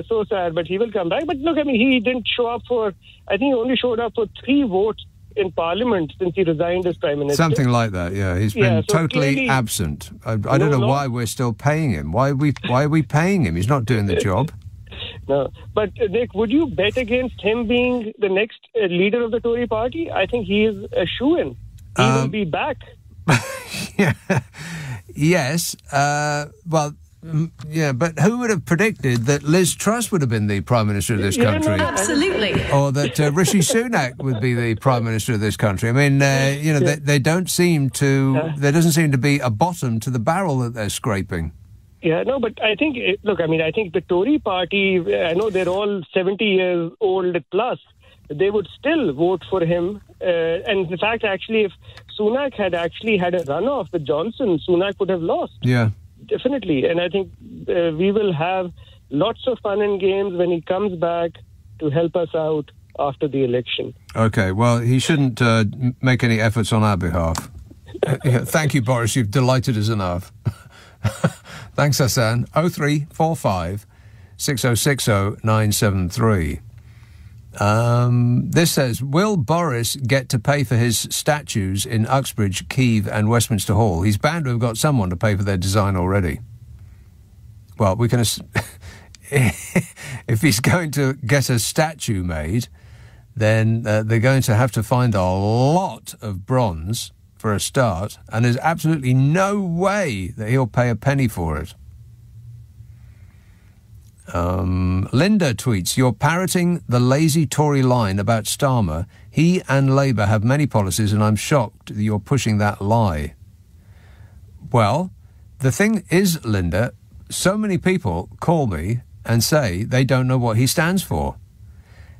So sad, but he will come back. But look, I mean, he didn't show up I think he only showed up for 3 votes in Parliament since he resigned as Prime Minister. Something like that, yeah. He's been totally absent. I don't know why we're still paying him. Why are we paying him? He's not doing the job. No. But, Nick, would you bet against him being the next leader of the Tory party? I think he is a shoo-in. He will be back. Yes. Yeah, but who would have predicted that Liz Truss would have been the Prime Minister of this country? Absolutely. Or that Rishi Sunak would be the Prime Minister of this country? I mean, they don't seem to... There doesn't seem to be a bottom to the barrel that they're scraping. Yeah, no, but I think... I think the Tory party, I know they're all 70 years old plus, they would still vote for him. And in fact, actually, if Sunak had actually had a runoff with Johnson, Sunak would have lost. Yeah. Definitely. And I think we will have lots of fun and games when he comes back to help us out after the election. OK, well, he shouldn't make any efforts on our behalf. Thank you, Boris. You've delighted us enough. Thanks, Hassan. 0345 6060 973. This says, will Boris get to pay for his statues in Uxbridge, Kiev and Westminster Hall? He's bound to have got someone to pay for their design already. Well, we can... if he's going to get a statue made, then they're going to have to find a lot of bronze for a start, and there's absolutely no way that he'll pay a penny for it. Linda tweets, you're parroting the lazy Tory line about Starmer. He and Labour have many policies, and I'm shocked that you're pushing that lie. Well, the thing is, Linda, so many people call me and say they don't know what he stands for.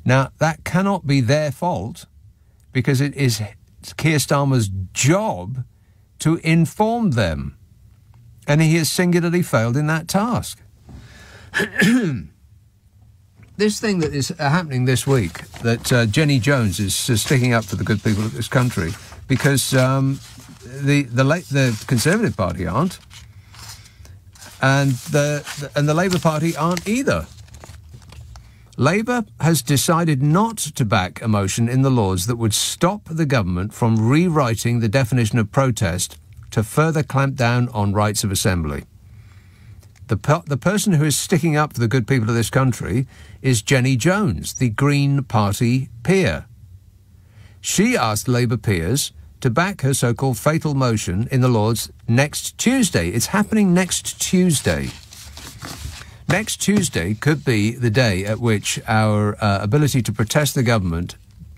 Now, that cannot be their fault, because it is Keir Starmer's job to inform them. And he has singularly failed in that task. This thing that is happening this week, that Jenny Jones is sticking up for the good people of this country, because the Conservative Party aren't, and the Labour Party aren't either. Labour has decided not to back a motion in the Lords that would stop the government from rewriting the definition of protest to further clamp down on rights of assembly. The person who is sticking up for the good people of this country is Jenny Jones, the Green Party peer. She asked Labour peers to back her so-called fatal motion in the Lords next Tuesday. It's happening next Tuesday. Next Tuesday could be the day at which our ability to protest the government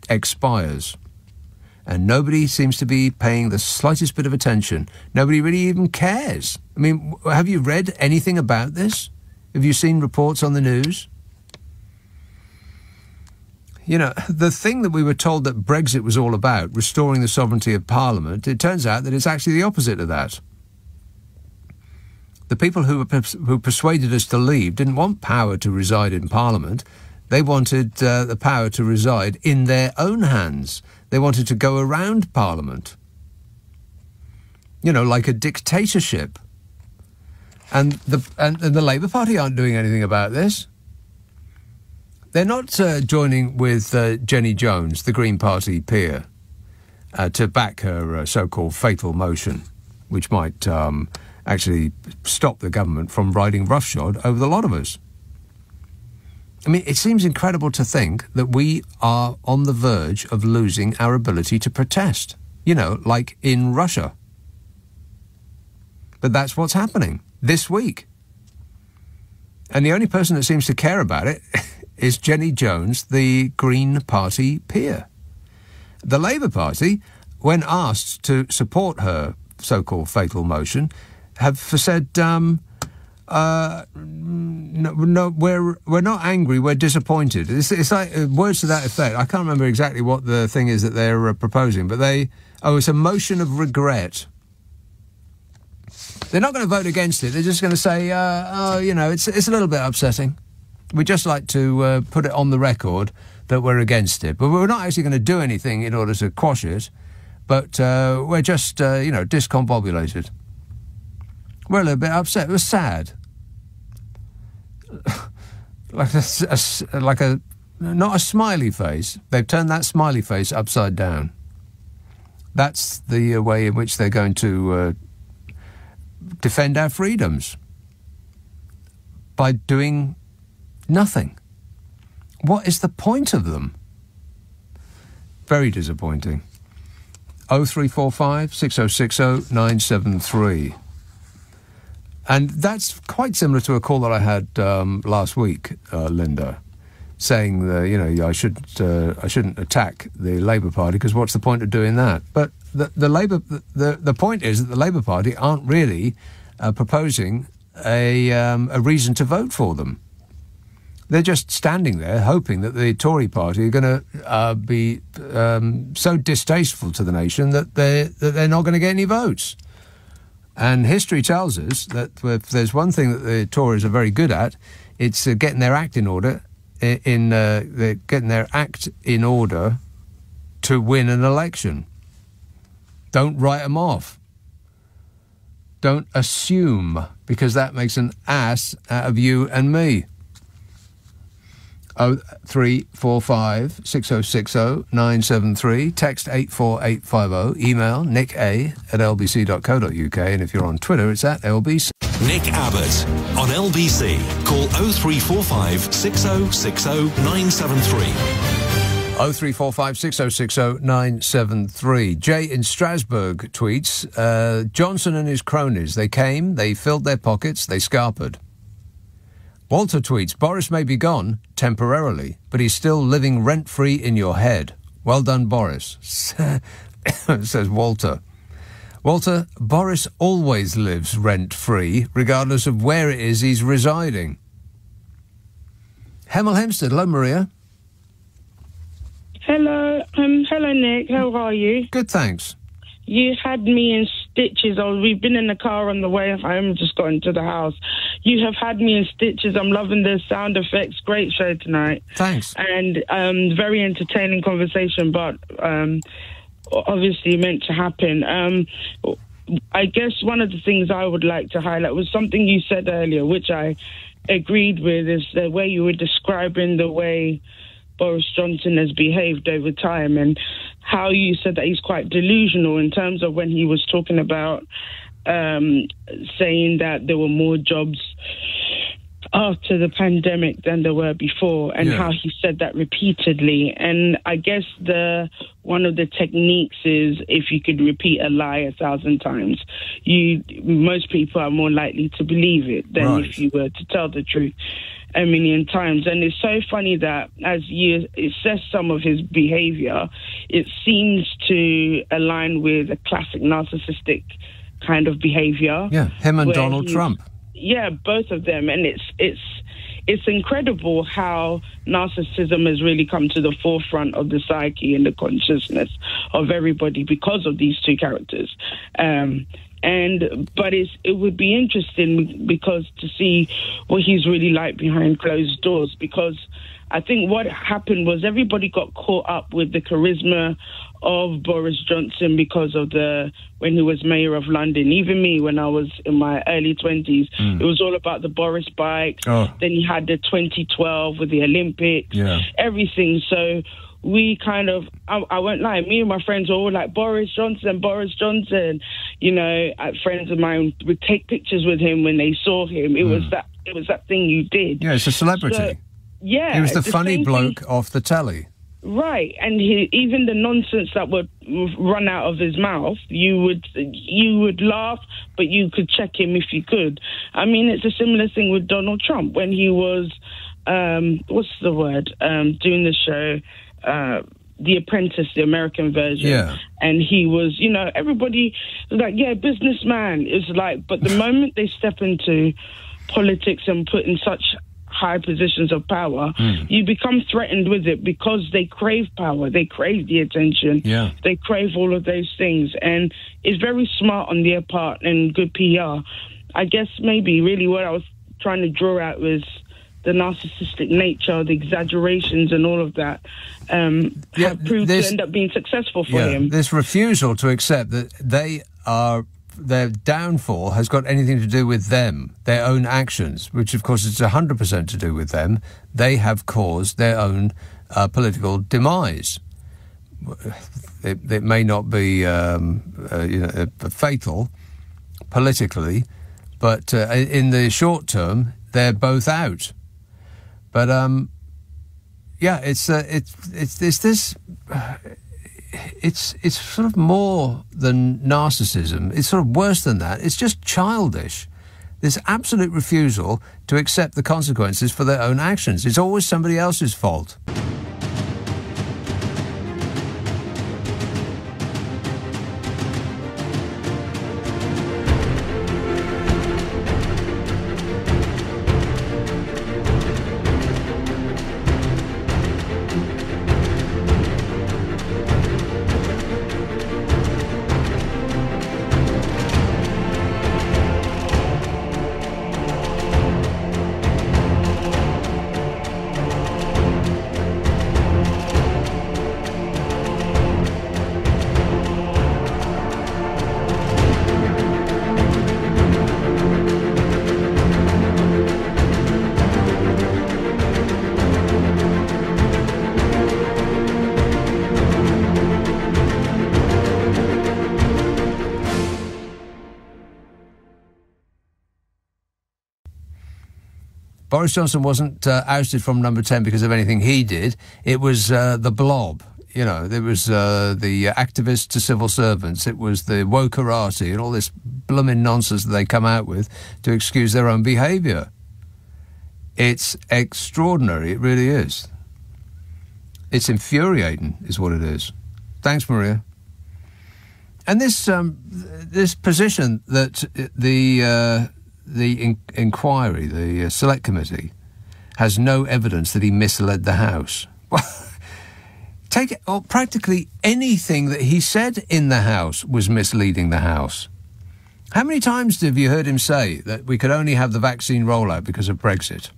expires. And nobody seems to be paying the slightest bit of attention. Nobody really even cares. I mean, have you read anything about this? Have you seen reports on the news? You know, the thing that we were told that Brexit was all about, restoring the sovereignty of Parliament, it turns out that it's actually the opposite of that. The people who persuaded us to leave didn't want power to reside in Parliament. They wanted the power to reside in their own hands. They wanted to go around Parliament. You know, like a dictatorship. And the Labour Party aren't doing anything about this. They're not joining with Jenny Jones, the Green Party peer, to back her so-called fatal motion, which might actually stop the government from riding roughshod over the lot of us. I mean, it seems incredible to think that we are on the verge of losing our ability to protest, you know, like in Russia. But that's what's happening this week. And the only person that seems to care about it is Jenny Jones, the Green Party peer. The Labour Party, when asked to support her so-called fatal motion, have said, no, we're not angry, we're disappointed. It's like words to that effect. I can't remember exactly what the thing is that they're proposing, but it's a motion of regret. They're not going to vote against it. They're just going to say, it's a little bit upsetting. We'd just like to put it on the record that we're against it. But we're not actually going to do anything in order to quash it, but we're just, discombobulated. We're a little bit upset. We're sad. Not a smiley face. They've turned that smiley face upside down. That's the way in which they're going to defend our freedoms, by doing nothing. What is the point of them? Very disappointing. 0345 6060 973. And that's quite similar to a call that I had last week, Linda, saying that I shouldn't attack the Labour Party, because what's the point of doing that? But the point is that the Labour Party aren't really proposing a reason to vote for them. They're just standing there hoping that the Tory party are going to be so distasteful to the nation that they're not going to get any votes. And history tells us that if there's one thing that the Tories are very good at, it's getting their act in order. Getting their act in order to win an election. Don't write them off. Don't assume, because that makes an ass out of you and me. 0345 6060 973. Text 84850. Email nica@lbc.co.uk. And if you're on Twitter, it's @LBC. Nick Abbott on LBC. Call 0345 6060 973. 0345 6060 973. Jay in Strasbourg tweets, Johnson and his cronies, they came, they filled their pockets, they scarpered. Walter tweets, Boris may be gone, temporarily, but he's still living rent-free in your head. Well done, Boris, says Walter. Walter, Boris always lives rent-free, regardless of where it is he's residing. Hemel Hempstead, hello, Maria. Hello, Nick. How are you? Good, thanks. You had me in stitches. We've been in the car on the way home, just got into the house. You have had me in stitches. I'm loving the sound effects. Great show tonight. Thanks. And very entertaining conversation, but obviously meant to happen. I guess one of the things I would like to highlight was something you said earlier, which I agreed with, is the way you were describing the way Boris Johnson has behaved over time, and how you said that he's quite delusional in terms of when he was talking about saying that there were more jobs after the pandemic than there were before, and how he said that repeatedly. And I guess one of the techniques is, if you could repeat a lie 1,000 times, most people are more likely to believe it than if you were to tell the truth 1,000,000 times. And it's so funny that as you assess some of his behavior, it seems to align with a classic narcissistic kind of behavior. Yeah, him and Donald Trump. Yeah, both of them. And it's incredible how narcissism has really come to the forefront of the psyche and the consciousness of everybody because of these two characters. But it would be interesting because to see what he's really like behind closed doors, because I think what happened was everybody got caught up with the charisma of Boris Johnson because of when he was mayor of London. Even me, when I was in my early 20s, it was all about the Boris bikes. Oh. Then you had the 2012 with the Olympics, everything. So we kind of, I won't lie, me and my friends were all like, Boris Johnson. You know, friends of mine would take pictures with him when they saw him. It was that thing you did. Yeah, it's a celebrity. So, yeah. He was the funny bloke off the telly. Right, and even the nonsense that would run out of his mouth, you would laugh, but you could check him if you could. I mean, it's a similar thing with Donald Trump when he was, doing the show, The Apprentice, the American version. Yeah. And he was, everybody was like, yeah, businessman. It's like, but the moment they step into politics and put in such high positions of power, you become threatened with it because they crave power, they crave the attention, they crave all of those things, and it's very smart on their part and good PR. I guess maybe really what I was trying to draw out was the narcissistic nature, the exaggerations and all of that have proved to end up being successful for him. This refusal to accept that their downfall has got anything to do with them, their own actions, which of course is 100% to do with them. They have caused their own political demise. it may not be fatal politically, but in the short term, they're both out. But it's sort of more than narcissism. It's sort of worse than that. It's just childish. This absolute refusal to accept the consequences for their own actions. It's always somebody else's fault. Boris Johnson wasn't ousted from number 10 because of anything he did. It was the blob. You know, there was the activists to civil servants. It was the wokerati and all this blooming nonsense that they come out with to excuse their own behaviour. It's extraordinary. It really is. It's infuriating, is what it is. Thanks, Maria. And this position that the inquiry, the select committee, has no evidence that he misled the House. Well, take it, or practically anything that he said in the House was misleading the House. How many times have you heard him say that we could only have the vaccine rollout because of Brexit?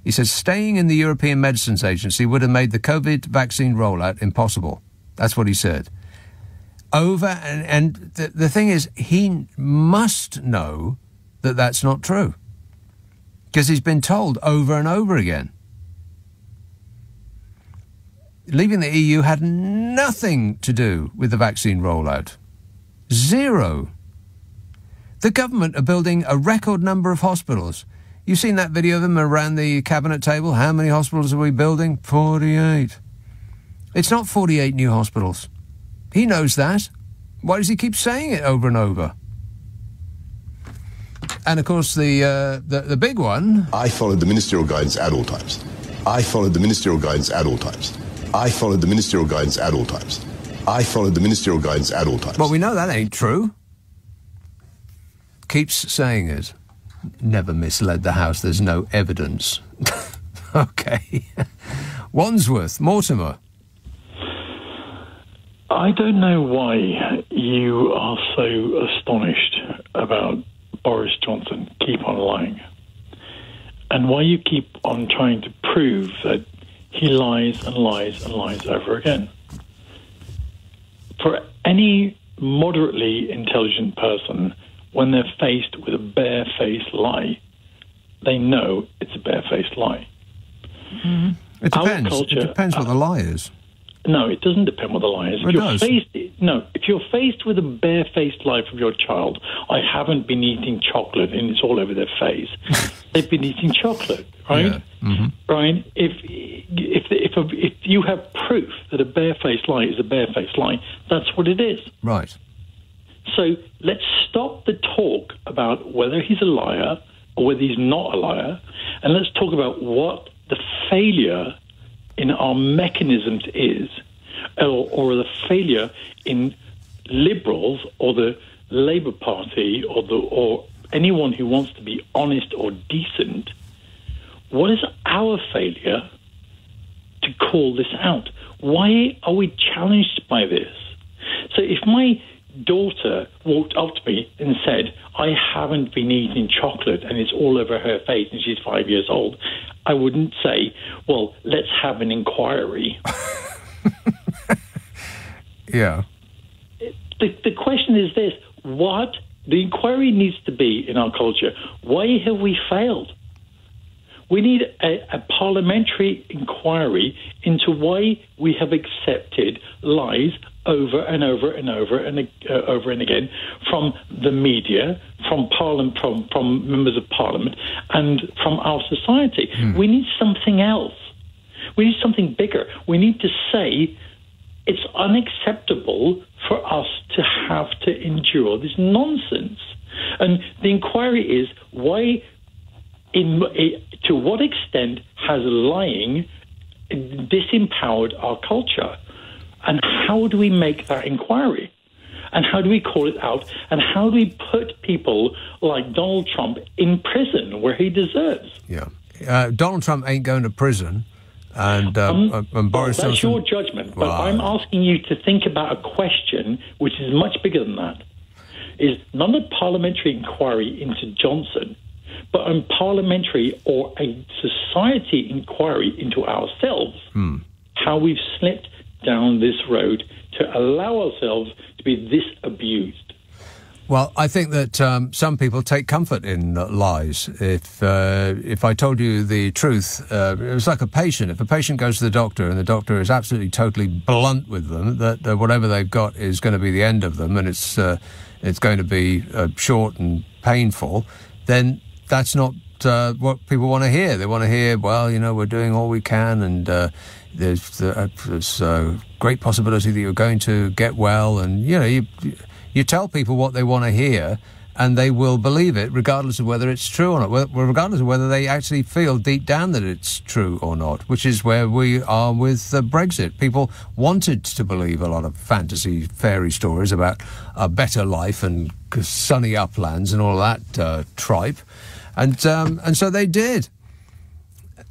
He says staying in the European Medicines Agency would have made the COVID vaccine rollout impossible. That's what he said. And the thing is, he must know that that's not true, because he's been told over and over again. Leaving the EU had nothing to do with the vaccine rollout. Zero. The government are building a record number of hospitals. You've seen that video of them around the cabinet table. How many hospitals are we building? 48. It's not 48 new hospitals. He knows that. Why does he keep saying it over and over? And, of course, the big one... I followed the ministerial guidance at all times. I followed the ministerial guidance at all times. I followed the ministerial guidance at all times. I followed the ministerial guidance at all times. Well, we know that ain't true. Keeps saying it. Never misled the House. There's no evidence. OK. Wandsworth, Mortimer. I don't know why you are so astonished about Boris Johnson keep on lying, and why you keep on trying to prove that he lies and lies and lies over again. For any moderately intelligent person, when they're faced with a barefaced lie, they know it's a barefaced lie. Mm-hmm. It depends. It depends what the lie is. No, it doesn't depend what the lie is. If you're faced with a barefaced lie from your child, I haven't been eating chocolate and it's all over their face. They've been eating chocolate, right? Yeah. Mm-hmm. Brian, if you have proof that a barefaced lie is a barefaced lie, that's what it is. Right. So let's stop the talk about whether he's a liar or whether he's not a liar, and let's talk about what the failure in our mechanisms is, or the failure in Liberals or the Labour Party or anyone who wants to be honest or decent. What is our failure to call this out? Why are we challenged by this? So if my daughter walked up to me and said, I haven't been eating chocolate and it's all over her face and she's 5 years old, I wouldn't say, well, let's have an inquiry. Yeah. The question is this: the inquiry needs to be in our culture, why have we failed? We need a parliamentary inquiry into why we have accepted lies over and over and over and over and again from the media, from Parliament, from members of Parliament, and from our society. We need something else. We need something bigger. We need to say it's unacceptable for us to have to endure this nonsense. And the inquiry is why, to what extent has lying disempowered our culture? And how do we make that inquiry? And how do we call it out? And how do we put people like Donald Trump in prison where he deserves? Yeah. Donald Trump ain't going to prison. And Boris Johnson... That's your judgment. But I'm asking you to think about a question which is much bigger than that. Is not a parliamentary inquiry into Johnson, but a parliamentary or a society inquiry into ourselves, how we've slipped down this road to allow ourselves to be this abused. Well, I think that some people take comfort in lies. If I told you the truth, it was like a patient. If a patient goes to the doctor and the doctor is absolutely totally blunt with them, that whatever they've got is going to be the end of them, and it's going to be short and painful, then that's not what people want to hear. They want to hear, well, we're doing all we can, and there's a great possibility that you're going to get well, and you tell people what they want to hear, and they will believe it regardless of whether it's true or not, regardless of whether they actually feel deep down that it's true or not, which is where we are with Brexit. People wanted to believe a lot of fantasy fairy stories about a better life and sunny uplands and all that tripe, and so they did.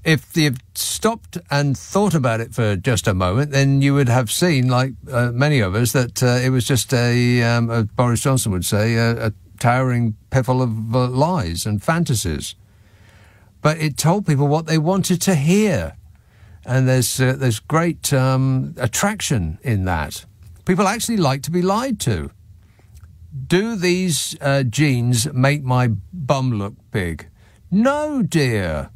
If you've stopped and thought about it for just a moment, then you would have seen, like many of us, that it was just Boris Johnson would say, a towering piffle of lies and fantasies. But it told people what they wanted to hear. And there's great attraction in that. People actually like to be lied to. Do these jeans make my bum look big? No, dear.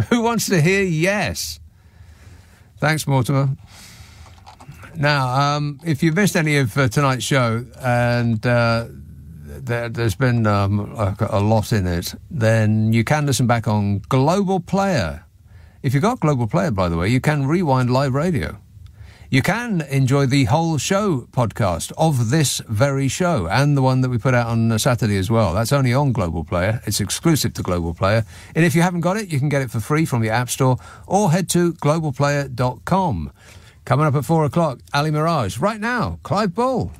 Who wants to hear yes? Thanks, Mortimer. Now, if you missed any of tonight's show, and there's been a lot in it, then you can listen back on Global Player. If you've got Global Player, by the way, you can rewind live radio. You can enjoy the whole show podcast of this very show, and the one that we put out on Saturday as well. That's only on Global Player. It's exclusive to Global Player. And if you haven't got it, you can get it for free from the App Store, or head to globalplayer.com. Coming up at 4 o'clock, Ali Mirage. Right now, Clive Bull.